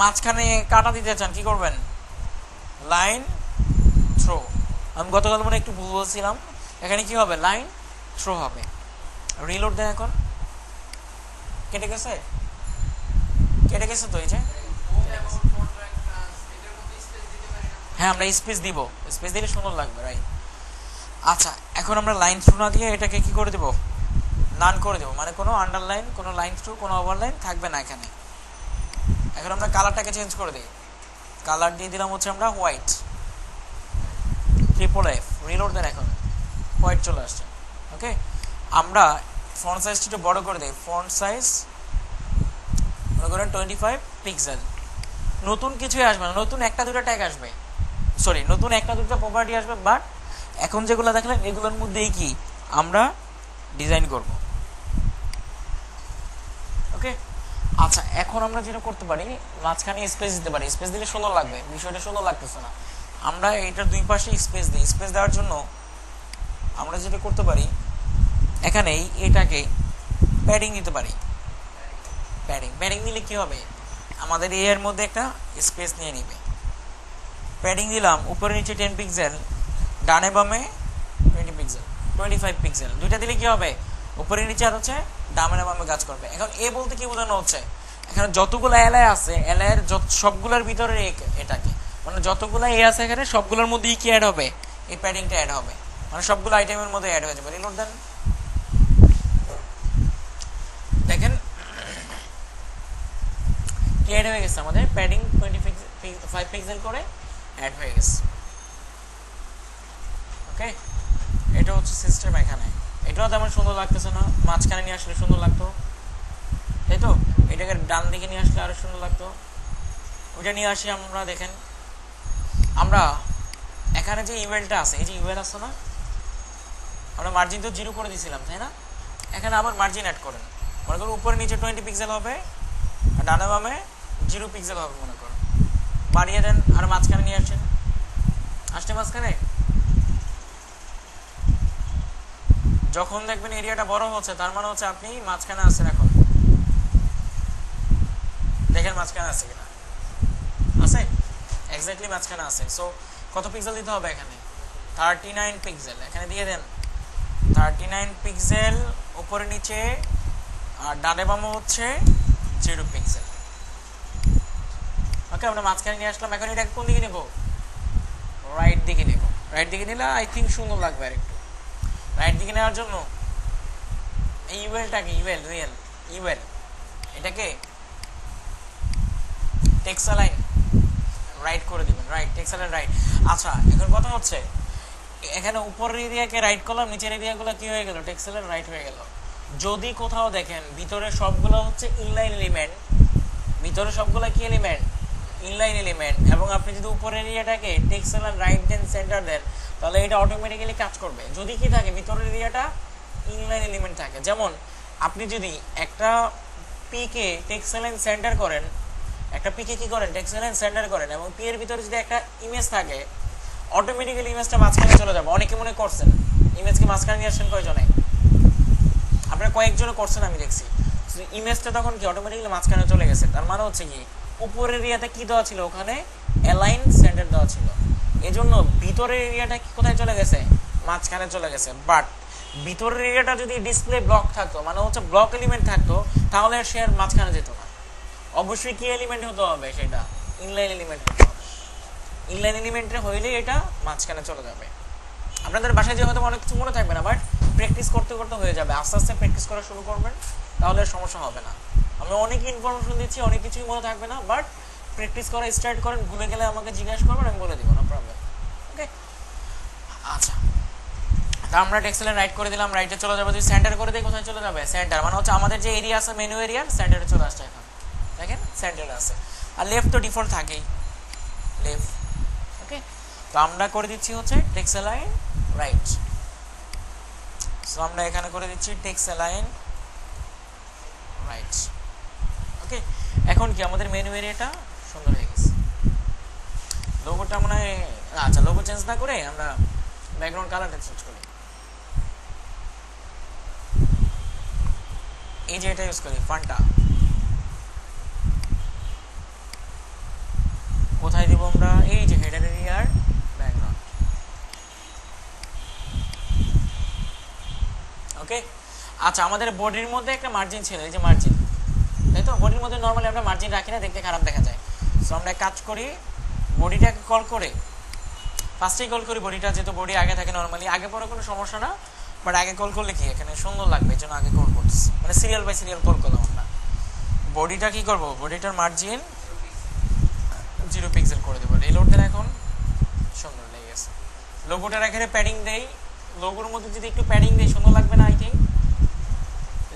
মাঝখানে কাটা দিতে চান কি করবেন, লাইন থ্রো। আমি গতকাল মনে একটু ভুল বলছিলাম, এখানে কি হবে, লাইন থ্রো হবে। রিলোড দেয়, এখন কেটে গেছে, কেটে গেছে তো, এই যে হ্যাঁ আমরা স্পেস দিব, স্পেস দিলে সুন্দর লাগবে, রাইট। আচ্ছা, এখন আমরা লাইন থ্রু না দিয়ে এটাকে কি করে দেব, নান করে দেবো, মানে কোনো আন্ডারলাইন, কোনো লাইন থ্রু, কোনো ওভারলাইন থাকবে না এখানে। এখন আমরা কালারটাকে চেঞ্জ করে দিই, কালার দিয়ে দিলাম হচ্ছে আমরা হোয়াইট, ট্রিপল এফ, রিলোড দেন, এখন হোয়াইট চলে আসছে। ওকে, আমরা ফন্ট সাইজটা একটু বড় করে দিই, ফন্ট সাইজ মনে করেন 25 পিক্সেল। নতুন কিছুই আসবে না, নতুন একটা দুটো ট্যাগ আসবে, সরি নতুন একটা দুটো প্রপার্টি আসবে, বাট এখন যেগুলো দেখলেন এগুলোর মধ্যেই কি আমরা ডিজাইন করব। ওকে, আচ্ছা এখন আমরা যেটা করতে পারি, মাঝখানে স্পেস দিতে পারি, স্পেস দিলে সুন্দর লাগবে, বিষয়টা সুন্দর লাগতেছে না। আমরা এটার দুই পাশে স্পেস দিই, স্পেস দেওয়ার জন্য আমরা যেটা করতে পারি, এখানেই এটাকে প্যাডিং দিতে পারি। প্যাডিং দিলে কি হবে, আমাদের এর মধ্যে একটা স্পেস নিয়ে নিবে। প্যাডিং দিলাম উপরে নিচে 10 পিক্সেল, ডানে বামে 20 পিক্সেল, 25 পিক্সেল, দুইটা দিলে কি হবে, উপরে নিচে আর হচ্ছে ডানে বামে কাজ করবে। এখন এ বলতে কি বোঝানো হচ্ছে, এখানে যতগুলো এলআই আছে এলআইয়ের সবগুলোর ভিতরে এটাকে, মানে যতগুলো এ আছে এখানে সবগুলোর মধ্যেই কি অ্যাড হবে, এই প্যাডিংটা অ্যাড হবে, মানে সবগুলো আইটেমের মধ্যে অ্যাড হয়ে যাবে। রিলোড দেন, দেখেন কি অ্যাড হয়ে গেছে, আমাদের প্যাডিং 25 পিক্সেল করে অ্যাড হয়ে গেছে। ওকে, এটা হচ্ছে সিস্টেম। এখানে এটাও তেমন সুন্দর লাগতেছে না, মাঝখানে নিয়ে আসলে সুন্দর লাগতো, তাই তো। এটাকে ডান দিকে নিয়ে আসলে আরো সুন্দর লাগতো, ওইটা নিয়ে আসি আমরা। দেখেন আমরা এখানে যে ইমেলটা আছে, এই যে ইমেল আছে না, আমরা মার্জিন তো 0 করে দিয়েছিলাম তাই না, এখানে আবার মার্জিন অ্যাড করেন, মনে করুন উপরে নিচে 20 পিক্সেল হবে আর ডানে বামে 0 পিক্সেল হবে, মনে করুন বাড়িয়ে দেন আর মাঝখানে নিয়ে আসেন, আসছে মাঝখানে। যখন দেখবেন এরিয়াটা বড় হচ্ছে তার মানে হচ্ছে আপনি মাঝখানে আছেন। এখন দেখেন মাঝখানে আছে কিনা, আছে, এক্স্যাক্টলি মাঝখানে আছে। সো কত পিক্সেল দিতে হবে এখানে, 39 পিক্সেল, এখানে দিয়ে দেন 39 পিক্সেল উপরে নিচে, আর ডানে বামে হচ্ছে 0 পিক্সেল। ওকে, আমরা মাঝখানে নিয়ে আসলাম। এখন এটা কোন দিকে নেব, রাইট দিকে নেব। রাইট দিকে নিলে আই থিঙ্ক সুন্দর লাগবে। আর একটু রাইট দিকে নেওয়ার জন্য এই ইউএলটাকে, ইউএল এটাকে টেক্সট লাইন রাইট করে দিবেন, রাইট, টেক্সট লাইন রাইট। আচ্ছা, এখন কথা হচ্ছে এখানে উপরের এরিয়াকে রাইট করলাম, নিচের এরিয়াগুলো কি হয়ে গেল, টেক্সট লাইন রাইট হয়ে গেল। যদি কোথাও দেখেন ভিতরে সবগুলো হচ্ছে ইনলাইন এলিমেন্ট, ভিতরে সবগুলো কি এলিমেন্ট, ইনলাইন এলিমেন্ট, এবং আপনি যদি উপরের এরিয়াটাকে টেক্সট লাইন রাইট দেন, সেন্টার দেন, তাহলে এটা অটোমেটিক্যালি কাজ করবে। যদি কি থাকে, ভিতরের এরিয়াটা ইনলাইন এলিমেন্ট থাকে। যেমন আপনি যদি একটা পিকে টেক্সট লাইন সেন্টার করেন, একটা পিকে কি করেন, টেক্সট লাইন সেন্টার করেন, এবং পি এর ভিতরে যদি একটা ইমেজ থাকে, অটোমেটিক্যালি ইমেজটা মাঝখানে চলে যাবে। অনেকে মনে করছেন ইমেজকে মাঝখানে নিয়ে আসছেন, কয়জনে, আপনারা কয়েকজনে করছেন আমি দেখছি। ইমেজটা তখন কি অটোমেটিক্যালি মাঝখানে চলে গেছে। তার মানে হচ্ছে কি উপরের এরিয়াতে কি দেওয়া ছিল, ওখানে অ্যালাইন সেন্টার দেওয়া ছিল। এই জন্য ভিতরের এরিয়াটা কি কোথায় চলে গেছে, মাঝখানে চলে গেছে। বাট ভিতরের এরিয়াটা যদি ডিসপ্লে ব্লক থাকতো, মানে হচ্ছে ব্লক এলিমেন্ট থাকতো, তাহলে সে আর মাঝখানে যেত না। অবশ্যই কি এলিমেন্ট হতে হবে, সেটা ইনলাইন এলিমেন্ট হতে হবে। ইনলাইন এলিমেন্টে হইলে এটা মাঝখানে চলে যাবে। আপনাদের বাসায় যে হয়তো অনেক কিছু মনে থাকবে না, বাট প্র্যাকটিস করতে করতে হয়ে যাবে। আস্তে আস্তে প্র্যাকটিস করা শুরু করবেন, তাহলে সমস্যা হবে না। আমি অনেক ইনফরমেশন দিচ্ছি, অনেক কিছুই মনে থাকবে না, বাট প্র্যাকটিস করা স্টার্ট করেন। ভুলে গেলে আমাকে জিজ্ঞাসা করবেন, আমি বলে দিব, নো প্রবলেম। ওকে, আচ্ছা, তা আমরা টেক্সেলে রাইট করে দিলাম। রাইটে চলে যাবে, যদি সেন্টার করে দিই কোথায় চলে যাবে, সেন্টার। মানে হচ্ছে আমাদের যে এরিয়া আছে মেনু এরিয়ার সেন্টারে চলে আসছে। এখন দেখেন সেন্টারে আছে। আর লেফট তো ডিফল্ট থাকেই, লেফট। ওকে, তো আমরা করে দিচ্ছি হচ্ছে টেক্সট অ্যালাইন রাইট। সো আমরা এখানে করে দিচ্ছি টেক্সট অ্যালাইন রাইট। ওকে, এখন কি আমাদের মেনু এরিয়াটা সুন্দর হয়ে গেছে। লোগোটা মনে হয়, আচ্ছা লোগো চেঞ্জ না করে আমরা ব্যাকগ্রাউন্ড কালারটা চেঞ্জ করি। এই যে এটা ইউজ করি, ফান্টা। কোথায় দিব আমরা, এই যে হেডার এরিয়ার ব্যাকগ্রাউন্ড। ওকে, আচ্ছা আমাদের বডির মধ্যে একটা মার্জিন ছিল, এই যে মার্জিন, তাই তো? বডির মধ্যে নর্মালি আমরা মার্জিন রাখি না, দেখতে খারাপ দেখা যায়। সো আমরা কাজ করি, বডিটাকে কল করে ফার্স্টেই কল করি বডিটা, যেহেতু বডি আগে থাকে নর্মালি, আগে পরে কোনো সমস্যা না, বাট আগে কল করলে কি এখানে সুন্দর লাগবে, এই জন্য আগে কল করছি, মানে সিরিয়াল বাই সিরিয়াল কল করলাম আমরা। বডিটা কি করব, বডিটার মার্জিন 0 পিক্সেল করে দেবো। রিলোড দেন, এখন সুন্দর লেগে গেছে। লোগোটার এখানে প্যাডিং দেই, লোগোর মধ্যে যদি একটু প্যাডিং দেই সুন্দর লাগবে না? আই থিঙ্ক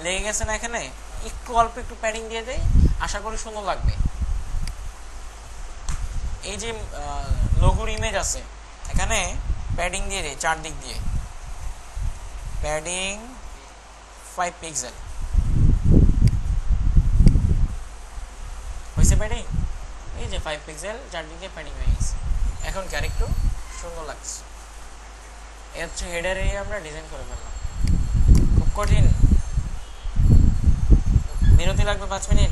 লেগে গেছে না? এখানে একটু অল্প একটু প্যাডিং দিয়ে দেই, আশা করি সুন্দর লাগবে। এই যে লোগোর ইমেজ আছে, এখানে প্যাডিং দিয়ে দেই চারদিক দিয়ে, প্যাডিং 5 পিক্সেল হয়েছে। প্যাডিং এই যে 5 পিক্সেল চারদিক দিয়ে প্যাডিং হয়ে গেছে। এখন কি আরেকটু সুন্দর লাগছে। এর হচ্ছে হেডার এরিয়া আমরা ডিজাইন করে ফেললাম। খুব কঠিন, বিরতি লাগবে 5 মিনিট।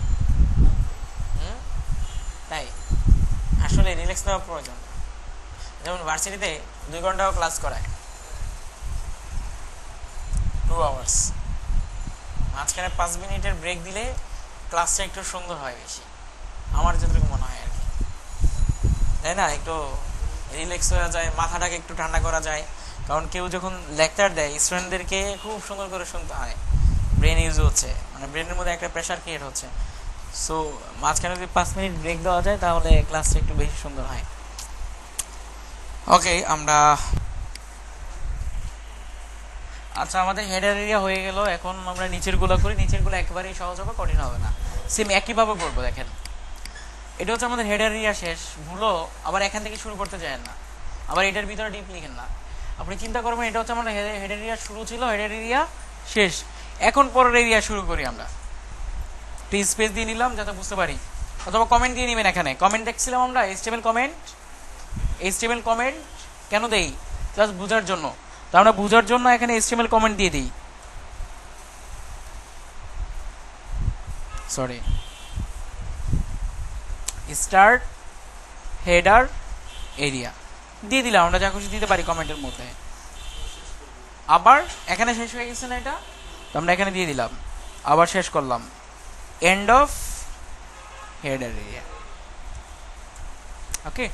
তাই আসলে রিল্যাক্স নেওয়া প্রয়োজন। যেমন ভার্সিটিতে 2 ঘন্টাও ক্লাস করায়, 2 আওয়ার্স, মাঝখানে 5 মিনিটের ব্রেক দিলে ক্লাসটা একটু সুন্দর হয় বেশি, আমার যতটুকু মনে হয় আর কি, তাই না? একটু রিল্যাক্স হয়ে যায়, মাথাটাকে একটু ঠান্ডা করা যায়। কারণ কেউ যখন লেকচার দেয় স্টুডেন্টদেরকে খুব সুন্দর করে শুনতে হয়, ব্রেন ইউজ হচ্ছে, মানে ব্রেনের মধ্যে একটা প্রেশার ক্রিয়েট হচ্ছে। সো মাঝখানে যদি 5 মিনিট ব্রেক দেওয়া যায় তাহলে ক্লাসটা একটু বেশি সুন্দর হয়। ওকে, আমরা আচ্ছা আমাদের হেডার এরিয়া হয়ে গেল। এখন আমরা নিচের গুলো করি। নিচের গুলো একেবারেই সহজ হবে, কঠিন হবে না, সেম একইভাবে করবো। দেখেন এটা হচ্ছে আমাদের হেডার এরিয়া শেষ। ভুলো আবার এখান থেকে শুরু করতে যায় না, আবার এটার ভিতরে ডিপ লিখেন না। আপনি চিন্তা করবেন এটা হচ্ছে আমাদের হেডার এরিয়া শুরু ছিল, হেডার এরিয়া শেষ। এখন পরের এরিয়া শুরু করি আমরা। প্লিজ স্পেস দিয়ে নিলাম যাতে বুঝতে পারি, অথবা কমেন্ট দিয়ে নেবেন। এখানে কমেন্ট দেখছিলাম আমরা, এইচটিএমএল কমেন্ট। এইচটিএমএল কমেন্ট কেন দেই? জাস্ট বোঝার জন্য। তো আমরা বোঝার জন্য এখানে এইচটিএমএল কমেন্ট দিয়ে দিই। সরি, স্টার্ট হেডার এরিয়া দিয়ে দিলাম, আমরা যা খুশি দিতে পারি কমেন্টের মধ্যে। আবার এখানে শেষ হয়ে গেছে না এটা, তো আমরা এখানে দিয়ে দিলাম, আবার শেষ করলাম, এন্ড অফ হেডার এরিয়া। ওকে,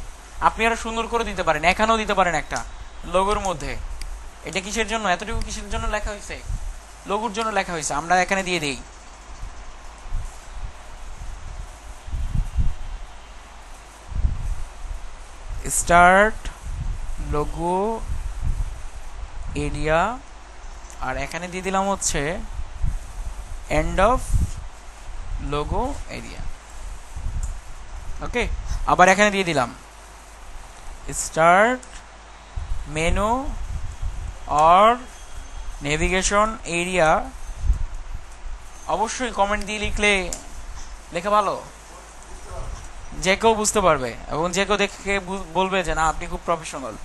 আপনি আরো সুন্দর করে দিতে পারেন, এখানেও দিতে পারেন একটা লোগোর মধ্যে। এটা কিসের জন্য, এতটুকু কিসের জন্য লেখা হয়েছে? লোগোর জন্য লেখা হয়েছে, আমরা এখানে দিয়ে দিই। স্টার্ট লোগো এরিয়া, আর এখানে দিয়ে দিলাম হচ্ছে এন্ড অফ লোগো এরিয়া। ওকে, আবার এখানে দিয়ে দিলাম start menu or navigation area. অবশ্যই কমেন্ট দিয়ে লিখলে লেখা ভালো, যে কেউ বুঝতে পারবে এবং যে কেউ দেখে বলবে যে না আপনি খুব প্রফেশনাল।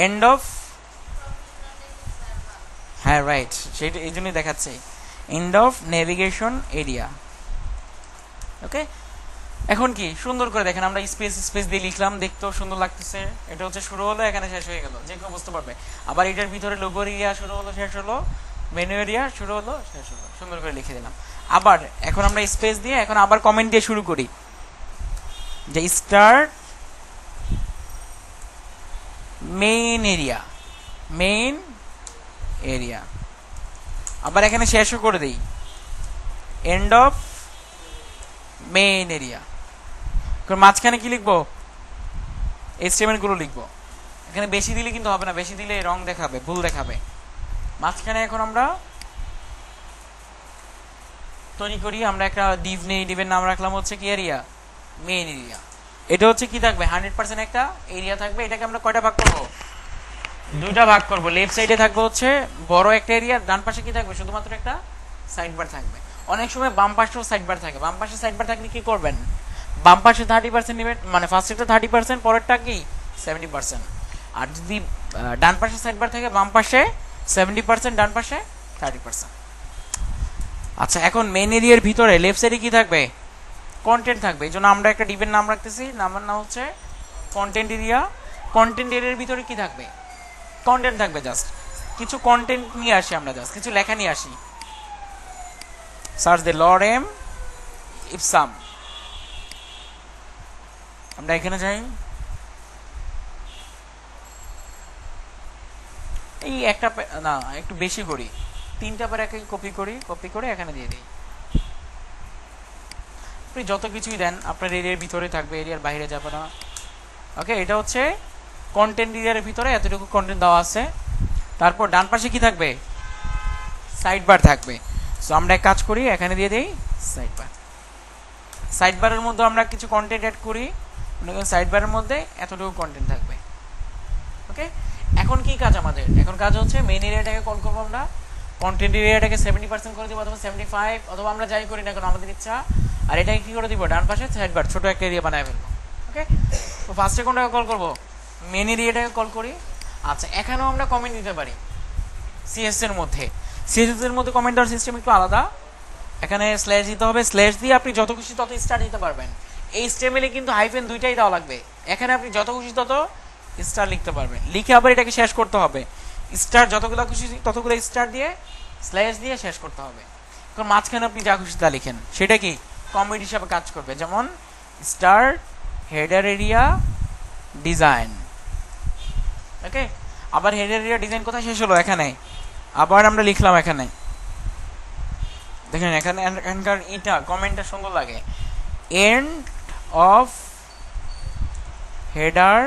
এন্ড অফ, হ্যাঁ রাইট, সেটা এই জন্যই দেখাচ্ছে এন্ড অফ নেভিগেশন এরিয়া। ওকে, এখন কি সুন্দর করে দেখেন, আমরা স্পেস স্পেস দিয়ে লিখলাম, দেখতেও সুন্দর লাগতেছে। এটা হচ্ছে শুরু হলো, এখানে শেষ হয়ে গেল, যে কেউ বুঝতে পারবে। আবার এটার ভিতরে লোগো এরিয়া শুরু হলো, শেষ হলো, মেনু এরিয়া শুরু হলো, শেষ হলো, সুন্দর করে লিখে দিলাম। আবার এখন আমরা স্পেস দিয়ে এখন আবার কমেন্ট দিয়ে শুরু করি, যে start main area, main area. আবার এখানে শেষও করে দেই, এন্ড অফ মেইন এরিয়া। মাঝখানে কি লিখবো? HTML গুলো লিখবো। এখানে বেশি দিলে কিন্তু হবে না, বেশি দিলে রং দেখাবে, ভুল দেখাবে। মাঝখানে এখন আমরা তৈরি করি, আমরা একটা ডিভ নেই, ডিভের নাম রাখলাম হচ্ছে কি এরিয়া, মেইন এরিয়া। এটা হচ্ছে কি থাকবে, 100% একটা এরিয়া থাকবে। এটাকে আমরা কয়টা ভাগ করবো? দুইটা ভাগ করবো। লেফট সাইডে থাকবে হচ্ছে বড় একটা এরিয়া, ডান পাশে কি থাকবে, শুধুমাত্র একটা সাইড বার থাকবে। অনেক সময় বাম পাশেও সাইড বার থাকে। বাম পাশে সাইড বার থাকলে কি করবেন, বাম পাশে 30% নেবেন, মানে ফার্স্টেরটা 30%, পরেরটা কি 70%। আর যদি ডান পাশে সাইড বার থাকে, বাম পাশে 70%, ডান পাশে 30%। আচ্ছা, এখন মেইন এরিয়ার ভিতরে লেফট সাইডে কি থাকবে, কন্টেন্ট থাকবে। এই জন্য আমরা একটা ডিভের নাম রাখতেছি, নামের নাম হচ্ছে কন্টেন্ট এরিয়া। কন্টেন্ট এরিয়ার ভিতরে কি থাকবে, কন্টেন্ট থাকবে। জাস্ট কিছু কন্টেন্ট নিয়ে আসি আমরা, জাস্ট কিছু লেখা নিয়ে আসি। সার্চ দ্য লরেম ইপসাম, আমরা এখানে যাই, এই একটা না একটু বেশি করি, 3টা পর একে কপি করি, কপি করে এখানে দিয়ে দিই। আপনি যত কিছুই দেন আপনার এরিয়ার ভিতরে থাকবে, এরিয়ার বাইরে যাবে না। ওকে, এটা হচ্ছে কন্টেন্ট এরিয়ার ভিতরে এতটুকু কন্টেন্ট দেওয়া আছে। তারপর ডান পাশে কি থাকবে, সাইড বার থাকবে। সো আমরা এক কাজ করি, এখানে দিয়ে দিই সাইড বার। সাইড বারের মধ্যে আমরা কিছু কন্টেন্ট অ্যাড করি, সাইড বারের মধ্যে এতটুকু কন্টেন্ট থাকবে। ওকে, এখন কি কাজ আমাদের, এখন কাজ হচ্ছে মেইন এরিয়াটাকে কল করবো আমরা, কন্টেন্ট এরিয়াটাকে 70% করে দিব, অথবা 75, অথবা আমরা যাই করি না এখন আমাদের ইচ্ছা। আর এটাকে কি করে দিব, ডান পাশে সাইড বার ছোট একটা এরিয়া বানায় ফেলবো। ওকে, তো ফার্স্টে কোনটাকে কল করবো, মেইন এরিয়াটাকে কল করি। আচ্ছা, এখানেও আমরা কমেন্ট দিতে পারি সিএস এর মধ্যে। সিএস এর মধ্যে কমেন্ট দেওয়ার সিস্টেম একটু আলাদা। এখানে স্ল্যাশ দিতে হবে, স্ল্যাশ দিয়ে আপনি যত খুশি তত স্টার দিতে পারবেন। এই স্টেমেলে কিন্তু হাইফেন দুইটাই দেওয়া লাগবে। এখানে আপনি যত খুশি তত স্টার লিখতে পারবেন, লিখে আবার এটাকে শেষ করতে হবে। স্টার যতগুলো খুশি ততগুলো স্টার দিয়ে স্ল্যাশ দিয়ে শেষ করতে হবে। এখন মাঝখানে আপনি যা খুশি তা লিখেন, সেটা কি কমেন্ট হিসাবে কাজ করবে। যেমন স্টার হেডার এরিয়া ডিজাইন। ওকে, আবার হেডার এরিয়া ডিজাইন কোথায় শেষ হলো, এখানে। আবার আমরা লিখলাম এখানে, দেখেন এখানে এখানকার এটা কমেন্টটা সুন্দর লাগে, end of header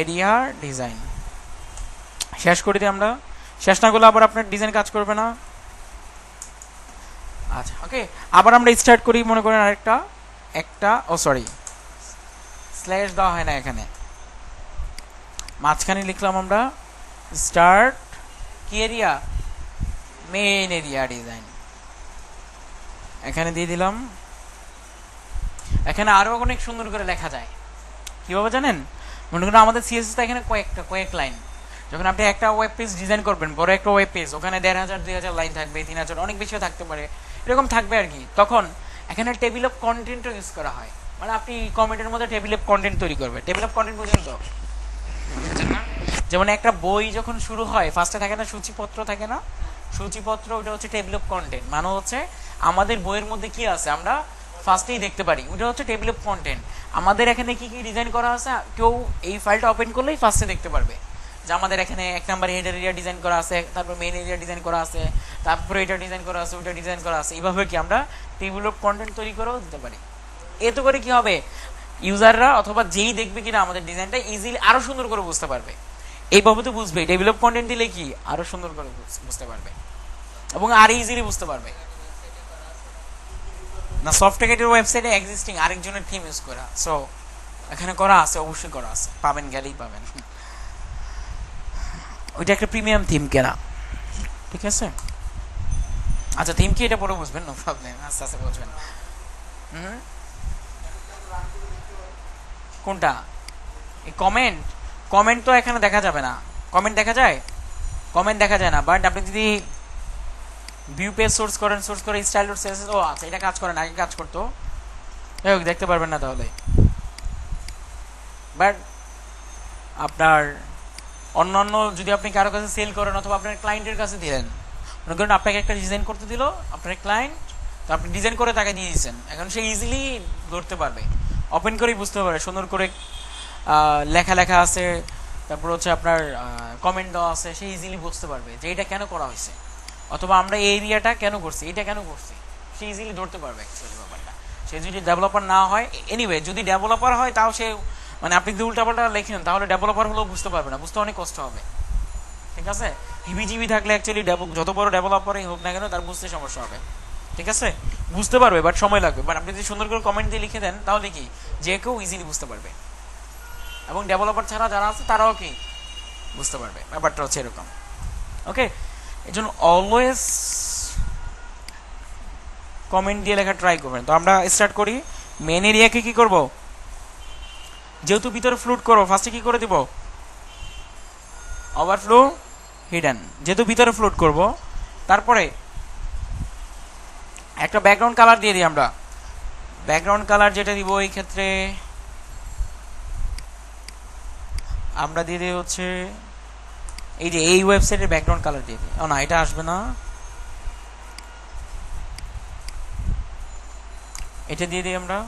area design. শেষ করে দিই আমরা, শেষ না করলে আবার আপনার ডিজাইন কাজ করবে না। আচ্ছা, ওকে, আবার আমরা স্টার্ট করি, মনে করেন আরেকটা, সরি স্ল্যাশ দেওয়া হয় না এখানে, মাঝখানে লিখলাম আমরা স্টার্ট কি এরিয়া, মেইন এরিয়া ডিজাইন, এখানে দিয়ে দিলাম। এখানে আরো অনেক সুন্দর করে লেখা যায়, কিভাবে জানেন, মনে করেন আমাদের সিএসএস এখানে কয়েক লাইন। যখন আপনি একটা ওয়েব পেজ ডিজাইন করবেন, বড় একটা ওয়েব পেজ, ওখানে 1500 2000 লাইন থাকবে, 3000, অনেক বেশিও থাকতে পারে, এরকম থাকবে আর কি। তখন এখানে টেবিল অফ কন্টেন্টও ইউজ করা হয়, মানে আপনি কমেন্টের মধ্যে টেবিল অফ কন্টেন্ট তৈরি করবেন। টেবিল অফ কন্টেন্ট পর্যন্ত যেমন একটা বই যখন শুরু হয়, ফার্স্টে থাকে না সূচিপত্র, থাকে না সূচিপত্র, ওটা হচ্ছে টেবিল অফ কন্টেন্ট। মানে হচ্ছে আমাদের বইয়ের মধ্যে কি আছে আমরা ফার্স্টেই দেখতে পারি, ওটা হচ্ছে টেবিল অফ কন্টেন্ট। আমাদের এখানে কি কি ডিজাইন করা আছে, কেউ এই ফাইলটা ওপেন করলেই ফার্স্টে দেখতে পারবে যে আমাদের এখানে 1 নাম্বার হেডার এরিয়া ডিজাইন করা আছে, তারপর মেইন এরিয়া ডিজাইন করা আছে, তারপরে এটা ডিজাইন করা আছে, ওইটা ডিজাইন করা আছে। এইভাবে কি আমরা টেবিল অফ কন্টেন্ট তৈরি করেও দিতে পারি। এতে করে কি হবে, ইউজাররা অথবা যেই দেখবে কিনা আমাদের ডিজাইনটা ইজিলি আরো সুন্দর করে বুঝতে পারবে। এইভাবে তো বুঝবে, টেবিল অফ কন্টেন্ট দিলে কি আরো সুন্দর করে বুঝতে পারবে এবং আর ইজিলি বুঝতে পারবে না। সফটওয়্যারের ওয়েবসাইটে এক্সিস্টিং আরেকজনের থিম ইউজ করা, সো এখানে করা আছে, অবশ্যই করা আছে, পাবেন, গেলেই পাবেন। ওইটা একটা প্রিমিয়াম থিম কেনা, ঠিক আছে। আচ্ছা, থিম কি এটা পরে বুঝবেন, নো প্রবলেম, আস্তে আস্তে বুঝবেন। কোনটা, এই কমেন্ট তো এখানে দেখা যাবে না। কমেন্ট দেখা যায়, কমেন্ট দেখা যায় না, বাট আপনি যদি ভিউ পেজ সোর্স করে স্টাইল, ও আচ্ছা, এটা কাজ করেন, আগে কাজ করতো। দেখতে পারবেন না তাহলে। বাট আপনার অন্যান্য যদি আপনি কারো কাছে সেল করেন অথবা আপনার ক্লায়েন্টের কাছে দিলেন, মনে করেন আপনাকে একটা ডিজাইন করতে দিল আপনার ক্লায়েন্ট, তো আপনি ডিজাইন করে তাকে দিয়ে দিচ্ছেন, এখন সে ইজিলি ধরতে পারবে, ওপেন করেই বুঝতে পারবে, সুন্দর করে লেখা লেখা আছে, তারপর হচ্ছে আপনার কমেন্ট দেওয়া আছে, সে ইজিলি বুঝতে পারবে যে এটা কেন করা হয়েছে, অথবা আমরা এই এরিয়াটা কেন করছি, এটা কেন করছি, সে ইজিলি ধরতে পারবে অ্যাকচুয়ালি ব্যাপারটা। সে যদি ডেভেলপার না হয়, এনিওয়ে যদি ডেভেলপার হয় তাও সে, মানে আপনি যদি উল্টাপাল্টা লেখেন তাহলে ডেভেলপার হলেও বুঝতে পারবে না, বুঝতে অনেক কষ্ট হবে, ঠিক আছে। হিবিজিবি থাকলে অ্যাকচুয়ালি যত বড় ডেভেলপারই হোক না কেন তার বুঝতে সমস্যা হবে, ঠিক আছে। বুঝতে পারবে বাট সময় লাগবে, বাট আপনি যদি সুন্দর করে কমেন্ট দিয়ে লিখে দেন তাহলে কি যে কেউ ইজিলি বুঝতে পারবে, এবং ডেভেলপার ছাড়া যারা আছে তারাও কি বুঝতে পারবে, ব্যাপারটা হচ্ছে এরকম। ওকে, এই জন্য অলওয়েজ কমেন্ট দিয়ে লেখা ট্রাই করবেন। তো আমরা স্টার্ট করি। মেন এরিয়াকে কি করব, যেহেতু ভিতরে ফ্লুট করো, ফার্স্টে কি করে দিব, ওভারফ্লো হিডেন, যেহেতু ভিতরে ফ্লুট করব, তারপরে একটা ব্যাকগ্রাউন্ড কালার দিয়ে দিই আমরা। ব্যাকগ্রাউন্ড কালার যেটা দিব এই ক্ষেত্রে আমরা দিয়ে দিই হচ্ছে এই যে এই ওয়েবসাইটের ব্যাকগ্রাউন্ড কালার দিয়ে দিই। ও না, এটা আসবে না, এটা দিয়ে দিই আমরা।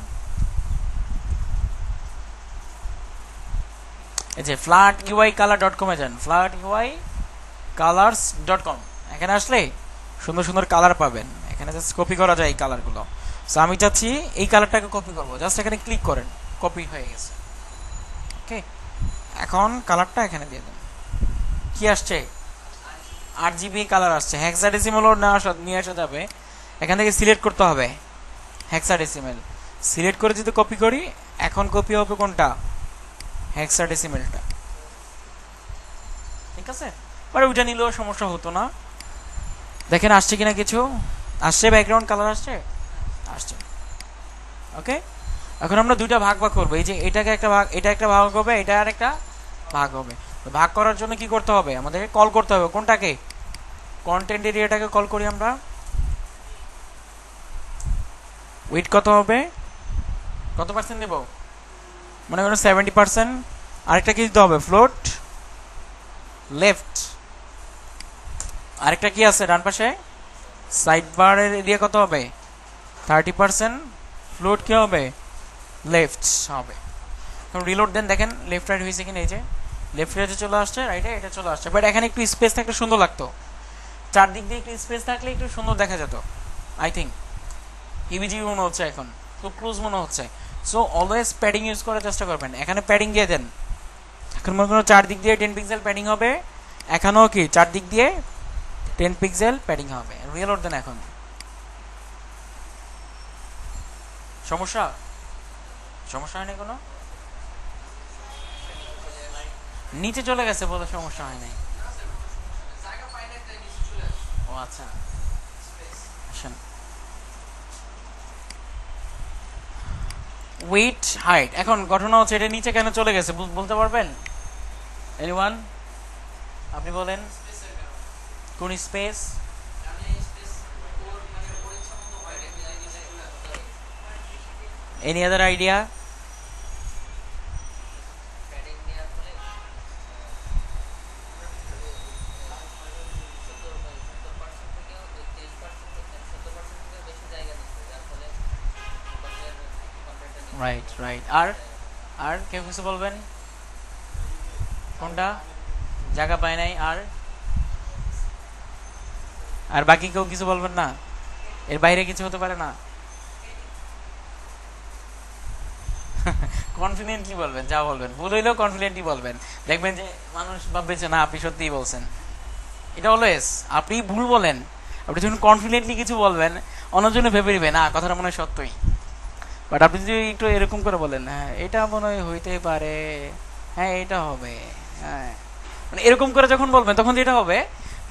এই যে flatUIcolor.com এ যান, flatUIcolors.com, এখানে আসলে সুন্দর সুন্দর কালার পাবেন, এখানে জাস্ট কপি করা যায় এই কালারগুলো। সো আমি চাচ্ছি এই কালারটাকে কপি করব, জাস্ট এখানে ক্লিক করেন, কপি হয়ে গেছে। ওকে, এখন কালারটা এখানে দিয়ে দেন, কি আসছে 8GB কালার আসছে, হেক্সাডেসিমালও নিয়ে আসা যাবে, এখান থেকে সিলেক্ট করতে হবে হেক্সাডেসিমাল, সিলেক্ট করে যদি কপি করি, এখন কপি হবে কোনটা, হেক্সাডেসিমালটা, ঠিক আছে। বাট ওইটা নিলেও সমস্যা হতো না। দেখেন আসছে কিনা, কিছু আসছে, ব্যাকগ্রাউন্ড কালার আসছে, আসছে। ওকে, এখন আমরা দুইটা ভাগ ভাগ করবো, এই যে এটাকে একটা ভাগ, এটা একটা ভাগ হবে, এটা আর একটা ভাগ হবে। ভাগ করার জন্য কি করতে হবে, আমাদের কল করতে হবে কোনটাকে, কন্টেন্ট এরিয়াটাকে কল করি আমরা। উইথ কত হবে, কত পার্সেন্ট দেব, মনে করেন 70%। আরেকটা কি দিতে হবে, ফ্লোট লেফট, আরেকটা কি আছে ডান পাশে, সাইড বারের এরিয়া কত হবে 30%, ফ্লোট কি হবে লেফট হবে। রিলোড দেন, দেখেন লেফট রাইট হয়েছে কিনা, এই যে লেফট রাইটে চলে আসছে, রাইটে এটা চলে আসছে, বাট এখানে একটু স্পেস থাকলে সুন্দর লাগতো, চারদিক দিয়ে একটু স্পেস থাকলে একটু সুন্দর দেখা যেত। আই থিঙ্ক হিবিজিবি মনে হচ্ছে, এখন খুব ক্লোজ মনে হচ্ছে। সো অলওয়েজ প্যাডিং ইউজ করার চেষ্টা করবেন, এখানে প্যাডিং দিয়ে দেন। এখন মনে করো চারদিক দিয়ে 10 পিক্সেল প্যাডিং হবে, এখানেও কি চারদিক দিয়ে 10 পিক্সেল প্যাডিং হবে। রিলোড দেন, এখন সমস্যা হয় না কোনো, নিচে চলে গেছে বলে সমস্যা হয় নাই। ও আচ্ছা, উইথ হাইট, এখন ঘটনা হচ্ছে এটা নিচে কেন চলে গেছে বলতে পারবেন এনিওয়ান, আপনি বলেন কোন space, any other idea, right right. আর আর কেউ কিছু বলবেন, কোনটা জায়গা পায় নাই, আর আর বাকি কেউ কিছু বলবেন না, এর বাইরে কিছু হতে পারে না, কনফিডেন্টলি বলবেন, যা বলবেন ভুল হইলেও কনফিডেন্টলি বলবেন, দেখবেন যে মানুষ ভাববে যে না আপনি সত্যিই বলছেন। এটা অলওয়েজ আপনি ভুল বলেন, আপনি যখন কনফিডেন্টলি কিছু বলবেন অন্যজনে ভেবে নেবে না কথাটা মনে হয় সত্যই, বাট আপনি যদি একটু এরকম করে বলেন, হ্যাঁ এটা মনে হয় হইতে পারে, হ্যাঁ এটা হবে, হ্যাঁ মানে এরকম করে যখন বলবেন তখন যেটা হবে,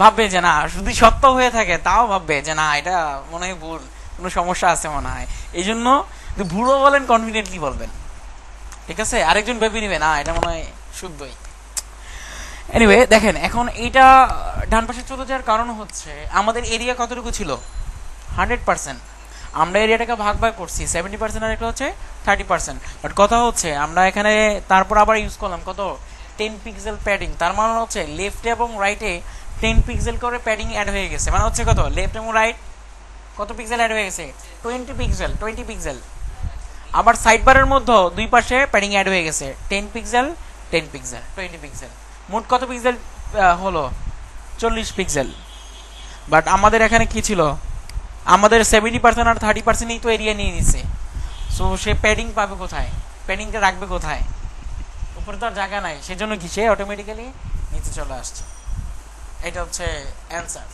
ভাববে যে না যদি সত্য হয়ে থাকে তাও ভাববে যে না এটা মনে হয় ভুল, কোনো সমস্যা আছে মনে হয়। এই জন্য ভুলও বলেন কনফিডেন্টলি বলবেন, ঠিক আছে, আরেকজন ভেবে নিবে না এটা মনে হয় শুদ্ধই। এনিওয়ে দেখেন, এখন এইটা ডান পাশে চলে যাওয়ার কারণ হচ্ছে আমাদের এরিয়া কতটুকু ছিল 100%, আমরা এরিয়াটাকে ভাগ ভাগ করছি 70% আর একটা হচ্ছে 30%। বাট কথা হচ্ছে আমরা এখানে তারপর আবার ইউজ করলাম কত 10 পিক্সেল প্যাডিং। তার মানে হচ্ছে লেফটে এবং রাইটে 10 পিক্সেল করে প্যাডিং অ্যাড হয়ে গেছে। মানে হচ্ছে কত লেফট এবং রাইট কত পিক্সেল অ্যাড হয়ে গেছে 20 পিক্সেল। আবার সাইড বারের মধ্যে দুই পাশে প্যাডিং অ্যাড হয়ে গেছে 10 পিক্সেল 10 পিক্সেল 20 পিক্সেল। মোট কত পিক্সেল হলো 40 পিক্সেল। বাট আমাদের এখানে কি ছিল, আমাদের 70% আর 30%ই তো এরিয়া নিয়ে নিছে। সো সে প্যাডিং পাবে কোথায়, প্যাডিংটা রাখবে কোথায়, উপরে তো আর জায়গা নাই, সেজন্য কি সে অটোমেটিক্যালি নিচে চলে আসছে। এটা হচ্ছে অ্যান্সার।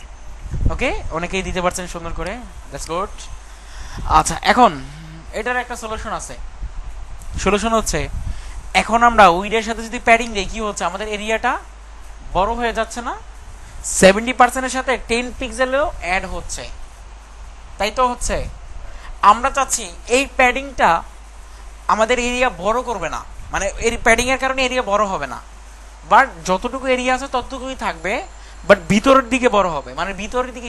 ওকে, অনেকেই দিতে পারছেন সুন্দর করে, দ্যাটস গুড। আচ্ছা, এখন এটার একটা সলিউশন আছে। সলিউশন হচ্ছে এখন আমরা উইডের সাথে যদি প্যাডিং দিই কি হচ্ছে, আমাদের এরিয়াটা বড় হয়ে যাচ্ছে না, 70%-এর সাথে 10 পিক্সেলও অ্যাড হচ্ছে, তাই তো হচ্ছে। আমরা চাচ্ছি এই প্যাডিংটা আমাদের এরিয়া বড় করবে না, মানে এই প্যাডিংয়ের কারণে এরিয়া বড় হবে না, বাট যতটুকু এরিয়া আছে ততটুকুই থাকবে, বাট ভিতরের দিকে বড় হবে, মানে ভিতরের দিকে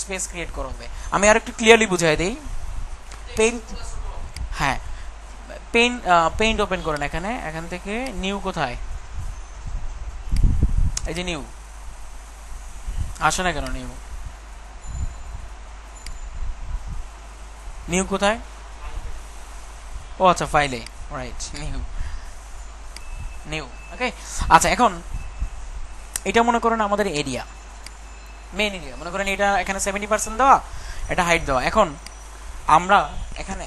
স্পেস ক্রিয়েট করবে। আমি আর একটু ক্লিয়ারলি বুঝাই দিই। পেইন্ট, হ্যাঁ, পেইন্ট ওপেন করেন এখানে, এখান থেকে নিউ কোথায়, এই যে নিউ, আসে না কেন নিউ, নিউ কোথায়, ও আচ্ছা ফাইলে, রাইট, নিউ ওকে। আচ্ছা, এখন এটা মনে করেন আমাদের এরিয়া, মেইন এরিয়া, মনে করেন এটা এখানে 70% দেওয়া, এটা হাইট দেওয়া। এখন আমরা এখানে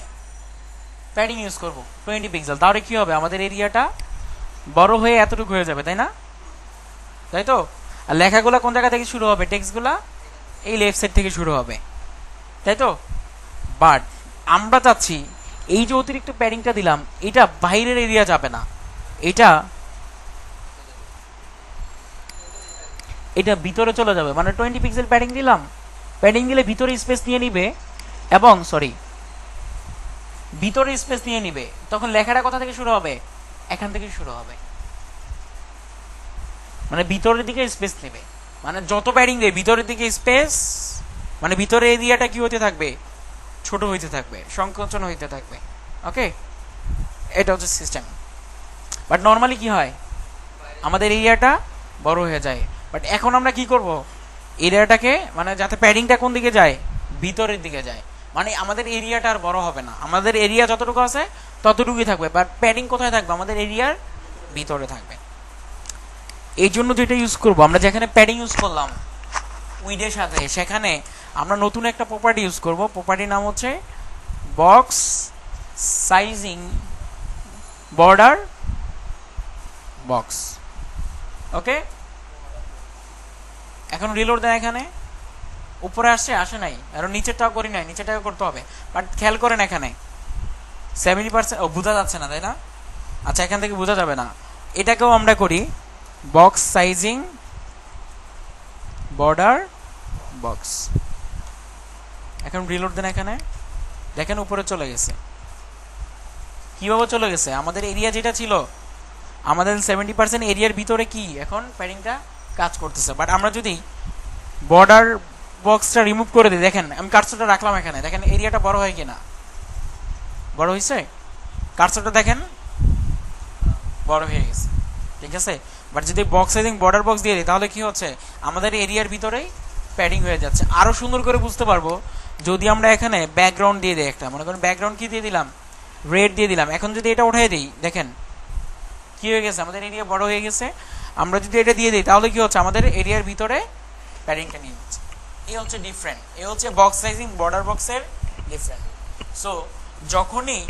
প্যাডিং ইউজ করব 20 পিক্সেল, তাহলে কি হবে, আমাদের এরিয়াটা বড় হয়ে এতটুকু হয়ে যাবে, তাই না, তাই তো। আর লেখাগুলা কোন জায়গা থেকে শুরু হবে, টেক্সটগুলা এই লেফট সাইড থেকে শুরু হবে, তাই তো। বাট আমরা চাচ্ছি এই যে অতিরিক্ত প্যাডিংটা দিলাম, এটা বাইরের এরিয়া যাবে না, এটা ভিতরে চলে যাবে। মানে 20 পিক্সেল প্যাডিং দিলাম, প্যাডিং দিলে ভিতরে স্পেস নিয়ে নিবে, এবং ভিতরে স্পেস নিয়ে নিবে, তখন লেখাটা কোথা থেকে শুরু হবে, এখান থেকে শুরু হবে, মানে ভিতরের দিকে স্পেস নেবে। মানে যত প্যাডিং দেয় ভিতরের দিকে স্পেস, মানে ভিতরে এরিয়াটা কি হতে থাকবে, ছোট হইতে থাকবে, সংকোচন হইতে থাকবে। ওকে, এটা হচ্ছে সিস্টেম। বাট নর্মালি কি হয়, আমাদের এরিয়াটা বড় হয়ে যায়। বাট এখন আমরা কি করব, এরিয়াটাকে মানে যাতে প্যাডিংটা কোন দিকে যায়, ভিতরের দিকে যায়, মানে আমাদের এরিয়াটা আর বড় হবে না, আমাদের এরিয়া যতটুকু আছে ততটুকুই থাকবে, বাট প্যাডিং কোথায় থাকবে, আমাদের এরিয়ার ভিতরে থাকবে। এই জন্য যেটা ইউজ করব, আমরা যেখানে প্যাডিং ইউজ করলাম উইডের সাথে, সেখানে আমরা নতুন একটা প্রপার্টি ইউজ করব। প্রপার্টির নাম হচ্ছে বক্স সাইজিং বর্ডার বক্স। ওকে, এখন রিলোড দেয়, এখানে উপরে আসে নাই, আর নিচেরটাও করি নাই, নিচেরটাও করতে হবে। বাট খেয়াল করেন এখানে 70% বোঝা যাচ্ছে না, তাই না। আচ্ছা, এখান থেকে বোঝা যাবে না, এটাকেও আমরা করি বক্স সাইজিং বর্ডার বক্স। এখন রিলোড দেন, এখানে দেখেন উপরে চলে গেছে। কিভাবে চলে গেছে, আমাদের এরিয়া যেটা ছিল, আমাদের 70% এরিয়ার ভিতরে কি এখন প্যাডিংটা কাজ করতেছে। বাট আমরা যদি বর্ডার বক্সটা রিমুভ করে দিই, দেখেন আমি কার্সরটা রাখলাম এখানে, দেখেন এরিয়াটা বড় হয় কিনা, বড় হয়েছে, কার্সরটা দেখেন বড় হয়ে গেছে, ঠিক আছে। বাট যদি বক্স সাইজিং বর্ডার বক্স দিয়ে দিই, তাহলে কি হচ্ছে, আমাদের এরিয়ার ভিতরেই প্যাডিং হয়ে যাচ্ছে। আরো সুন্দর করে বুঝতে পারবো যদি আমরা এখানে ব্যাকগ্রাউন্ড দিয়ে দিই, একটা মনে করেন ব্যাকগ্রাউন্ড কি দিয়ে দিলাম, রেড দিয়ে দিলাম। এখন যদি এটা উঠিয়ে দিই, দেখেন কি হয়ে গেছে, আমাদের এরিয়া বড় হয়ে গেছে। আমরা যদি এটা দিয়ে দিই, তাহলে কি হচ্ছে, আমাদের এরিয়ার ভিতরে প্যাডিংটা নিয়ে নিচ্ছে। এই হচ্ছে ডিফারেন্ট, এই হচ্ছে বক্স সাইজিং বর্ডার বক্সের ডিফারেন্ট। সো যখনই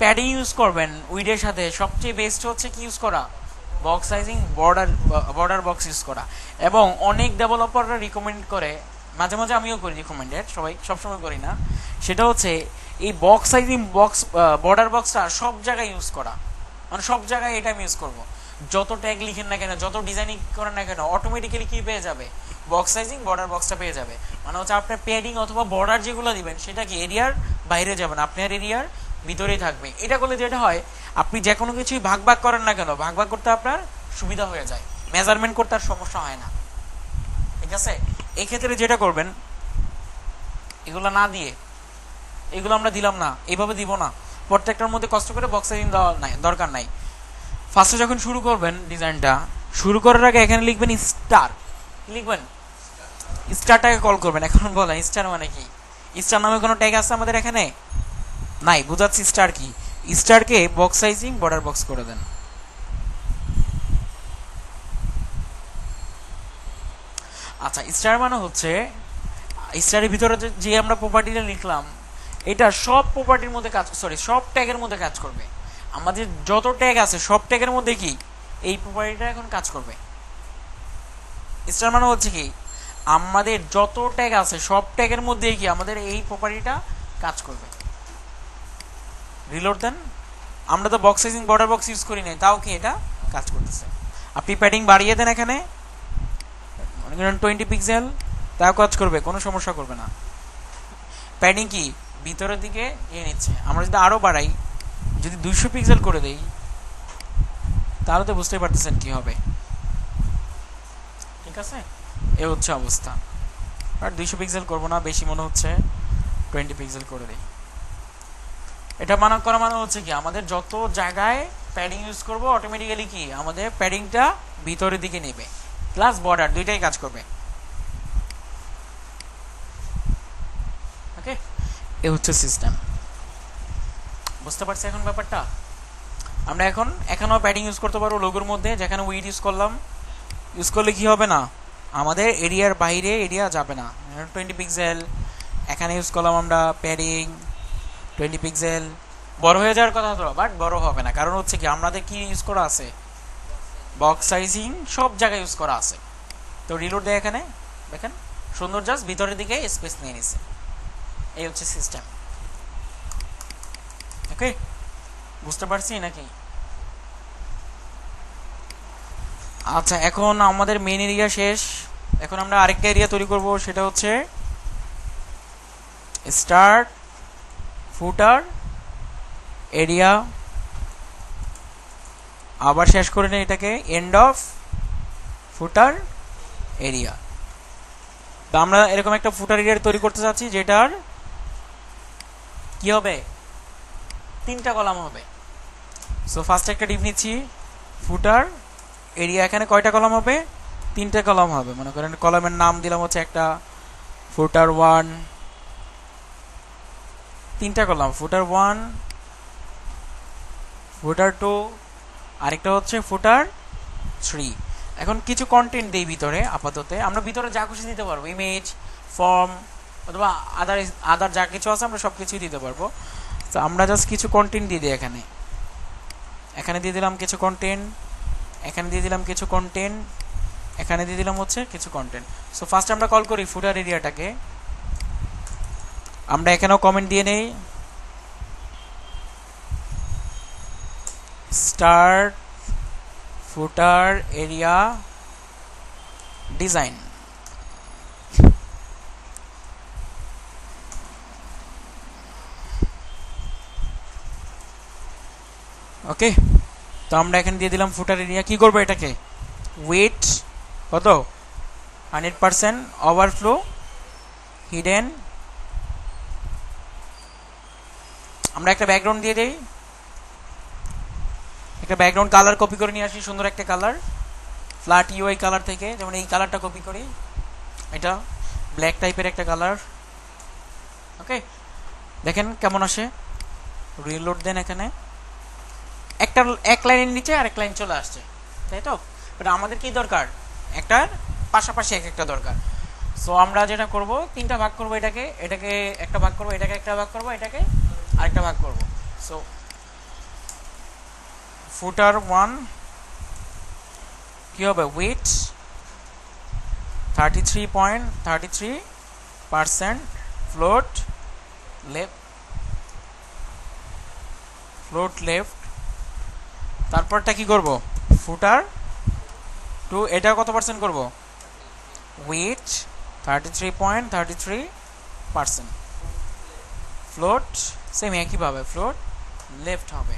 প্যাডিং ইউজ করবেন উইডের সাথে, সবচেয়ে বেস্ট হচ্ছে কি ইউজ করা, box sizing border box use করা। এবং অনেক ডেভেলপাররা রিকমেন্ড করে, মাঝে মাঝে আমিও করি রিকমেন্ডেড, সবসময় করি না, সেটা হচ্ছে এই বক্স সাইজিং বর্ডার বক্সটা সব জায়গায় ইউজ করা, মানে সব জায়গায় এটা আমি ইউজ করবো। যত ট্যাগ লিখেন না কেন, যত ডিজাইনিং করেন না কেন, অটোমেটিক্যালি কি পেয়ে যাবে, বক্স সাইজিং বর্ডার বক্সটা পেয়ে যাবে। মানে হচ্ছে আপনার প্যাডিং অথবা বর্ডার যেগুলো দিবেন, সেটা কি এরিয়ার বাইরে যাবে না, আপনার এরিয়ার ভিতরেই থাকবে। এটা করলে যেটা হয়, আপনি যে কোনো কিছুই ভাগ ভাগ করেন না কেন, ভাগ ভাগ করতে আপনার সুবিধা হয়ে যায়, মেজারমেন্ট করতে আর সমস্যা হয় না, ঠিক আছে। এক্ষেত্রে যেটা করবেন, এগুলো না দিয়ে এগুলো আমরা দিলাম না, এইভাবে দিব না। প্রত্যেকটার মধ্যে কষ্ট করে বক্স সাইজিং দেওয়া নাই, দরকার নাই। ফার্স্টে যখন শুরু করবেন ডিজাইনটা, শুরু করার আগে এখানে লিখবেন স্টার, লিখবেন স্টারটাকে কল করবেন। এখন বলেন স্টার মানে কি? স্টার নামে কোনো ট্যাগ আছে আমাদের এখানে? নাই, বুঝাচ্ছি স্টার কি। স্টারকে বক্স সাইজিং বর্ডার বক্স করে দেন। আচ্ছা, স্টার মানে হচ্ছে স্টারের ভিতরে যে আমরা প্রপার্টিটা লিখলাম, এটা সব প্রপার্টির মধ্যে কাজ, সরি সব ট্যাগের মধ্যে কাজ করবে। আমাদের যত ট্যাগ আছে সব ট্যাগের মধ্যে কি এই প্রপার্টিটা এখন কাজ করবে। স্টার মানে হচ্ছে কি আমাদের যত ট্যাগ আছে সব ট্যাগের মধ্যে কি আমাদের এই প্রপার্টিটা কাজ করবে। রিলোড দেন। আমরা তো box sizing border box use করি নাই, তাও কি এটা কাজ করতেছে। আপনি প্যাডিং বাড়িয়ে দেন এখানে 20 পিক্সেল, তাও কাজ করবে, কোনো সমস্যা করবে না। প্যাডিং কি ভিতরের দিকে নিচ্ছে। আমরা যদি আরো বাড়াই, যদি 200 পিক্সেল করে দেই, তাহলে তো বুঝতেই পারতেছেন কি হবে। ঠিক আছে, এ হচ্ছে অবস্থা। আর 200 পিক্সেল করবো না, বেশি মনে হচ্ছে 20 পিক্সেল করে দিই। এটা মানা করা মানে হচ্ছে কি আমাদের যত জায়গায় প্যাডিং ইউজ করব অটোমেটিক্যালি কি আমাদের প্যাডিংটা ভিতরের দিকে নেবে, প্লাস বর্ডার দুইটাই কাজ করবে। ওকে, এ হচ্ছে সিস্টেম। বুঝতে পারছি এখন ব্যাপারটা? আমরা এখনও প্যাডিং ইউজ করতে পারবো লোগোর মধ্যে, যেখানে উইড ইউজ করলাম। ইউজ করলে কি হবে না, আমাদের এরিয়ার বাইরে এরিয়া যাবে না। 20 পিক্সেল এখানে ইউজ করলাম আমরা প্যাডিং 20 পিক্সেল, বড় হয়ে যাওয়ার কথা তো, বাট বড় হবে না। কারণ হচ্ছে কি আমাদের কি ইউজ করা আছে, বক্স সাইজিং সব জায়গায় ইউজ করা আছে। তো রিলোড দেয় এখানে, দেখেন সুন্দর, জাস্ট ভিতরের দিকে স্পেস নিয়ে নিছে। এই হচ্ছে সিস্টেম। ওকে, বুঝতে পারছি নাকি? আচ্ছা, এখন আমাদের মেইন এরিয়া শেষ। এখন আমরা আরেকটা এরিয়া তৈরি করব, সেটা হচ্ছে স্টার্ট ফুটার এরিয়া। আবার শেষ করে নেই এটাকে এন্ড অফ ফুটার এরিয়া। তো আমরা এরকম একটা ফুটার এরিয়া তৈরি করতে চাচ্ছি, যেটার কি হবে, 3টা কলাম হবে। সো ফার্স্ট একটা ডিপ নিচ্ছি, ফুটার এরিয়া। এখানে কয়টা কলাম হবে? 3টে কলাম হবে। মনে করেন কলামের নাম দিলাম হচ্ছে একটা ফুটার 1, 3টা কলাম ফুটার 1, ফুটার 2, আরেকটা হচ্ছে ফুটার 3। এখন কিছু কন্টেন্ট দেই ভিতরে। আপাতত আমরা ভিতরে যা খুশি দিতে পারবো, ইমেজ, ফর্ম অথবা আদার যা কিছু আছে আমরা সব কিছুই দিতে পারবো। তো আমরা জাস্ট কিছু কন্টেন্ট দিয়ে দিই এখানে। এখানে দিয়ে দিলাম কিছু কন্টেন্ট, এখানে দিয়ে দিলাম কিছু কন্টেন্ট, এখানে দিয়ে দিলাম হচ্ছে কিছু কন্টেন্ট। সো ফার্স্ট আমরা কল করি ফুটার এরিয়াটাকে। আমরা এখানেও কমেন্ট দিয়ে নেই, স্টার্ট ফুটার এরিয়া ডিজাইন। ওকে, তো আমরা এখানে দিয়ে দিলাম ফুটার এরিয়া। কি করবো এটাকে, ওয়েট কত, 100%, ওভারফ্লো হিডেন। আমরা একটা ব্যাকগ্রাউন্ড দিয়ে দেই, একটা ব্যাকগ্রাউন্ড কালার কপি করে নিয়ে আসি, সুন্দর একটা কালার ফ্ল্যাট ইউআই কালার থেকে। যেমন এই কালারটা কপি করি, এটা ব্ল্যাক টাইপের একটা কালার। ওকে, দেখেন কেমন আসে। রিলোড দেন। এখানে এক লাইনের নিচে আরেক লাইন চলে আসছে, তাই তো? বাট আমাদের কি দরকার, একটার পাশাপাশি একটা দরকার। সো আমরা যেটা করব, 3টা ভাগ করব, এটাকে একটা ভাগ করব, এটাকে একটা ভাগ করব, এটাকে আরেকটা ভাগ করব। সো ফুটার 1 কি হবে, উইথ 33.33%, ফ্লোট লেফট। তারপরটা কি করব, ফুটার 2, এটা কত পার্সেন্ট করব, উইথ 33.33%, ফ্লোট সেম একইভাবে, ফ্লোট লেফট হবে।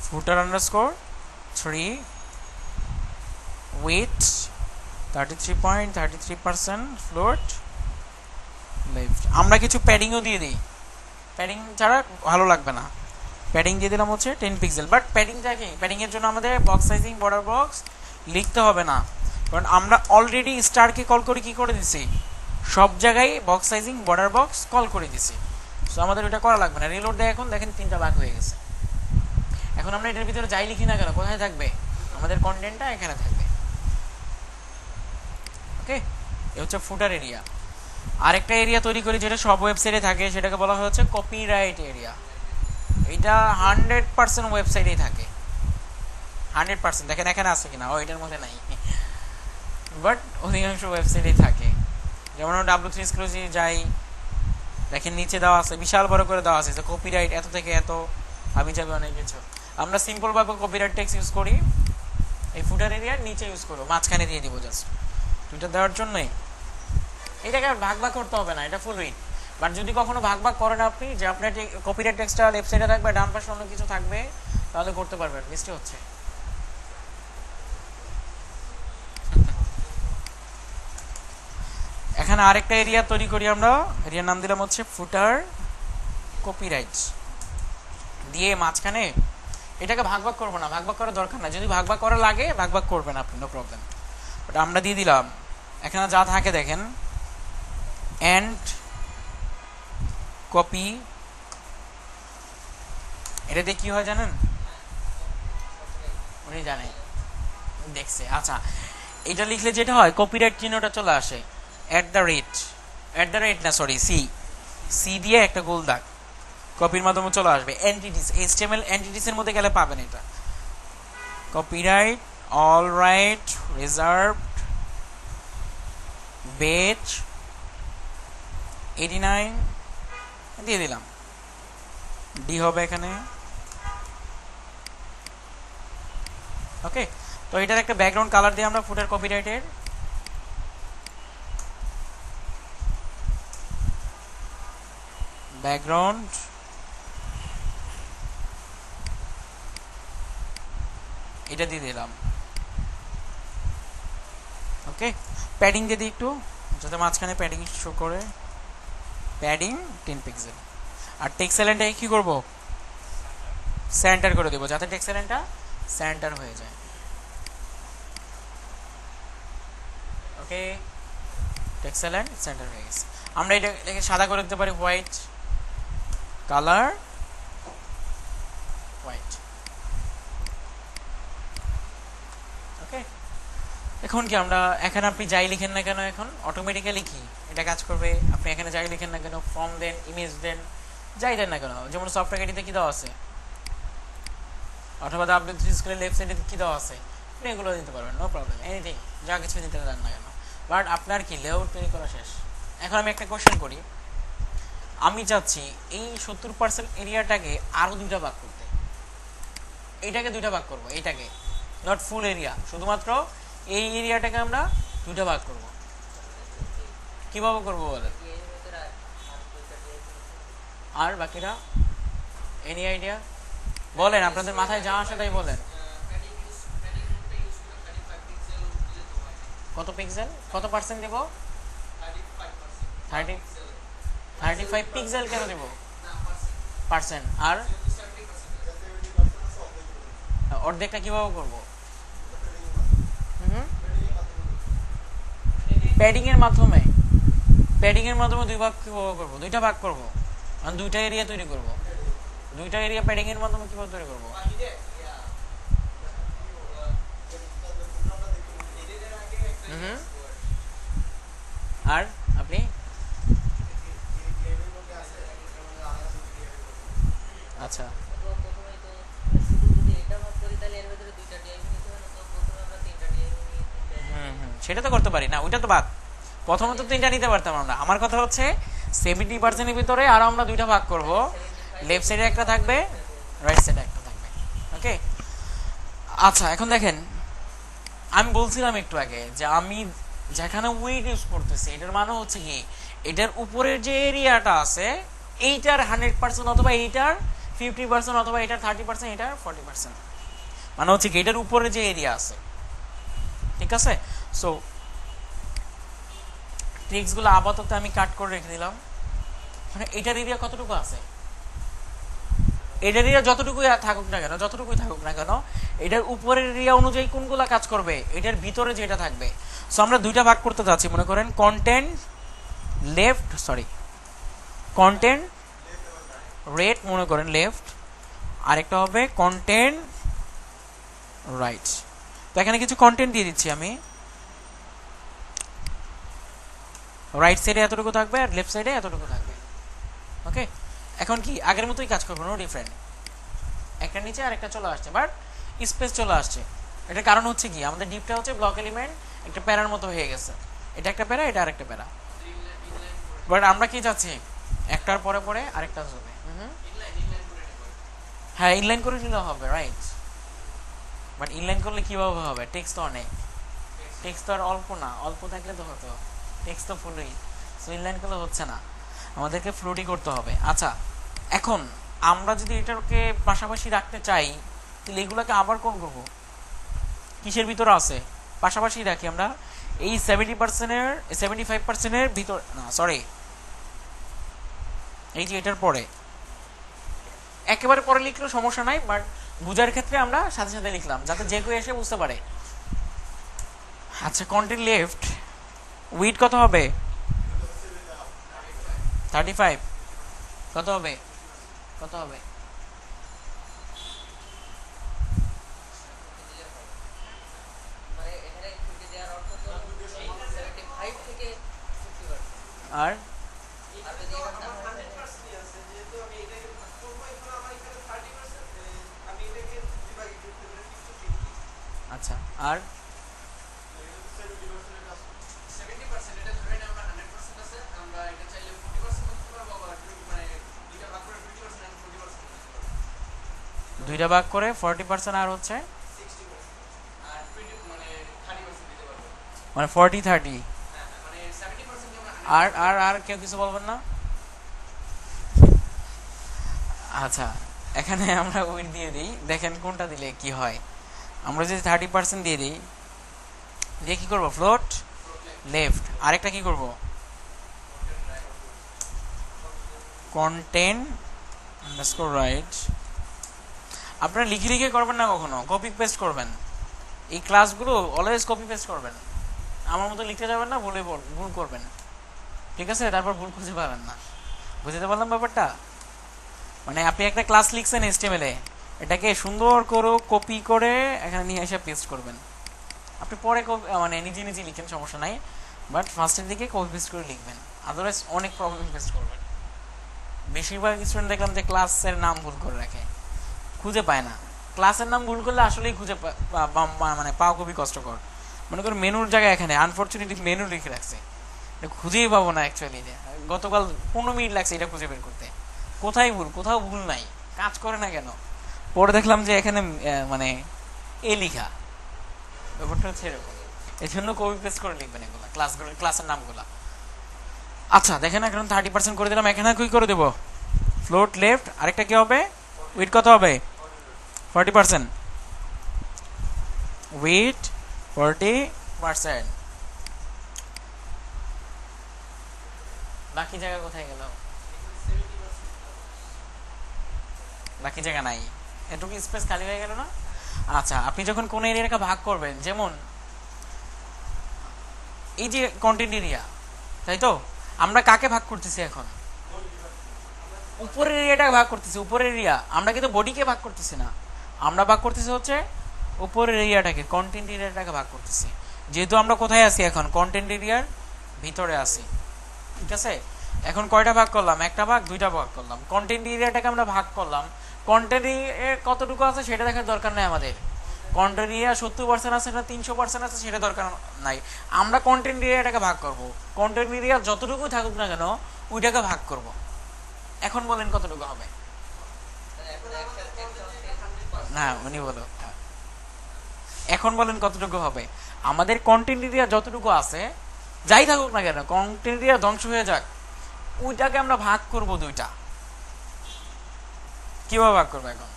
ফুটার আন্ডারস্কোর 3 উইথ 33.33%, ফ্লোট লেফট। আমরা কিছু প্যাডিংও দিয়ে দিই, প্যাডিং ছাড়া ভালো লাগবে না। প্যাডিং দিয়ে দিলাম হচ্ছে 10 পিক্সেল। বাট প্যাডিংটা কি, প্যাডিংয়ের জন্য আমাদের বক্স সাইজিং বর্ডার বক্স লিখতে হবে না, কারণ আমরা অলরেডি স্টারকে কল করে কি করে দিছি, সব জায়গায় box sizing border box call করে দিছি। সো আমাদের ওটা করা লাগবে না। রিলোড দেয়, এখন দেখেন 3টা ভাগ হয়ে গেছে। এখন আমরা এটার ভিতরে যাই লিখি না কেন, কোথায় থাকবে আমাদের কন্টেন্টটা, এখানে থাকবে। ওকে, এ হচ্ছে ফুটার এরিয়া। আরেকটা এরিয়া তৈরি করি যেটা সব ওয়েবসাইটে থাকে, সেটাকে বলা হচ্ছে কপিরাইট এরিয়া। এটা 100% ওয়েবসাইটেই থাকে, 100%। দেখেন এখানে আছে কিনা, ও এটার মধ্যে নাই, বাট অধিকাংশ ওয়েবসাইটেই থাকে। যেমন W3 এক্সক্লুসিভ যাই, দেখেন নিচে দেওয়া আছে, বিশাল বড় করে দেওয়া আছে যে কপিরাইট এত থেকে এত, আমি যাবে অনেক কিছু। আমরা সিম্পল ভাবে কপিরাইট টেক্সট ইউজ করি, এই ফুটার এরিয়ার নিচে ইউজ করবো, মাঝখানে দিয়ে দিব জাস্ট দুইটা দেওয়ার জন্যই। এটাকে ভাগ ভাগ করতে হবে না, এটা ফুল রিড। বাট যদি কখনো ভাগ ভাগ করেন আপনি, যে আপনার কপিরাইট টেক্সটটা লেফট সাইডে থাকবে, ডান পাশে অন্য কিছু থাকবে, তাহলে করতে পারবেন। মিস্টেক হচ্ছে। এখানে আরেকটা এরিয়া তৈরি করি আমরা, এরিয়ার নাম দিলাম হচ্ছে ফুটার কপিরাইট। দিয়ে মাঝখানে এটাকে ভাগ ভাগ করবো না, ভাগ ভাগ করার দরকার না। যদি ভাগ ভাগ করা লাগে ভাগ ভাগ করবেন আপনি, নো প্রবলেম। বাট আমরা দিয়ে দিলাম এখানে যা থাকে দেখেন, এন্ড কপি। এটা দিয়ে কি হয় জানেন, উনি জানে, দেখছে। আচ্ছা, এটা লিখলে যেটা হয়, কপিরাইট চিহ্নটা চলে আসে, @ না সরি, সি দিয়ে একটা গোল দাগ, কপির মাধ্যমে চলে আসবে। এন্টিটিস, HTML এন্টিটিস এর মধ্যে গেলে পাবেন এটা। কপিরাইট, অল রাইট, রিজার্ভড, বেজ 89 দিয়ে দিলাম, ডি হবে এখানে। ওকে, তো এটার একটা ব্যাকগ্রাউন্ড কালার দিয়ে আমরা ফুটার কপিরাইটের ব্যাকগ্রাউন্ড এটা দিয়ে দিলাম। ওকে, প্যাডিং দিয়ে দিই একটু, যাতে মাঝখানে প্যাডিং শো করে, প্যাডিং 10 পিক্সেল। আর টেক্সট এলাইনটা কি করব, সেন্টার করে দেব, যাতে টেক্সট এলাইনটা সেন্টার হয়ে যায়। ওকে, টেক্সট এলাইন সেন্টার হয়ে গেছে। আমরা এটাকে সাদা করে দিতে পারি, হোয়াইট কালার, হোয়াইট। ওকে, এখন কি আমরা, এখানে আপনি যাই লিখেন না কেন, এখন অটোমেটিক্যালি কি এটা কাজ করবে। আপনি এখানে যাই লিখেন না কেন, ফর্ম দেন, ইমেজ দেন, যাই দেন না কেন, যেমন সফটওয়্যার এডিটে কি দেওয়া আছে, অথবা W3 স্কুলের লেফট সাইডে কি দেওয়া আছে, আপনি এগুলো দিতে পারবেন, নো প্রবলেম, এনিথিং, যা কিছু দিতে দেন না কেন। বাট আপনার কি লেআউট তৈরি করা শেষ। এখন আমি একটা কোশ্চেন করি, আমি চাচ্ছি এই 70% এরিয়াটাকে আরো দুইটা ভাগ করতে, এইটাকে দুইটা ভাগ করব, এইটাকে নট ফুল এরিয়া, শুধুমাত্র এই এরিয়াটাকে আমরা দুইটা ভাগ করব। কিভাবে করব বলেন, আর বাকিরা এনি আইডিয়া বলেন, আপনাদের মাথায় যা আসে তাই বলেন। কত পিক্সেল, কত পার্সেন্ট দেব, 35 পিক্সেল কেন দেব, পার্সেন্ট। আর অর্ধেকটা কিভাবে করব, প্যাডিং এর মাধ্যমে, প্যাডিং এর মাধ্যমে দুই ভাগ কিভাবে করব, দুইটা ভাগ করব, আর দুইটা এরিয়া তৈরি করব, দুইটা এরিয়া প্যাডিং এর মাধ্যমে কিভাবে তৈরি করব। আর আপনি আচ্ছা, সেটা তো করতে পারি না, ওইটা তো বাদ। প্রথমত 3টা নিতে পারতাম আমরা। আমার কথা হচ্ছে 70% ভিতরে আরো আমরা দুইটা ভাগ করব, লেফট সাইডে একটা থাকবে, রাইট সাইডে একটা থাকবে। ওকে, আচ্ছা এখন দেখেন, আমি বলছিলাম একটু আগে যে আমি যেখানে উইড ইউজ করতেছি, এটার মানে হচ্ছে কি, এটার উপরের যে এরিয়াটা আছে এইটার 100% অথবা এইটার 50% অথবা এটার 30%, এটার 40%, মানে হচ্ছে কি এটার উপরে যে এরিয়া আছে, ঠিক আছে। সো টেক্সটগুলো আপাতত আমি কাট করে রেখে দিলাম। মানে এটার এরিয়া কতটুকু আছে, এটার এরিয়া যতটুকুই থাকুক না কেন এটার উপরের এরিয়া অনুযায়ী কোনগুলা কাজ করবে, এটার ভিতরে যেটা থাকবে। সো আমরা দুইটা ভাগ করতে যাচ্ছি, মনে করেন কন্টেন্ট রেট মনে করেন লেফট, আরেকটা হবে কন্টেন্ট রাইট। তো এখানে কিছু কন্টেন্ট দিয়ে দিচ্ছি আমি, রাইট সাইডে এতটুকু থাকবে আর লেফট সাইডে এতটুকু থাকবে। ওকে, এখন কি আগের মতোই কাজ করবো, নো ডিফারেন্ট। একটা নিচে আর একটা চলে আসছে, বাট স্পেস চলে আসছে। এটার কারণ হচ্ছে কি, আমাদের ডিপটা হচ্ছে ব্লক এলিমেন্ট একটা প্যারার মতো হয়ে গেছে, এটা একটা প্যারা, এটা আরেকটা প্যারা। বাট আমরা কি চাচ্ছি, একটার পরে পরে আরেকটা হবে। হ্যাঁ, ইনলাইন করে নিলে হবে, রাইট। বাট ইনলাইন করলে কিভাবে হবে, টেক্সট তো অনেক, টেক্সট তো আর অল্প না, অল্প থাকলে তো হতো, টেক্সট তো ফুলই। সো ইনলাইন করলে হচ্ছে না, আমাদেরকে ফ্লোটই করতে হবে। আচ্ছা, এখন আমরা যদি এটাকে পাশাপাশি রাখতে চাই, তাহলে এগুলোকে আবার কোন করবো, কিসের ভিতরে আছে, পাশাপাশি রাখি আমরা এই 70%-এর 75%-এর ভিতর, না সরি, এই যে এটার পরে, একেবারে পরে লিখলেও সমস্যা নাই, বাট বুঝার ক্ষেত্রে আমরা সাথে সাথে লিখলাম যাতে যে কেউ এসে বুঝতে পারে। আচ্ছা, কন্টেন্ট লেফট উইথ কত হবে, 35, কত হবে, কত হবে, আর আচ্ছা, আর দুইটা ভাগ করে 40% আর হচ্ছে মানে 40-30। আর আর আর কেউ কিছু বলবেন না? আচ্ছা, এখানে আমরা উইথ দিয়ে দিই, দেখেন কোনটা দিলে কি হয়। আমরা যদি 30% দিয়ে দিই, দিয়ে কি করবো, ফ্লোট লেফট, আরেকটা কি করব, কন্টেন্ট আন্ডারস্কোর রাইট। আপনারা লিখে লিখে করবেন না, কখনো কপি পেস্ট করবেন। এই ক্লাসগুলো অলওয়েজ কপি পেস্ট করবেন, আমার মতো লিখতে যাবেন না, ভুল করবেন, ঠিক আছে? তারপর ভুল খুঁজে পাবেন না। বুঝতে পারলাম ব্যাপারটা? মানে আপনি একটা ক্লাস লিখছেন HTML এ, এটাকে সুন্দর করে কপি করে এখানে নিয়ে এসে পেস্ট করবেন। আপনি পরে মানে নিজে নিজে লিখেন, সমস্যা নাই, বাট ফার্স্টের দিকে কপি পেস্ট করে লিখবেন, আদারওয়াইজ অনেক প্রবলেম ফেস করবেন। বেশিরভাগ স্টুডেন্ট দেখলাম যে ক্লাসের নাম ভুল করে রাখে, খুঁজে পায় না। ক্লাসের নাম ভুল করলে আসলেই খুঁজে মানে পাওয়া খুবই কষ্টকর। মনে করো মেনুর জায়গায় এখানে আনফর্চুনেটলি মেনু লিখে রাখছে, খুঁজেই পাবো না অ্যাকচুয়ালি। গতকাল 15 মিনিট লাগছে এটা খুঁজে বের করতে, কোথায় ভুল, কোথাও ভুল নাই, কাজ করে না কেন। পরে দেখলাম যে এখানে মানে এ লিখা, ব্যাপারটা হচ্ছে এরকম। এই জন্য কপি পেস্ট করে লিখবেন এগুলো ক্লাসের নামগুলা। আচ্ছা দেখেন, এখন 30% করে দিলাম, এখানে কি করে দেবো, ফ্লোট লেফট, আরেকটা কি হবে, উইথ কত হবে, 40%, উইথ 40%। বাকি জায়গা কোথায় গেল, বাকি জায়গা নাই, এটুকু স্পেস খালি হয়ে গেল না? আচ্ছা, আপনি যখন কোন এরিয়াটাকে ভাগ করবেন, যেমন এই যে কন্টেন্ট এরিয়া, তাই তো আমরা কাকে ভাগ করতেছি এখন, উপরের এরিয়াটাকে ভাগ করতেছি, উপরের এরিয়া। আমরা কিন্তু বডিকে ভাগ করতেছি না, আমরা ভাগ করতেছি হচ্ছে উপরের এরিয়াটাকে, কন্টেন্ট এরিয়াটাকে ভাগ করতেছি। যেহেতু আমরা কোথায় আছি এখন, কন্টেন্ট এরিয়ার ভিতরে আছি, ঠিক আছে? এখন কয়টা ভাগ করলাম, একটা ভাগ, দুইটা ভাগ করলাম, কন্টেন্ট এরিয়াটাকে আমরা ভাগ করলাম। কন্টেন্ট এরিয়া কতটুকু আছে সেটা দেখার দরকার নাই আমাদের, কন্টেন্ট এরিয়া 70% আছে না 300% আছে সেটা দরকার নাই, আমরা কন্টেন্ট এরিয়াটাকে ভাগ করব। কন্টেন্ট এরিয়া যতটুকু থাকুক না কেন ওইটাকে ভাগ করব। এখন বলেন কতটুকু হবে, না উনি বলো, এখন বলেন কতটুকু হবে। আমাদের কন্টেন্ট এরিয়া যতটুকু আছে, যাই থাকুক না কেন, কন্টেন্ট এরিয়া ধ্বংস হয়ে যাক, ওইটাকে আমরা ভাগ করব দুইটা। কিভাবে ভাগ করবো এখন,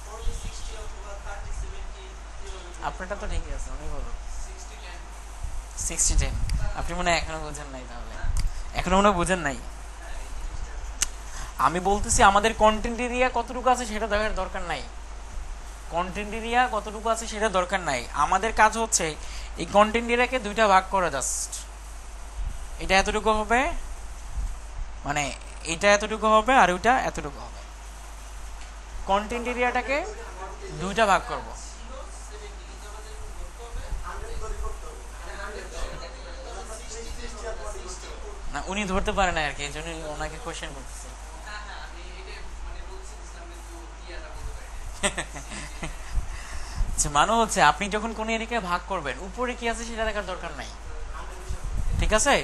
আপনারটা তো ঠিকই আছে, উনি বলো 60-10। আপনি মনে হয় এখনো বোঝেন নাই, তাহলে এখনো মনে হয় বুঝেন নাই। আমি বলতেছি আমাদের কন্টেন্ট এরিয়া কতটুকু আছে সেটা দেখার দরকার নাই। কন্টেন্ট এরিয়া কতটুকু আছে সেটা দরকার নাই, আমাদের কাজ হচ্ছে এই কন্টেন্ট এরিয়াকে দুইটা ভাগ করা। জাস্ট এটা এতটুকু হবে, মানে এটা এতটুকু হবে আর ওইটা এতটুকু হবে। কন্টেন্ট এরিয়াটাকে দুইটা ভাগ করব। না উনি ধরতে পারে না আর কি, এই জন্য ওনাকে কোয়েশ্চেন করতেছি। মানে হচ্ছে আপনি যখন কোন এরিয়াকে ভাগ করবেন উপরে কি আছে সেটা দেখার দরকার নাই, ঠিক আছে?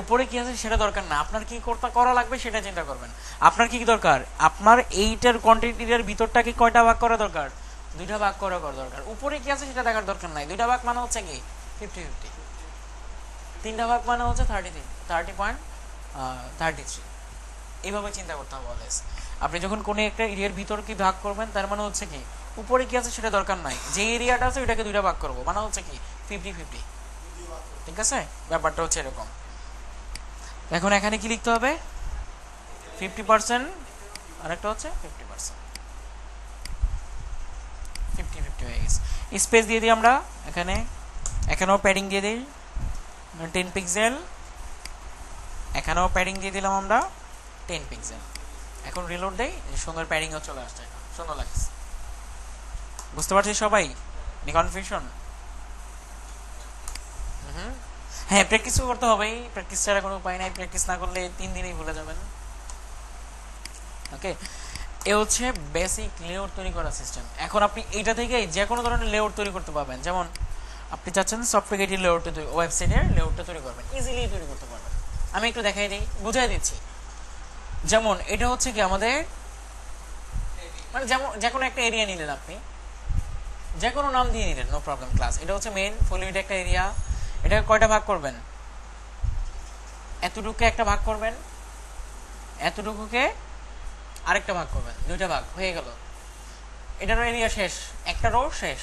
উপরে কি আছে সেটা দরকার না, আপনার কি করা লাগবে সেটা চিন্তা করবেন। আপনার কি দরকার, আপনার এইটার কন্টেন্ট এরিয়ার ভিতরটাকে কয়টা ভাগ করা দরকার? দুইটা ভাগ করা দরকার। উপরে কি আছে সেটা দেখার দরকার নাই, দুইটা ভাগ মানে হচ্ছে কি 50-50, তিনটা ভাগ মানে হচ্ছে 30.33। এইভাবে চিন্তা করতে হবে অলওয়েজ। আপনি যখন কোনো একটা এরিয়ার ভিতর কি ভাগ করবেন তার মানে হচ্ছে কি উপরে কি আছে সেটা দরকার নাই, যে এরিয়াটা আছে ওইটাকে দুইটা ভাগ করবো মানে হচ্ছে কি 50-50, ঠিক আছে? ব্যাপারটা হচ্ছে এরকম। এখন এখানে কি লিখতে হবে? 50% আর একটা হচ্ছে 50%, 50-50 হয়ে গেছে। স্পেস দিয়ে দিই আমরা এখানে, এখানেও প্যাডিং দিয়ে দিই 10 পিক্সেল, এখানেও প্যাডিং দিয়ে দিলাম আমরা 10 পিক্সেল। এখন রিলোড দেই, সুন্দর প্যাডিংও চলে আসছে, সুন্দর লাগছে। বুঝতে পারছি সবাই? নি কনফিউশন? হ্যাঁ প্র্যাকটিসও করতে হবেই, প্র্যাকটিস ছাড়া কোনো উপায় নাই, প্র্যাকটিস না করলে 3 দিনেই ভুলে যাবেন। ওকে, এ হচ্ছে বেসিক লেআউট তৈরি করার সিস্টেম। এখন আপনি এইটা থেকে যে কোনো ধরনের লেআউট তৈরি করতে পারবেন। যেমন আপনি চাচ্ছেন সফটওয়্যার এটির লেআউটটা তৈরি, ওয়েবসাইটের লেআউটটা তৈরি করবেন, ইজিলি তৈরি করতে পারবেন। আমি একটু দেখাই দিই, বুঝাই দিচ্ছি। যেমন এটা হচ্ছে কি আমাদের, মানে যেমন যে কোনো একটা এরিয়া নিলেন, আপনি যে কোনো নাম দিয়ে নিলেন, নো প্রবলেম। ক্লাস এটা হচ্ছে মেইন ফুল ইউনিট একটা এরিয়া, এটাকে কয়টা ভাগ করবেন? এতটুকুকে একটা ভাগ করবেন, এতটুকুকে আরেকটা ভাগ করবেন, দুইটা ভাগ হয়ে গেল। এটারও এরিয়া শেষ, একটা রো শেষ।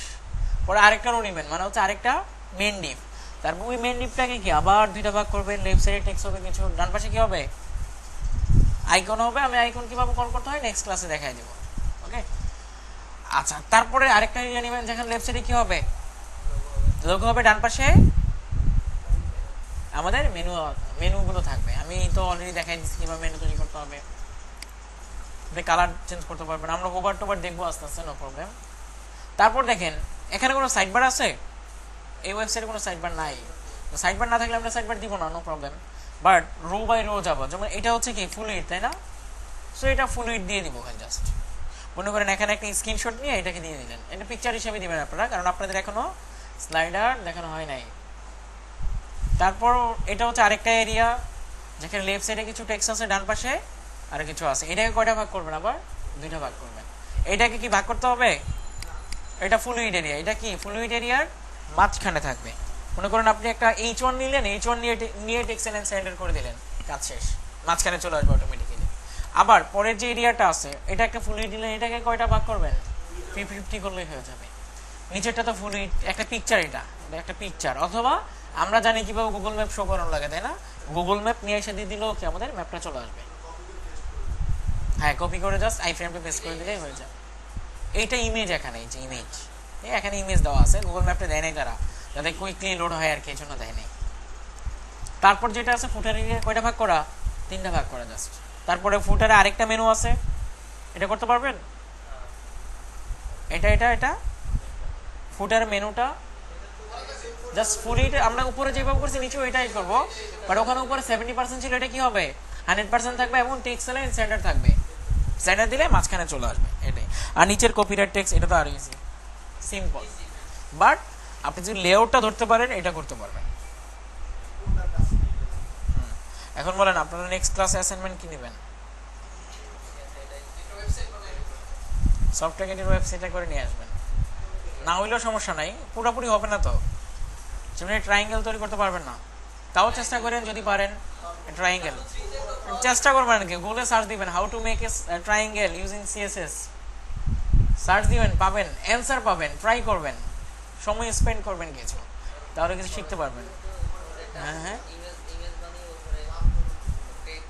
পরে আরেকটা রো নেবেন, মানে হচ্ছে আরেকটা মেন ডিপ। তারপর ওই মেন ডিপটাকে কি আবার দুইটা ভাগ করবেন, লেফট সাইডে টেক্সট হবে কিছু, ডান পাশে কি হবে? আইকন হবে। আমি আইকন কিভাবে কল করতে হয় নেক্সট ক্লাসে দেখাই দেবো। ওকে, আচ্ছা। তারপরে আরেকটা এরিয়া নেবেন যেখানে লেফট সাইডে কি হবে? লোগো হবে, ডান পাশে আমাদের মেনুগুলো থাকবে। আমি তো অলরেডি দেখাই দিচ্ছি কিভাবে মেনু তৈরি করতে হবে। আপনি কালার চেঞ্জ করতে পারবেন, আমরা ওভার টোভার দেখবো আস্তে আস্তে, নো প্রবলেম। তারপর দেখেন এখানে কোনো সাইড বার আছে? এই ওয়েবসাইটে কোনো সাইড বার নাই। সাইড বার না থাকলে আমরা সাইড বার দিব না, no problem. But row by row যাবো। যেমন এটা হচ্ছে কি ফুল উইডথ, তাই না? সো এটা ফুল উইডথ দিয়ে দিব। জাস্ট মনে করেন এখানে একটা স্ক্রিনশট নিয়ে এটাকে দিয়ে দিলেন, এটা পিকচার হিসেবে দিবেন আপনারা, কারণ আপনাদের এখনো স্লাইডার দেখানো হয় নাই। তারপর এটা হচ্ছে আরেকটা এরিয়া যেখানে লেফট সাইডে কিছু টেক্সট আছে, ডান পাশে আর কিছু আছে। এটাকে কয়টা ভাগ করবেন? আবার দুইটা ভাগ করবেন। এটাকে কি ভাগ করতে হবে? এটা ফুল উইডথ এরিয়া, এটা কি ফুল উইডথ এরিয়ার মাঝখানে থাকবে। মনে করেন আপনি একটা H1 নিলেন, H1 নিয়ে টেক্সট এন্ড সেন্টার করে দিলেন, কাজ শেষ, মাঝখানে চলে আসবে অটোমেটিক্যালি। আবার পরের যে এরিয়াটা আছে এটা একটা ফুল উইডথ দিলেন, এটাকে কয়টা ভাগ করবেন? 50-50 করলেই হয়ে যাবে। নিচেরটা তো ফুল উইডথ, একটা পিকচার, এটা একটা পিকচার। অথবা আমরা জানি কিভাবে গুগল ম্যাপ শো করানো লাগে, তাই না? গুগল ম্যাপ নিয়ে এসে দিয়ে দিলেও কি আমাদের ম্যাপটা চলে আসবে। হ্যাঁ, কপি করে জাস্ট আই ফ্রেমটা পেস্ট করে দিলেই হয়ে যায়। এইটা ইমেজ, এখানে এই যে ইমেজ, এখানে ইমেজ দেওয়া আছে, গুগল ম্যাপটা দেয় নাই তারা, যাতে কুইকলি লোড হয় আর কি, এই জন্য দেয় নাই। তারপর যেটা আছে ফুটার এরিয়া, কয়টা ভাগ করা? তিনটা ভাগ করা জাস্ট। তারপরে ফুটারে আরেকটা মেনু আছে, এটা করতে পারবেন? এটা এটা এটা ফুটার মেনুটা জাস্ট ফুল ইট আমরা উপরে যেভাবে করছি নিচেও এটাই করবো, বাট ওখানে উপরে 70% ছিল, এটা কি হবে 100% থাকবে এবং টেক্সট লাইন সেন্টার থাকবে। সেন্টার দিলে মাঝখানে চলে আসবে এটাই। আর নিচের কপিরাইট টেক্সট, এটা তো আরো ইজি, সিম্পল। বাট আপনি যদি লেআউটটা ধরতে পারেন এটা করতে পারবেন। এখন বলেন আপনারা নেক্সট ক্লাসে অ্যাসাইনমেন্ট কি নেবেন? সফটওয়্যার ওয়েবসাইটে করে নিয়ে আসবেন, না হইলেও সমস্যা নাই, পুরোপুরি হবে না তো। যেমন ট্রায়াঙ্গেল তৈরি করতে পারবেন না, তাও চেষ্টা করেন যদি পারেন। ট্রায়াঙ্গেল চেষ্টা করবেন কি, গুগলে সার্চ দিবেন how to make a triangle using CSS, search দিবেন, পাবেন, অ্যান্সার পাবেন, ট্রাই করবেন, সময় স্পেন্ড করবেন কিছু, তাহলে কিছু শিখতে পারবেন। হ্যাঁ হ্যাঁ,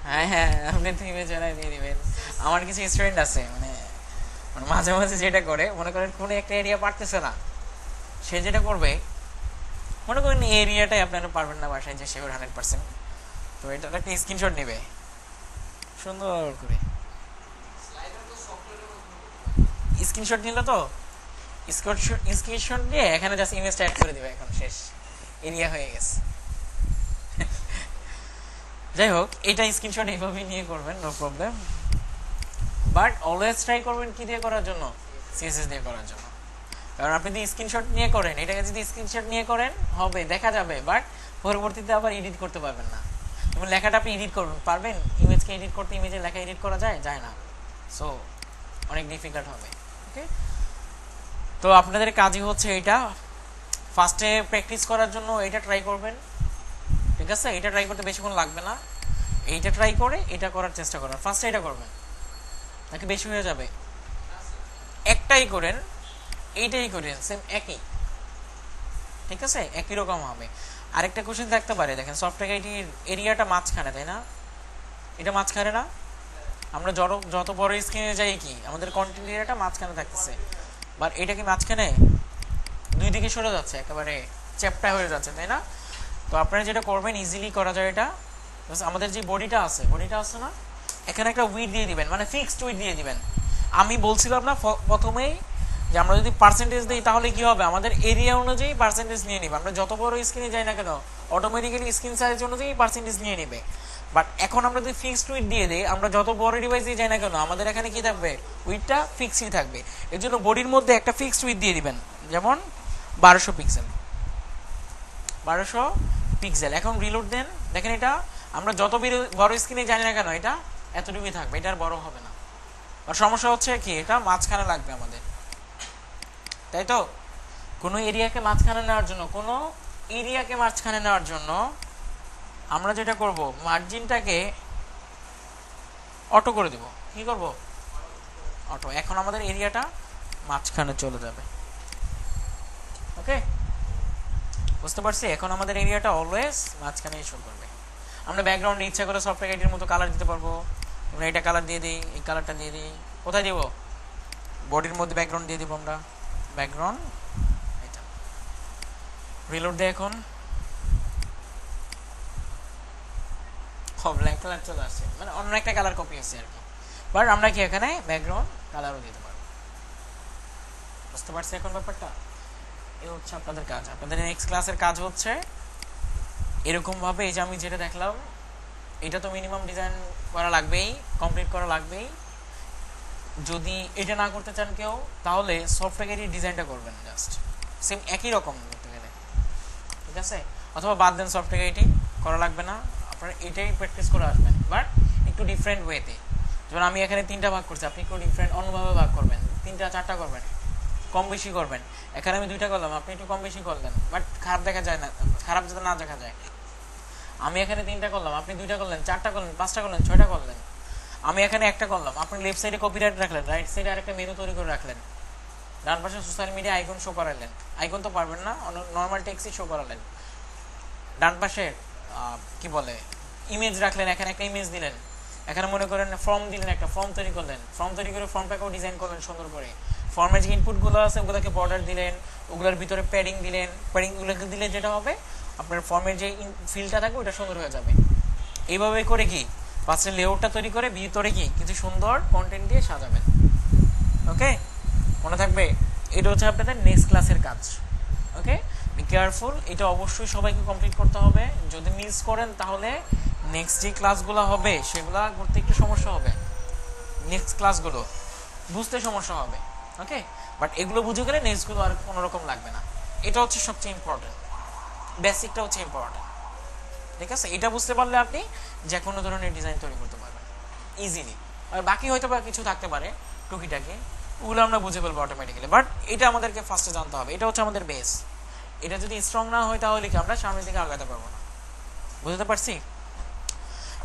হ্যাঁ হ্যাঁ, আপনি তো ইমেজ বানাই দিয়ে দিবেন। আমার কিছু স্টুডেন্ট আছে মানে মানে মাঝে মাঝে যেটা করে, মনে করেন কোনো একটা এরিয়া পারতেছে না, সে যেটা করবে, মনে করেন এই এরিয়াটাই আপনারা পারবেন না বাসায় যে শিওর 100%, তো এটা একটা স্ক্রিনশট নেবে সুন্দর করে, স্ক্রিনশট নিল তো, স্ক্রিনশট নিয়ে এখানে জাস্ট ইমেজটা অ্যাড করে দিবে, এখন শেষ, এরিয়া হয়ে গেছে। যাই হোক, এটা স্ক্রিনশট এইভাবেই নিয়ে করবেন, no problem, but always try করবেন কি দিয়ে করার জন্য, সিএসএস দিয়ে করার জন্য। কারণ আপনি যদি স্ক্রিনশট নিয়ে করেন, এটাকে যদি স্ক্রিনশট নিয়ে করেন হবে, দেখা যাবে, বাট পরবর্তীতে আবার এডিট করতে পারবেন না। এবং লেখাটা আপনি এডিট করবেন পারবেন, ইমেজকে এডিট করতে, ইমেজের লেখা এডিট করা যায় যায় না, সো অনেক ডিফিকাল্ট হবে। ওকে, তো আপনাদের কাজই হচ্ছে এটা, ফার্স্টে প্র্যাকটিস করার জন্য এটা ট্রাই করবেন, ঠিক আছে? এটা ট্রাই করতে বেশিক্ষণ লাগবে না, এইটা ট্রাই করে এটা করার চেষ্টা করবেন, ফার্স্টে এটা করবেন, নাকি বেশি হয়ে যাবে? একটাই করেন, এইটাই করেন, সেম একই, ঠিক আছে, একই রকম হবে। আরেকটা কোশ্চেন থাকতে পারে, দেখেন সফটওয়্যার আইটির এরিয়াটা মাঝখানে, তাই না? এটা মাঝখানে না, আমরা যত বড় স্ক্রিনে যাই কি আমাদের কন্টেন্ট এরিয়াটা মাঝখানে থাকতেছে, বাট এটা কি মাঝখানে? দুই দিকে সরে যাচ্ছে, একেবারে চ্যাপটা হয়ে যাচ্ছে, তাই না? তো আপনারা যেটা করবেন, ইজিলি করা যায় এটা, আমাদের যে বডিটা আছে না, এখানে একটা উইড দিয়ে দিবেন, মানে ফিক্সড উইড দিয়ে দিবেন। আমি বলছিলাম না প্রথমেই যে আমরা যদি পার্সেন্টেজ দিই তাহলে কি হবে, আমাদের এরিয়া অনুযায়ী পার্সেন্টেজ নিয়ে নিবে, আমরা যত বড় স্ক্রিনে যাই না কেন অটোমেটিক্যালি স্ক্রিন সাইজ অনুযায়ী পার্সেন্টেজ নিয়ে নেবে। বাট এখন আমরা যদি ফিক্সড উইড দিয়ে দিই, আমরা যত বড় ডিভাইস দিয়ে যাই না কেন আমাদের এখানে কি থাকবে, উইডটা ফিক্সই থাকবে। এর জন্য বডির মধ্যে একটা ফিক্সড উইড দিয়ে দিবেন, যেমন 1200 পিক্সেল, 1200 পিক্সেল। এখন রিলোড দেন, দেখেন এটা আমরা যত বড় স্ক্রিনে জানি না কেন এটা এতটুকুই থাকবে, এটা আর বড় হবে না। আর সমস্যা হচ্ছে কি, এটা মাঝখানে লাগবে আমাদের, তাই তো? কোনো এরিয়াকে মাঝখানে নেওয়ার জন্য আমরা যেটা করব, মার্জিনটাকে অটো করে দেব। কি করব? অটো। এখন আমাদের এরিয়াটা মাঝখানে চলে যাবে। ওকে, বুঝতে পারছি? এখন আমাদের এরিয়াটা অলওয়েজ মাঝখানেই শো করবে। আমরা ব্যাকগ্রাউন্ডে ইচ্ছা করে সফটওয়্যার আইটির মতো কালার দিতে পারবো, আমরা এটা কালার দিয়ে দিই, এই কালারটা দিয়ে দিই, কোথায় দেবো? বডির মধ্যে ব্যাকগ্রাউন্ড দিয়ে দিব আমরা, ব্যাকগ্রাউন্ড এটা। রিলোড দেয়, এখন ব্ল্যাক কালার চলে আসছে, মানে অন্য একটা কালার কপি আছে আর কি, বাট আমরা কি এখানে ব্যাকগ্রাউন্ড কালারও দিতে পারবো। বুঝতে পারছি এখন ব্যাপারটা? এই হচ্ছে আপনাদের কাজ। আপনাদের নেক্সট ক্লাসের কাজ হচ্ছে এরকম ভাবে, এই যে আমি যেটা দেখলাম, এটা তো মিনিমাম ডিজাইন করা লাগবেই, কমপ্লিট করা লাগবেই। যদি এটা না করতে চান কেউ, তাহলে সফটওয়্যারের ডিজাইনটা করবেন, জাস্ট সেম একই রকম করতে গেলে, ঠিক আছে? অথবা বাদ দেন, সফটওয়্যার এটি করা লাগবে না, আপনারা এটাই প্র্যাকটিস করে আসবেন, বাট একটু ডিফারেন্ট ওয়েতে। যেমন আমি এখানে 3টা ভাগ করছি, আপনি একটু ডিফারেন্ট অন্যভাবে ভাগ করবেন, 3টা 4টা করবেন, কম বেশি করবেন। এখানে আমি 2টা করলাম, আপনি একটু কম বেশি করলেন, বাট খারাপ দেখা যায় না, খারাপ যাতে না দেখা যায়। আমি এখানে 3টা করলাম, আপনি 2টা করলেন, 4টা করলেন, 5টা করলেন, 6টা করলেন। আমি এখানে একটা করলাম, আপনি লেফট সাইডে কপিরাইট রাখলেন, রাইট সাইডে আরেকটা মেনু তৈরি করে রাখলেন, ডান পাশে সোশ্যাল মিডিয়া আইকন শো করালেন, আইকন তো পারবেন না, নর্মাল টেক্সটই শো করালেন। ডান পাশে কি বলে ইমেজ রাখলেন, এখানে একটা ইমেজ দিলেন, এখানে মনে করেন ফর্ম দিলেন, একটা ফর্ম তৈরি করলেন, ফর্ম তৈরি করে ফর্মটাকেও ডিজাইন করলেন সুন্দর করে। ফর্মের যে ইনপুটগুলো আছে ওগুলোকে বর্ডার দিলেন, ওগুলোর ভিতরে প্যাডিং দিলেন, প্যাডিংগুলোকে দিলে যেটা হবে আপনার ফর্মের যে ফিলটা থাকবে ওটা সুন্দর হয়ে যাবে। এইভাবে করে কি ফার্স্টে লেআউটটা তৈরি করে ভিতরে কি কিছু সুন্দর কন্টেন্ট দিয়ে সাজাবেন। ওকে, মনে থাকবে? এটা হচ্ছে আপনাদের নেক্সট ক্লাসের কাজ। ওকে, বি কেয়ারফুল, এটা অবশ্যই সবাইকে কমপ্লিট করতে হবে। যদি মিস করেন তাহলে নেক্সট যে ক্লাসগুলো হবে সেগুলো করতে একটু সমস্যা হবে, নেক্সট ক্লাসগুলো বুঝতে সমস্যা হবে। ওকে, বাট এগুলো বুঝে গেলে নেক্সটগুলো আর কোনো রকম লাগবে না। এটা হচ্ছে সবচেয়ে ইম্পর্টেন্ট, বেসিকটা হচ্ছে ইম্পর্টেন্ট, ঠিক আছে? এটা বুঝতে পারলে আপনি যে কোনো ধরনের ডিজাইন তৈরি করতে পারবেন ইজিলি। আর বাকি হয়তো বা কিছু থাকতে পারে টুকিটাকি, ওগুলো আমরা বুঝে ফেলবো অটোমেটিক্যালি, বাট এটা আমাদেরকে ফার্স্টে জানতে হবে। এটা হচ্ছে আমাদের বেস, এটা যদি স্ট্রং না হয় তাহলে কি আমরা সামনের দিকে আগাতে পারবো না। বুঝতে পারছি?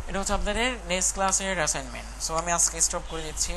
এটা হচ্ছে আপনাদের নেক্সট ক্লাসের অ্যাসাইনমেন্ট। সো আমি আজকে স্টপ করে দিচ্ছি।